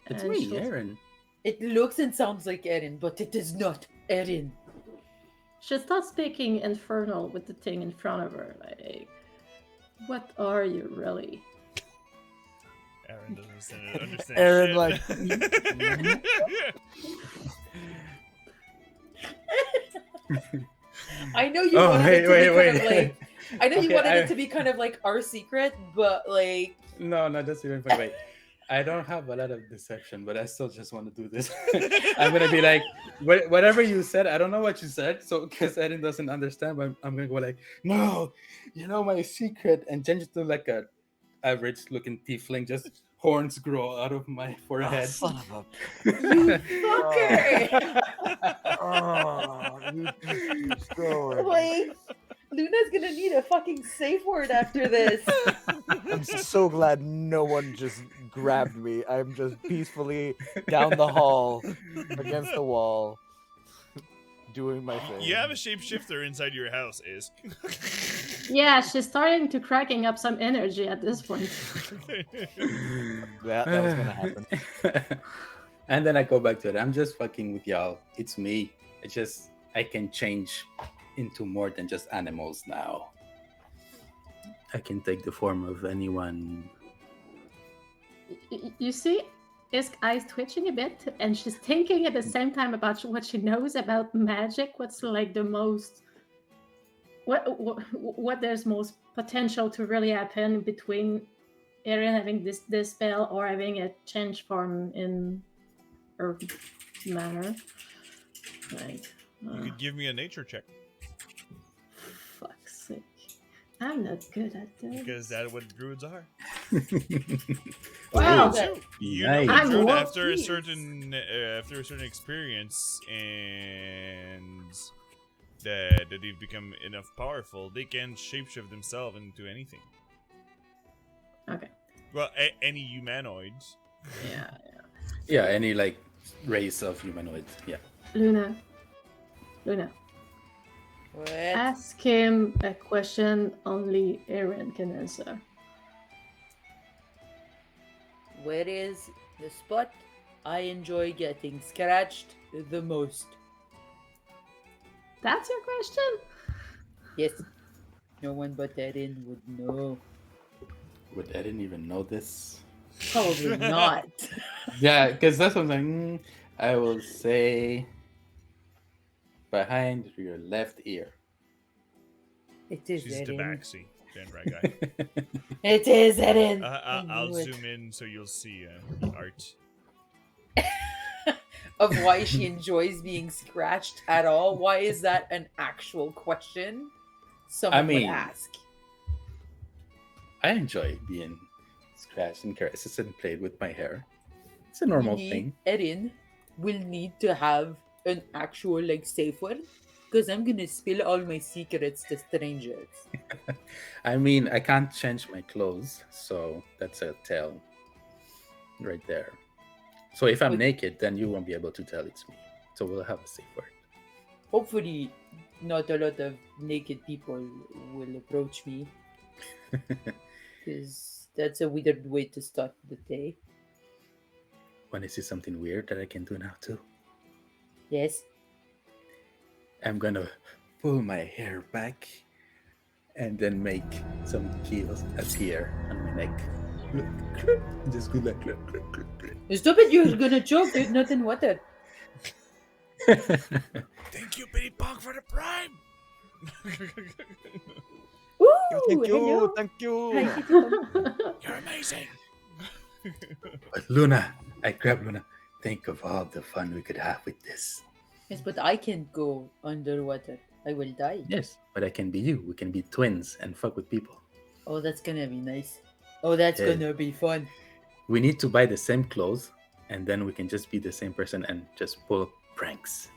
It's and me, she was- Aaron. It looks and sounds like Erin, but it is not Erin. She starts speaking infernal with the thing in front of her. Like, what are you really? Aaron doesn't understand. Aaron, shit. like, I know you Oh, wanted wait, it to wait, be wait. kind of like. I know you Okay, wanted I- it to be kind of like our secret, but like. No, that's even funny. Wait, I don't have a lot of deception, but I still just want to do this. I'm gonna be like, whatever you said, I don't know what you said, so because Eden doesn't understand, but I'm gonna go like, no, you know my secret, and then just do like a average looking tiefling, just horns grow out of my oh, forehead. son of a. You fucker! Oh, you just keep going. Like, Luna's gonna need a fucking safe word after this. I'm so glad no one just grabbed me. I'm just peacefully down the hall against the wall doing my thing. You have a shapeshifter inside your house, Isk. Yeah, she's starting to cracking up some energy at this point. That was gonna happen. And then I go back to it. I'm just fucking with y'all. It's me. I can change into more than just animals now. I can take the form of anyone. You see Isk eyes twitching a bit, and she's thinking at the same time about what she knows about magic. What's like the most, what there's most potential to really happen between Erin having this spell or having a change form in her manner. Right. You could give me a nature check, Fuck's sake. I'm not good at this. because that's what druids are. Wow. You Nice. know, I'm druid more after a pleased. certain experience and that they've become enough powerful, they can shapeshift themselves into anything. Okay. Well, any humanoid. Yeah. Yeah, any like race of humanoids. Yeah. Luna. What? Ask him a question only Erin can answer. Where is the spot I enjoy getting scratched the most? That's your question? Yes. No one but Erin would know. Would Eden even know this? Probably not. Yeah, because that's what I'm saying. I will say behind your left ear. It is She's Erin. Tabaxi, Chandra guy. It is Erin. I I'll knew it. zoom in so you'll see the art. Of why she enjoys being scratched at all. Why is that an actual question someone would mean, ask? I enjoy being scratched and caressed and played with my hair. It's a You normal need, thing. Erin will need to have an actual like safe word because I'm gonna spill all my secrets to strangers. I mean, I can't change my clothes, so that's a tell right there. So if I'm But- naked, then you won't be able to tell it's me. So we'll have a safe word. Hopefully, not a lot of naked people will approach me because that's a weird way to start the day. Want to see something weird that I can do now too? Yes. I'm gonna pull my hair back and then make some keels appear on my neck. Look, just go like look. Stop it! You're gonna choke. There's nothing water. Thank you, Bitty Pong, for the prime! Ooh, Thank you, hello. thank you. Hi, Kitty Pom. You're amazing! But Luna, I grabbed Luna. Think of all the fun we could have with this. Yes, but I can't go underwater. I will die. Yes, but I can be you. We can be twins and fuck with people. Oh, that's gonna be nice. Oh, that's Yeah. gonna be fun. We need to buy the same clothes, and then we can just be the same person and just pull pranks.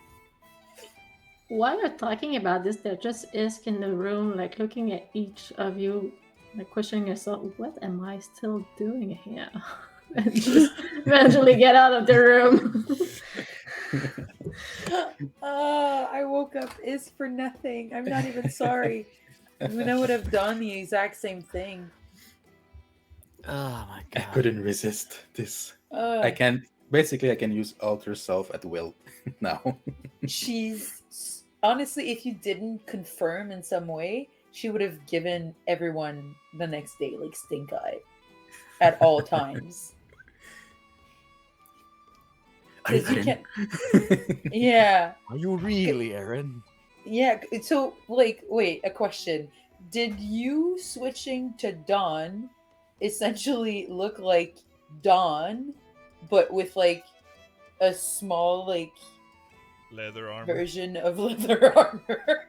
While you're talking about this, there just is in the room, like looking at each of you, like questioning yourself, what am I still doing here? And just eventually get out of the room. I woke up is for nothing. I'm not even sorry. When I would have done the exact same thing. Oh my I god. couldn't resist this. Uh, I can basically I can use alter self at will now. she's honestly, if you didn't confirm in some way, she would have given everyone the next day like stink eye at all times. Are you 'Cause you kidding? Yeah. Are you really, Aaron? Yeah, so like wait, a question. Did you switching to Dawn essentially look like Dawn but with like a small like Leather armor. version of leather armor?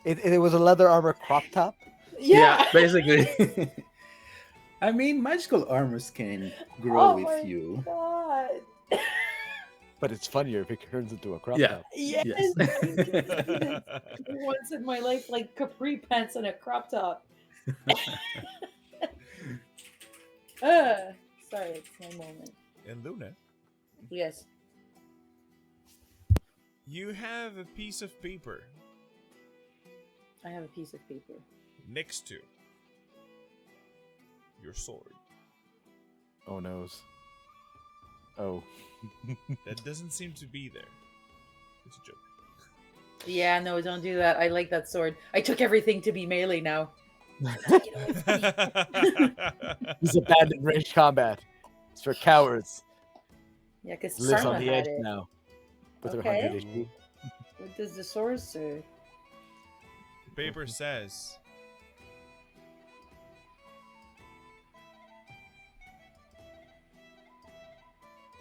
It was a leather armor crop top. Yeah. basically. I mean, magical armors can grow Oh my with you. God. But it's funnier if it turns into a crop Yeah. top. Yes. Yes. I needed once in my life like capri pants and a crop top. Sorry, it's my moment. And Luna, Yes. you have a piece of paper I have a piece of paper. next to your sword. Oh noes. Oh. That doesn't seem to be there. It's a joke. Yeah, no, don't do that. I like that sword. I took everything to be melee now. He's abandoned range combat. It's for cowards. Yeah, because Lives Sarma on the had edge it. now. With her Okay. 100 HP. What does the sword say? The paper says,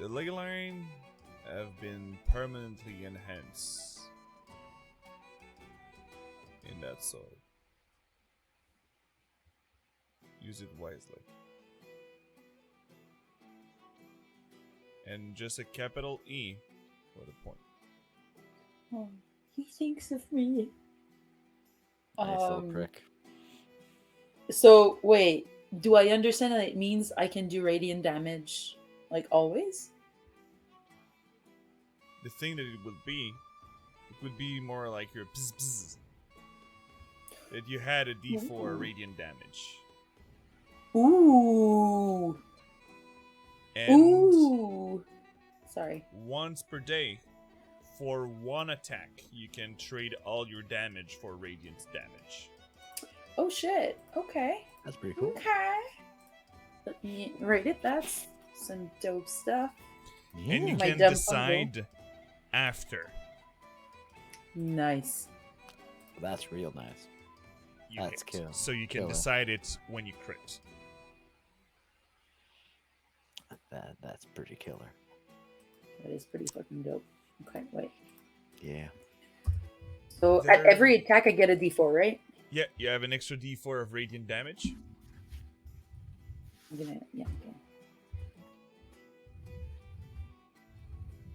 the ley line have been permanently enhanced in that sword. Use it wisely. And just a capital E for the point. Oh, he thinks of me. Nice little prick. So wait, do I understand that it means I can do radiant damage like always? The thing that it would be more like your bzz bzz. That you had a D4 Ooh. radiant damage. Ooh. And Ooh. Sorry. once per day for one attack, you can trade all your damage for radiant damage. Oh shit. Okay. That's pretty cool. Okay. Let me write it. That's some dope stuff. And you My can dumb decide after. Nice. That's real nice. You That's hit. kill. So you can Killer. decide it when you crit. That's pretty killer. That is pretty fucking dope. Okay, wait. Yeah. So There- at every attack, I get a D4, right? Yeah, you have an extra d4 of radiant damage. I'm gonna, yeah. Okay.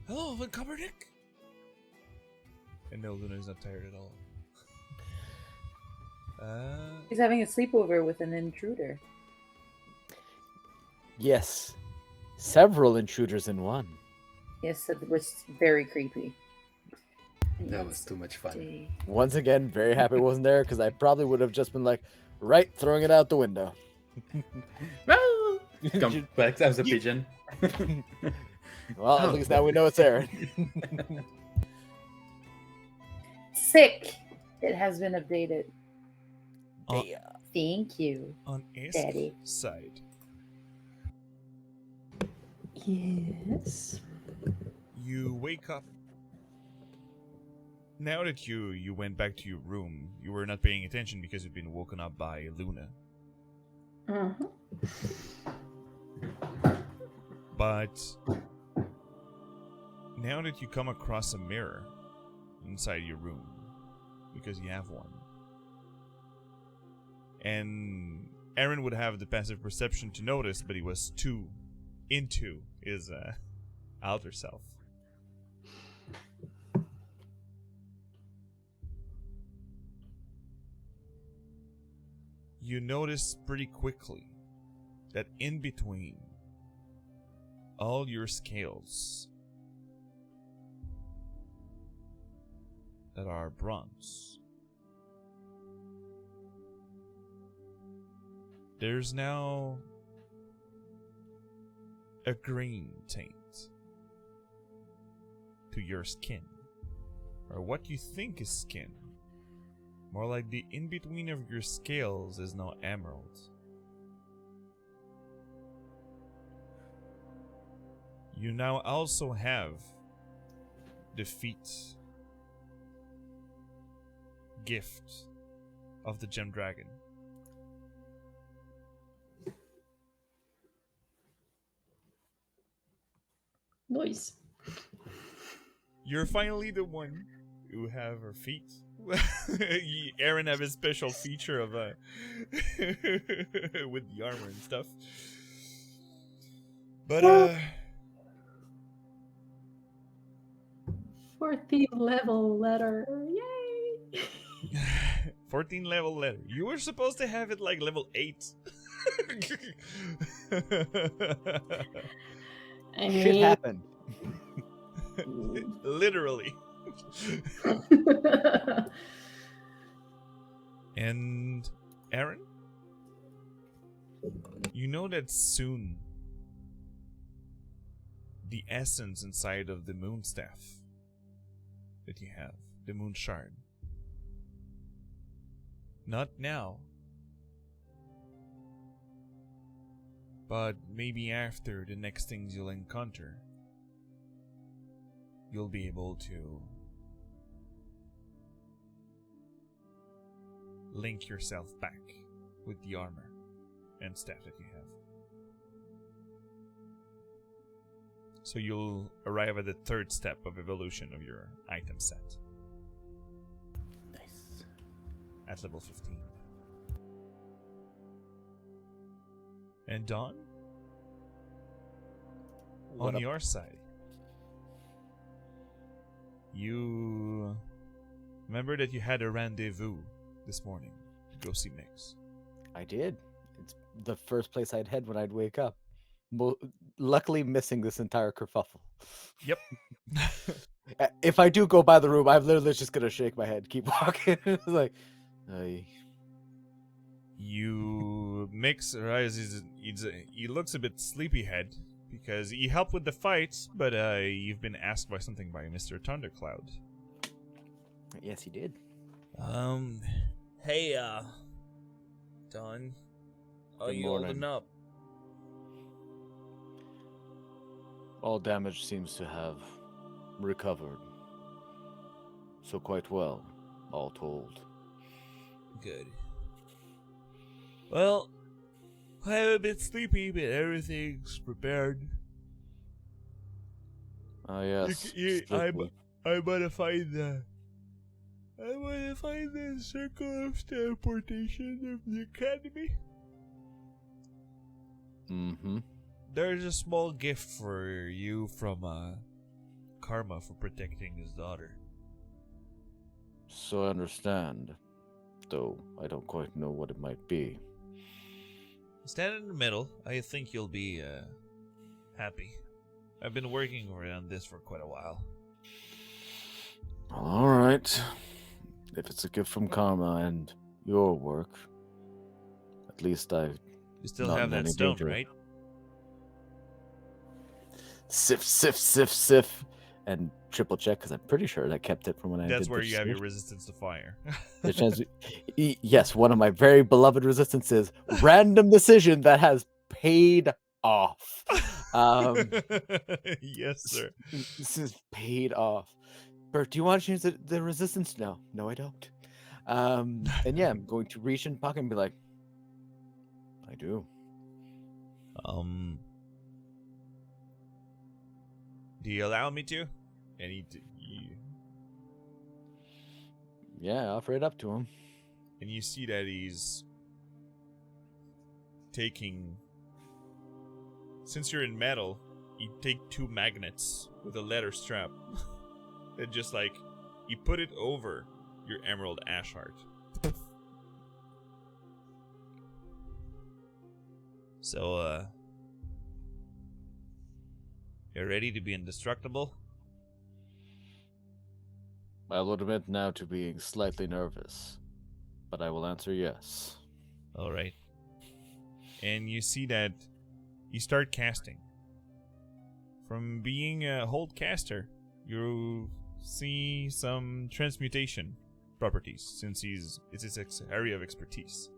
Hello, Van Kaepernick. And no, Luna is not tired at all. He's having a sleepover with an intruder. Yes. Several intruders in one. Yes, it was very creepy. That was too much fun. Day. Once again, very happy it wasn't there because I probably would have just been like, right, throwing it out the window. Come back as a pigeon. Well, at least now we know it's there. Sick. It has been updated. On, Thank you. on Ask Daddy. side, Yes. you wake up. Now that you went back to your room, you were not paying attention because you'd been woken up by Luna. Uh-huh. But now that you come across a mirror inside your room, because you have one, and Aaron would have the passive perception to notice, but he was too into his outer self. You notice pretty quickly that in between all your scales that are bronze, there's now a green taint to your skin, or what you think is skin. More like the in-between of your scales is now emerald. You now also have the feet gift of the gem dragon. Nice. You're finally the one who have her feet. Aaron have his special feature of with the armor and stuff. But 14th level letter. Yay! 14 level letter. You were supposed to have it like level 8. I Shit mean, happened. Literally. And Aaron, you know that soon the essence inside of the moon staff that you have, the moon shard, not now, but maybe after the next things you'll encounter, you'll be able to link yourself back with the armor and staff that you have. So you'll arrive at the third step of evolution of your item set Nice. at level 15. And Dawn, What on up? your side, you remember that you had a rendezvous this morning to go see Mix. I did. It's the first place I'd head when I'd wake up. Luckily, missing this entire kerfuffle. Yep. If I do go by the room, I'm literally just gonna shake my head, keep walking. It's like, "Ay." You Mix rises. He looks a bit sleepyhead, because you helped with the fight, but you've been asked by something by Mr. Thundercloud. Yes, he did. Hey, Don, are Good you morning. holding up? All damage seems to have recovered. So quite well, all told. Good. Well, I'm a bit sleepy, but everything's prepared. Ah, yes. I'm strictly. gonna find the. I'm gonna find the circle of teleportation of the academy. Mm-hmm. There's a small gift for you from Karma for protecting his daughter. So I understand, though I don't quite know what it might be. Stand in the middle. I think you'll be happy. I've been working around this for quite a while. All right. If it's a gift from Karma and your work, at least I You still Not have in that any stone, danger. right? sif, sif, sif, sif, and triple check because I'm pretty sure I kept it from when I did. That's where the you have your search. resistance to fire. The chance- yes, one of my very beloved resistances. Random decision that has paid off. Yes, sir. This is paid off. Bert, do you want to change the resistance? No, I don't. And yeah, I'm going to reach in pocket and be like, I do. Do you allow me to? And Yeah, offer it up to him. and you see that he's taking. Since you're in metal, you take 2 magnets with a leather strap. And just like you put it over your emerald ash heart. So you're ready to be indestructible? I will admit now to being slightly nervous, but I will answer yes. All right. And you see that you start casting. From being a hold caster, you see some transmutation properties since it's his area of expertise.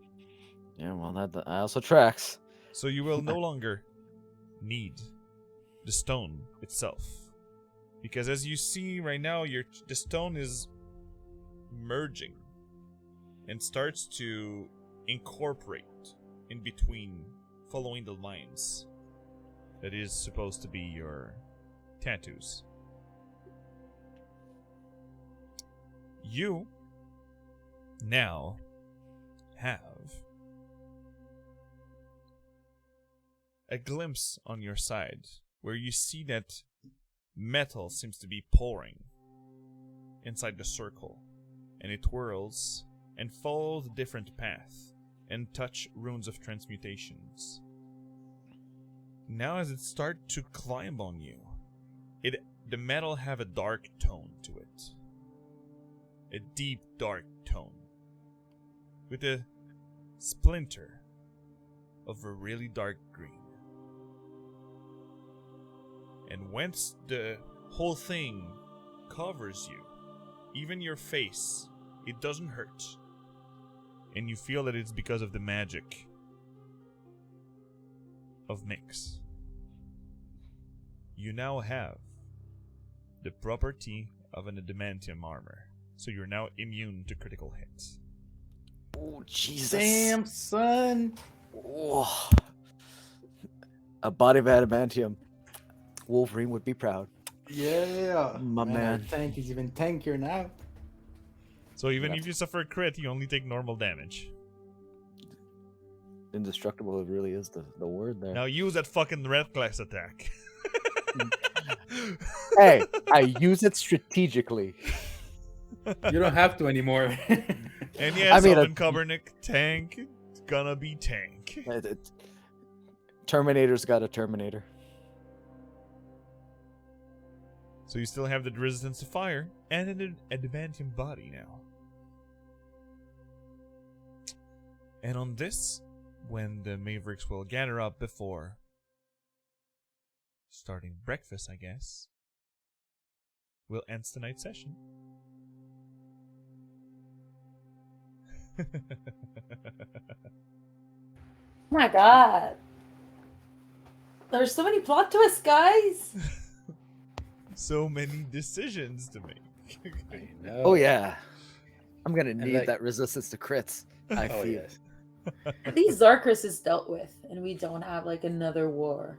Yeah, well, that also tracks. So you will no longer need the stone itself. Because as you see right now, the stone is merging and starts to incorporate in between, following the lines that is supposed to be your tattoos. You now have a glimpse on your side where you see that metal seems to be pouring inside the circle, and it whirls and follows a different path and touch runes of transmutations. Now as it starts to climb on you, the metal have a dark tone to it. A deep dark tone. With a splinter of a really dark green. And once the whole thing covers you, even your face, it doesn't hurt. And you feel that it's because of the magic of Mix. You now have the property of an adamantium armor. So you're now immune to critical hits. oh, Jesus. Damn, son. Oh. A body of adamantium. Wolverine would be proud. Yeah. My man. Our tank is even tankier now. So even Yeah. if you suffer a crit, you only take normal damage. Indestructible, it really is the word there. Now use that fucking red class attack. Hey, I use it strategically. You don't have to anymore. And yes, I mean, Owen Kaepernick, tank, it's gonna be tank. Terminator's got a Terminator. So you still have the resistance to fire and an adamantium body now. And on this, when the Mavericks will gather up before starting breakfast, I guess, we'll end tonight's session. Oh my god. There's so many plot twists, guys. So many decisions to make. I know. Oh yeah. I'm gonna And, need like- that resistance to crits. I Oh feel. yes. At least Zarkris is dealt with, and we don't have like another war.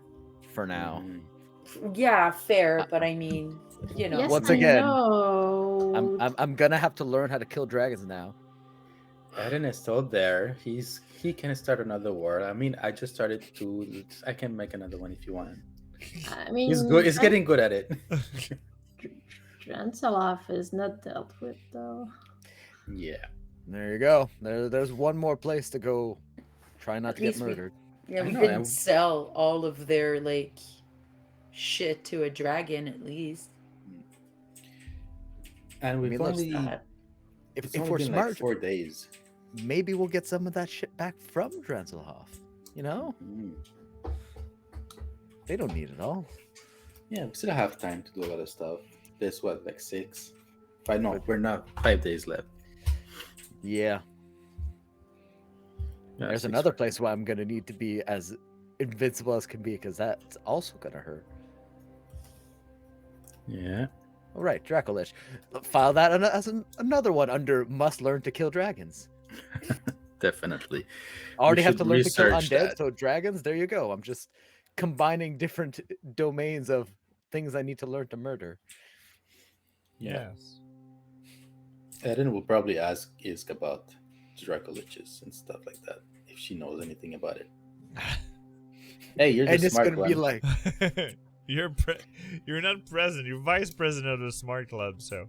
For now. Mhm. Yeah, fair, but I mean, you know. Yes, Once I again, know. I'm gonna have to learn how to kill dragons now. Eren is still there. He can start another war. I mean, I just started to. I can make another one if you want. I mean, He's good. He's getting good at it. Transalaf is not dealt with though. Yeah. There you go. There's one more place to go. Try not At to get least we- murdered. Yeah, I we know, didn't I'm- sell all of their like shit to a dragon at least. And we've mean, let's only. Not- If, It's if only we're been smart, like 4 days. maybe we'll get some of that shit back from Dranzelhoff. You know? Mm. They don't need it all. Yeah, we still have time to do a lot of stuff. There's what, like 6? 5? No, we're not. 5 days left. Yeah. Yeah, There's 6 another for- place where I'm gonna need to be as invincible as can be, because that's also gonna hurt. Yeah. All right, Dracolich. File that as another one under must learn to kill dragons. Definitely. Already have should to learn to kill research undead, that. so dragons, there you go. I'm just combining different domains of things I need to learn to murder. Yes. Eren will probably ask Isk about Dracoliches and stuff like that if she knows anything about it. Hey, you're And the it's smart gonna one. be like, You're not president. You're vice president of the Smart Club. So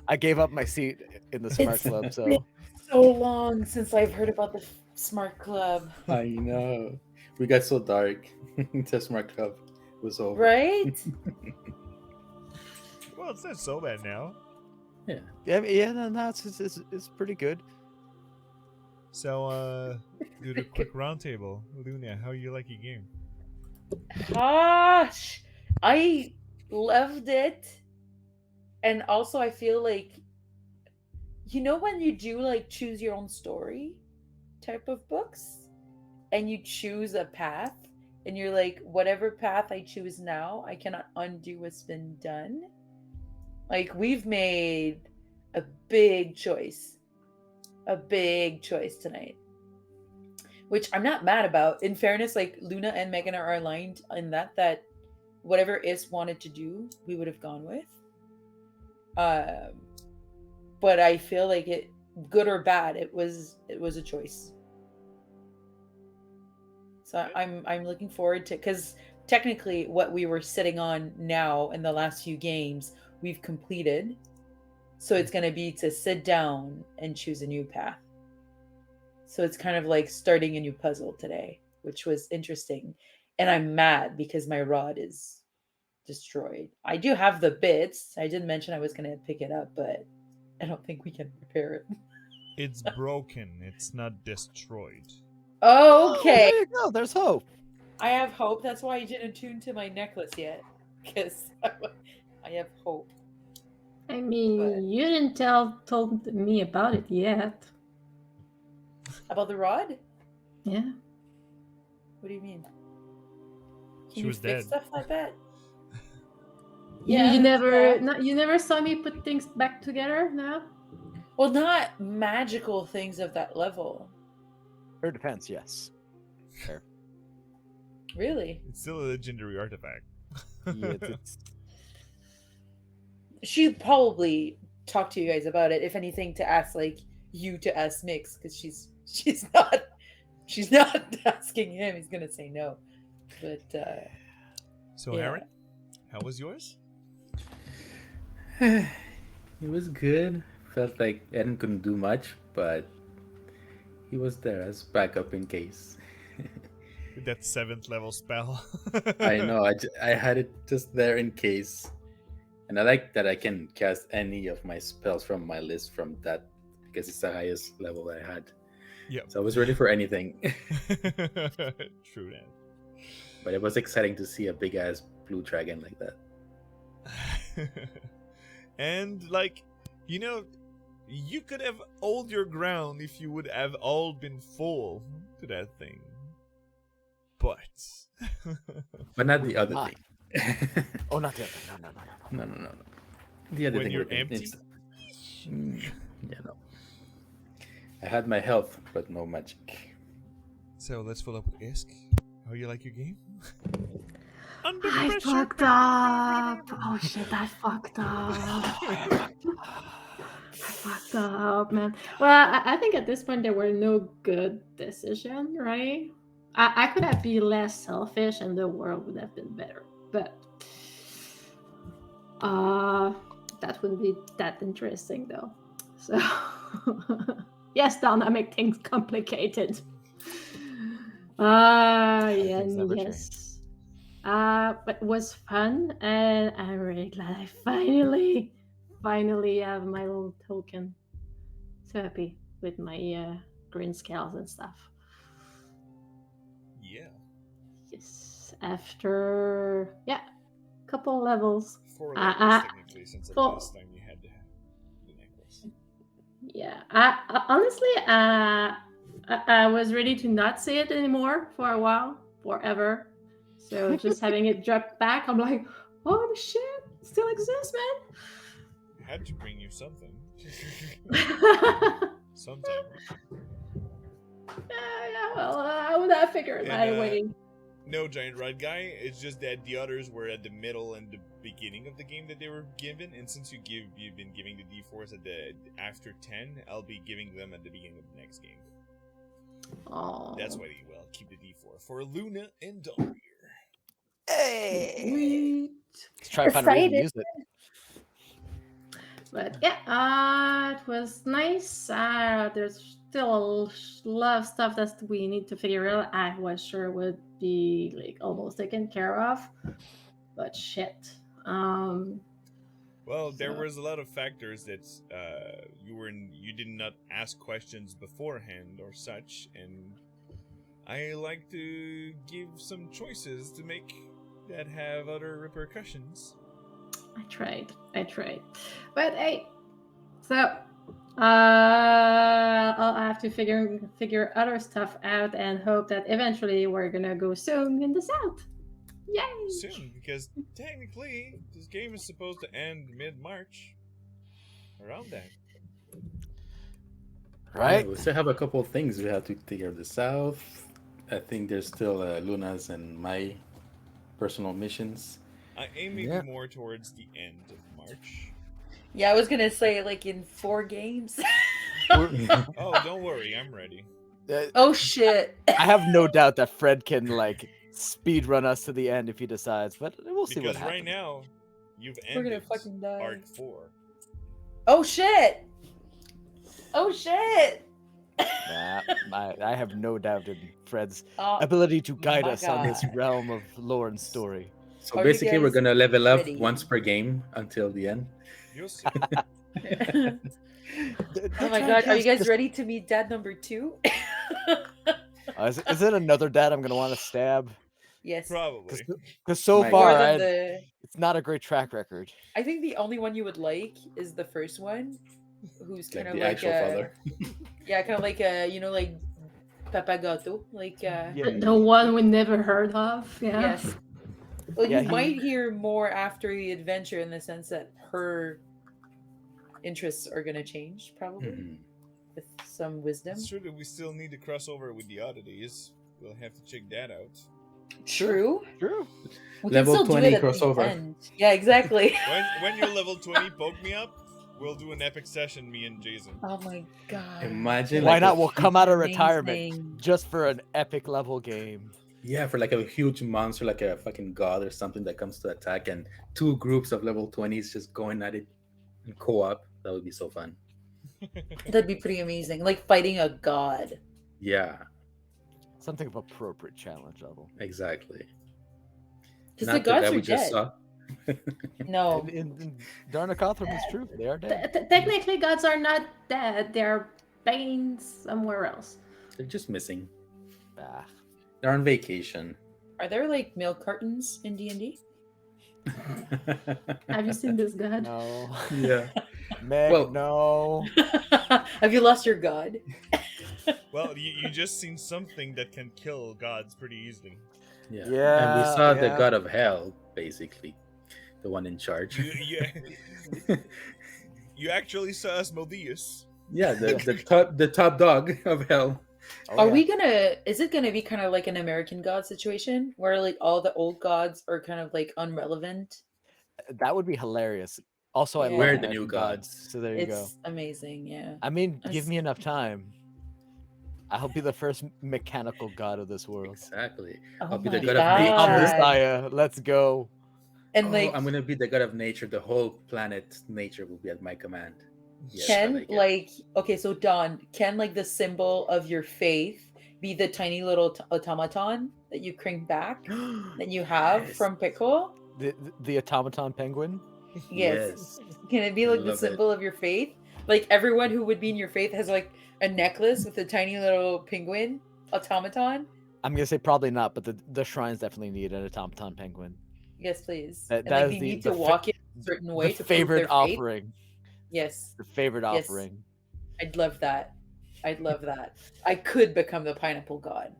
I gave up my seat in the smart It's club, so been so long since I've heard about the Smart Club. I know. We got so dark. The smart club was over. Right? well, it's not so bad now. yeah, no, it's pretty good. So do the quick roundtable. Luna, how you like your game? Gosh, I loved it. And also, I feel like, you know, when you do like choose your own story type of books and you choose a path and you're like, whatever path I choose now, I cannot undo what's been done. Like, we've made a big choice tonight, which I'm not mad about. In fairness, like Luna and Megan are aligned in that whatever Is wanted to do, we would have gone with. But I feel like it, good or bad, it was a choice. So I'm looking forward to, because technically what we were sitting on now in the last few games we've completed. So it's going to be to sit down and choose a new path. So it's kind of like starting a new puzzle today, which was interesting. And I'm mad because my rod is destroyed. I do have the bits. I did mention I was going to pick it up, but I don't think we can repair it. It's broken. It's not destroyed. Oh, Okay. there you go. There's hope. I have hope. That's why I didn't tune to my necklace yet. Because I have hope. I mean, But- you didn't told me about it yet. About the rod? Yeah. What do you mean? She Can was you fix dead. stuff like that? You that's never bad. you never saw me put things back together now? Well, not magical things of that level. Her defense, yes. Fair. Really? It's still a legendary artifact. Yeah, it's She'd probably talk to you guys about it, if anything, to ask like you to ask Mix, because she's not asking him. He's gonna say no. But So, Yeah. Aaron, how was yours? It was good. Felt like Eren couldn't do much, but he was there as backup in case. With that 7th level spell. I know. I had it just there in case, and I like that I can cast any of my spells from my list from that because it's the highest level I had. Yep. So I was ready for anything. True that. But it was exciting to see a big ass blue dragon like that. And like, you could have hold your ground if you would have all been full to that thing. But But not the other Why? thing. Oh, not the other. No. No. The other when thing you're would have been empty, Yeah, no. I had my health, but no magic. so let's follow up with Isk. How you like your game? Under I pressure. fucked up. Oh shit, I fucked up. I fucked up, man. Well, I think at this point there were no good decision, right? I could have been less selfish and the world would have been better. But that wouldn't be that interesting though. So yes, Don, I make things complicated. Yeah, Things never yes. But it was fun, and I'm really glad I finally have my little token. So happy with my green scales and stuff. Yeah. Yes, after a couple levels. 4 levels technically since the four- last time you had the necklace. Yeah, I honestly, I was ready to not see it anymore for a while, forever. So just having it drop back, I'm like, oh the shit, it still exists, I had to bring you something. man. Sometime. Yeah, well, I would have figured And, my way. No giant rod guy. It's just that the others were at the middle and the beginning of the game that they were given, and since you've been giving the D4s at the after 10, I'll be giving them at the beginning of the next game. Oh, That's why they will keep the D4 for Luna and Dawn. sweet. Let's try and find a reason to use it. But yeah, it was nice. There's still a lot of stuff that we need to figure out. I was sure would be like almost taken care of, but shit. Well, there So- was a lot of factors that you did not ask questions beforehand or such, and I like to give some choices to make that have other repercussions. I tried. But hey, so I'll have to figure other stuff out and hope that eventually we're gonna go soon in the south. Yay! Soon, because technically this game is supposed to end mid-March. Around that. Right? We still have a couple of things we have to take care of the south. I think there's still Luna's and my personal missions. I'm aiming Yeah. more towards the end of March. Yeah, I was gonna say like in 4 games. Oh, don't worry, I'm ready. Oh shit! I have no doubt that Fred can like speed run us to the end if he decides, but we'll see what Because happens. right now, you've We're gonna ended fucking die. Arc 4. Oh shit! Oh shit! Nah, I have no doubt in Fred's Oh, ability to guide my us on this God. realm of lore and story. So Are you basically, we're guys gonna level up ready? once per game until the end. You'll see. oh my god, are you guys ready to meet dad number 2? Is it another dad I'm gonna want to stab? Yes. Probably. Because so My far, More than I, the- it's not a great track record. I think the only one you would like is the first one, who's Like kind of the like actual father. yeah, kind of like like Papagato, like The one we never heard of. Yeah. yes. Well, Yeah, you he- might hear more after the adventure in the sense that her interests are gonna change probably Mhm. with some wisdom. It's true that we still need to cross over with the oddities. We'll have to check that out. True. True. We Level can still 20 do it at the crossover. end. Yeah, exactly. When you're level 20, poke me up. We'll do an epic session, me and Jason. Oh my god. Imagine Why like not? a We'll huge- come out of Amazing. retirement just for an epic level game. Yeah, for like a huge monster, like a fucking god or something that comes to attack, and 2 groups of level 20s just going at it in co-op. That would be so fun. That'd be pretty amazing. Like fighting a god. Yeah, Something of appropriate challenge level. exactly. Because Not the gods that are we just dead. saw. No. In Darnacothram is true. They are dead. Technically, gods are not dead. They're bane somewhere else. They're just missing. Ah. They're on vacation. Are there like milk cartons in D&D? Have you seen this god? No. Yeah. Meg, Well- no. Have you lost your god? Well, you just seen something that can kill gods pretty easily. Yeah. Yeah, And we saw the yeah. god of hell, basically. The one in charge. You actually saw Asmodeus. Yeah, the top dog of hell. Oh, Are yeah. we gonna? Is it gonna be kind of like an American God situation where like all the old gods are kind of like irrelevant? That would be hilarious. Also, I love We're the American new gods. gods. So there you go. It's amazing, yeah. I mean, give That's- me enough time. I'll be the first mechanical god of this world. Exactly. Oh I'll be the my god of I'm nature. Messiah. Let's go. And Oh, like, I'm gonna be the god of nature. The whole planet, nature will be at my command. Yes, I can like it. like, okay, so Don, can like the symbol of your faith be the tiny little automaton that you crank back that you have Yes. from Pickle? The automaton penguin. Yes. Can it be like the Love it. symbol of your faith? Like everyone who would be in your faith has like a necklace with a tiny little penguin automaton? I'm gonna say probably not, but the shrines definitely need an automaton penguin. Yes, please. That- And that like is they the- need the to fa- walk in a certain way The to favorite prove their faith. offering. Yes. The favorite Yes. offering. I'd love that. I'd love that. I could become the pineapple god.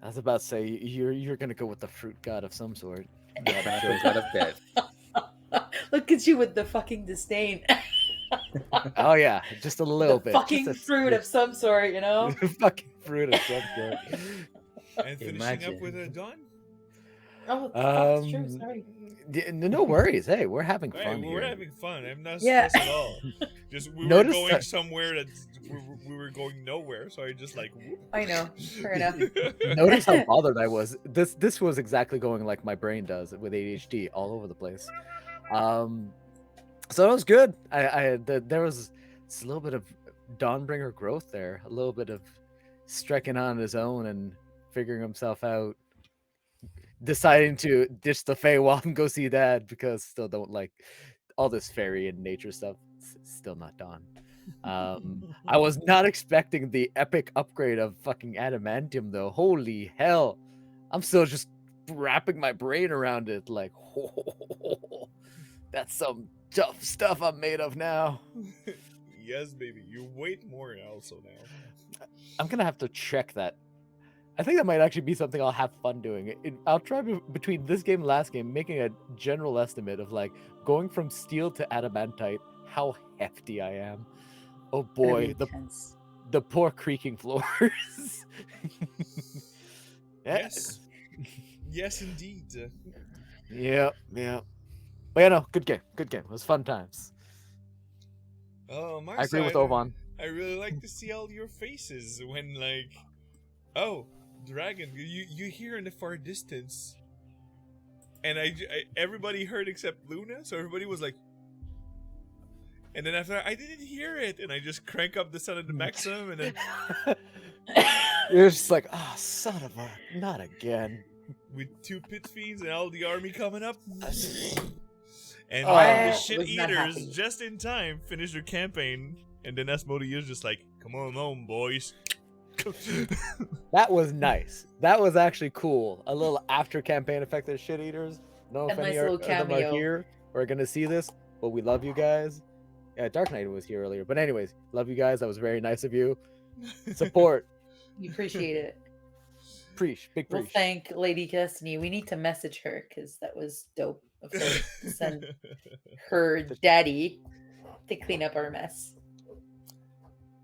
I was about to say you're gonna go with the fruit god of some sort. The pineapple god of death. Look at you with the fucking disdain. Oh yeah, just a little the bit. fucking just fruit of some sort, you know? fucking fruit of some sort. And finishing up with a Dawn. Oh, that's true. Um, Sorry. No worries. Hey, we're having Hey, fun we're here. having fun. I'm not Yeah. stressed at all. Just we were Notice going that- somewhere that we were going nowhere, so I just like. Whoop. I know. Fair enough. Notice how bothered I was. This was exactly going like my brain does with ADHD, all over the place. So that was good. There was a little bit of Dawnbringer growth there, a little bit of striking on his own and figuring himself out, deciding to ditch the Feywild and go see Dad because still don't like all this fairy and nature stuff. Still not Dawn. I was not expecting the epic upgrade of fucking adamantium though. Holy hell! I'm still just wrapping my brain around it. Like, that's some tough stuff I'm made of now. Yes, baby. You weight more also now. I'm gonna have to check that. I think that might actually be something I'll have fun doing. I'll try between this game and last game, making a general estimate of like going from steel to adamantite, how hefty I am. Oh boy, the poor creaking floors. Yes. Yes, indeed. Yeah. But yeah, no, good game. It was fun times. Oh, my I agree with side, Ovan. I really like to see all your faces when like, oh, dragon, you hear in the far distance, and I everybody heard except Luna, so everybody was like, and then after I didn't hear it, and I just crank up the sound of the maximum, and then You're just like, oh, son of a, not again. with two pit fiends and all the army coming up. And Oh, the I shit was not eaters happy. just in time finish their campaign, and then Asmodeus just like, come on home, boys. That was nice. That was actually cool. A little after campaign effect of shit eaters. No A if any nice of little them are cameo. here or are gonna see this, but we love you guys. Yeah, Dark Knight was here earlier. But anyways, love you guys. That was very nice of you. Support. We appreciate it. Preach. Big We'll preach. thank Lady Destiny. We need to message her because that was dope of her to send her daddy to clean up our mess.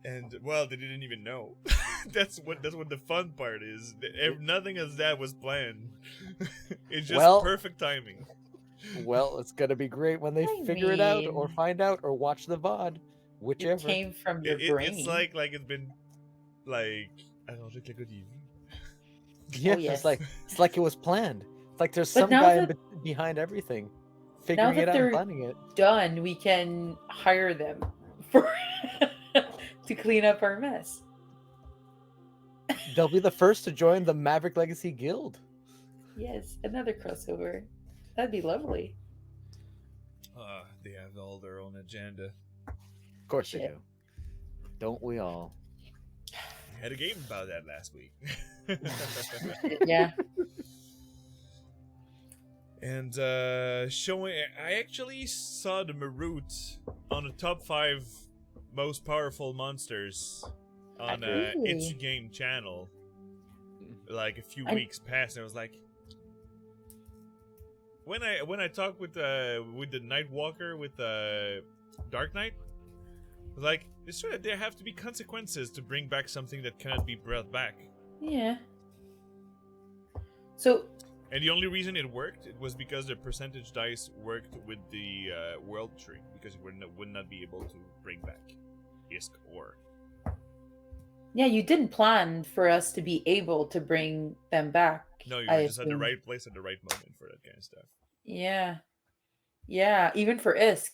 And well, they didn't even know. That's what the fun part is. Nothing as that was planned. It's just Well- perfect timing. Well, it's gonna be great when they I figure it out or mean- find out or watch the VOD. It Whichever. came from your It- brain. it's like it's been like I don't know, like a TV. Yeah, Oh, yes. it's like it was planned. It's like there's But some now guy that- behind everything, figuring that it out they're- and planning it. Done. We can hire them for to clean up our mess. They'll be the first to join the Maverick Legacy Guild. Yes, another crossover. That'd be lovely. They have all their own agenda. Of course they Shit. do. Don't we all? I had a game about that last week. Yeah. And showing, I actually saw the Marut on the top 5 most powerful monsters on Really? Itchy Game channel. Like a few I- weeks past, and I was like, when I talked with the Nightwalker with Dark Knight, I was like, it's true that there have to be consequences to bring back something that cannot be brought back. Yeah. So And the only reason it worked was because the percentage dice worked with the world tree, because it would not be able to bring back Isk or. yeah, you didn't plan for us to be able to bring them back. No, you I were just at the assume. right place at the right moment for that kind of stuff. Yeah. Yeah, even for Isk.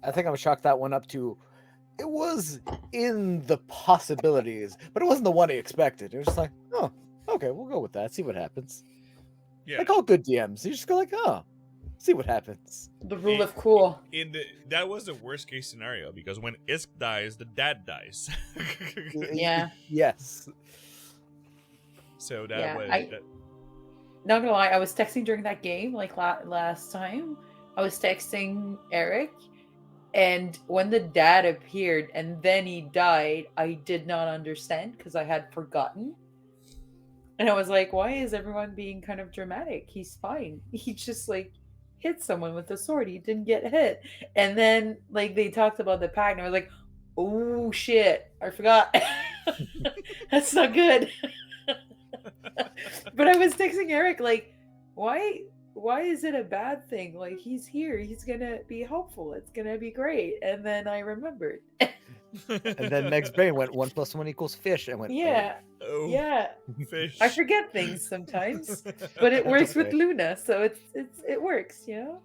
I think I'm shocked that went up to. It was in the possibilities, but it wasn't the one he expected. It was just like, oh, okay, we'll go with that. See what happens. Yeah. Like all good DMs, you just go like, oh, see what happens. The rule of cool. That was the worst case scenario, because when Isk dies, the dad dies. Yeah. Yes. So that Yeah, was. I- Not gonna lie, I was texting during that game, like last time. I was texting Eric, and when the dad appeared and then he died, I did not understand because I had forgotten. And I was like, why is everyone being kind of dramatic? He's fine. He just like hit someone with a sword. He didn't get hit. And then like they talked about the pact, and I was like, oh shit, I forgot. That's not good. But I was texting Eric like, why is it a bad thing? Like, he's here, he's gonna be helpful, it's gonna be great. And then I remembered. And then Meg's brain went 1 + 1 = fish, and went, Yeah, Oh, yeah. fish. I forget things sometimes, but it works with Okay. Luna, so it works, you know?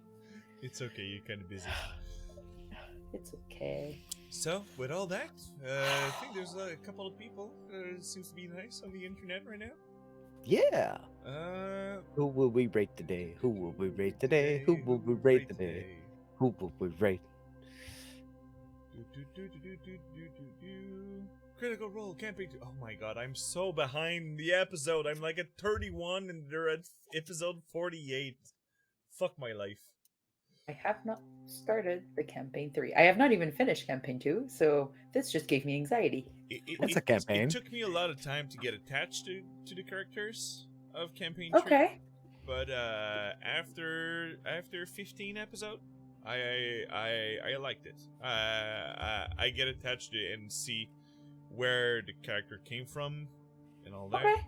It's okay, you're kind of busy. It's okay. So, with all that, I think there's a couple of people seems to be nice on the internet right now. yeah. Who Who will we rate today? Who will we rate today? Who will we rate today? Who will we rate? Critical Role campaign. Oh my god, I'm so behind the episode. I'm like at 31 and they're at episode 48. Fuck my life. I have not started the campaign 3. I have not even finished campaign 2, so this just gave me anxiety. That's a campaign. It took me a lot of time to get attached to the characters of campaign 3. Okay. But after 15 episode, I liked it. I get attached to it and see where the character came from and all that. Okay.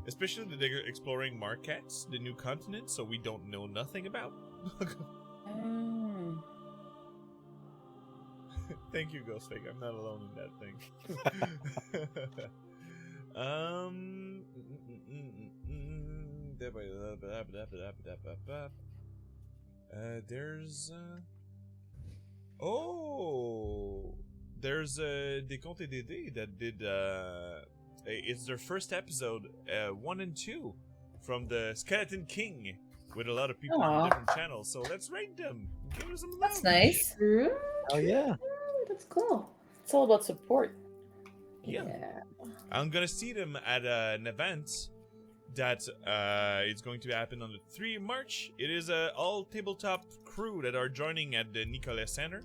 Especially that they're exploring Marquette, the new continent, so we don't know nothing about. Mm. Thank you, Ghostfake. I'm not alone in that thing. There's Des Contes et Dédés that did it's their first episode 1 and 2 from the Skeleton King with a lot of people Aw. from different channels, so let's rate them. Give them some That's love. nice. Oh yeah. That's cool. It's all about support. Yeah. I'm gonna see them at an event that is going to happen on the 3 of March. It is a all tabletop crew that are joining at the Nicolet Center,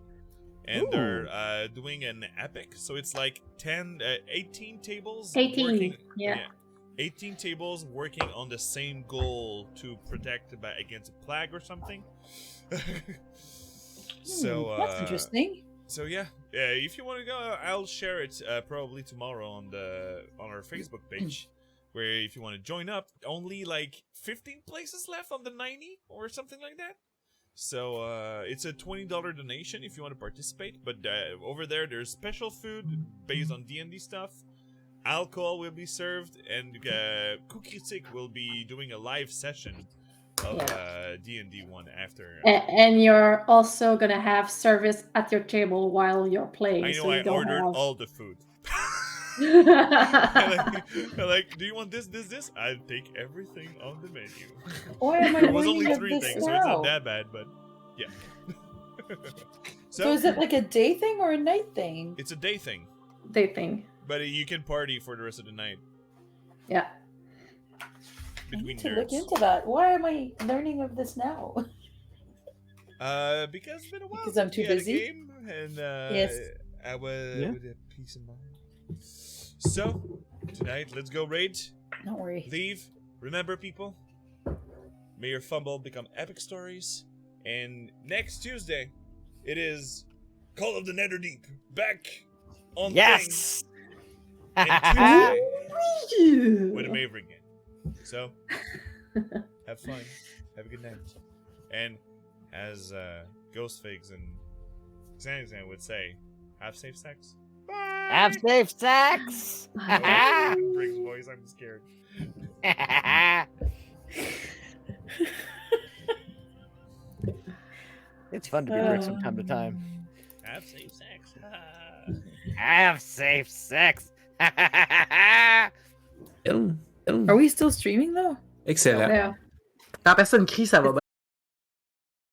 and they're doing an epic. So it's like 18 tables. 18, working, yeah. 18 tables working on the same goal to protect against a plague or something. So That's interesting. So yeah, if you want to go, I'll share it probably tomorrow on our Facebook page. Where if you want to join up, only like 15 places left on the 90 or something like that. So it's a $20 donation if you want to participate. But over there's special food based on D&D stuff. Alcohol will be served, and Coup Critique will be doing a live session of D&D 1 after. And you're also gonna have service at your table while you're playing. I know, so you I don't ordered have... all the food. like, do you want this? I'll take everything on the menu. Why am I There was bringing only up 3 this things, so it's not now? that bad, but yeah. So is it like a day thing or a night thing? It's a day thing, They think. but you can party for the rest of the night. Yeah. I between need to look nerds. into that. Why am I learning of this now? Because it's been a while Because since I'm too we had a busy? game, and Yes. I was Yeah. with a peace of mind. So tonight, let's go raid, Don't worry. leave. Remember, people, may your fumble become epic stories. And next Tuesday, it is Call of the Netherdeep back on Yes. thing. And Tuesday with a Maverick game. So have fun, have a good night, and as Ghostfigs and Xanazan would say, have safe sex. Bye. Have safe sex. Briggs' voice. I'm scared. It's fun to be Rick from time to time. Have safe sex. Have safe sex. Are we still streaming though? Excellent. Yeah. Quand personne crie, ça va bien.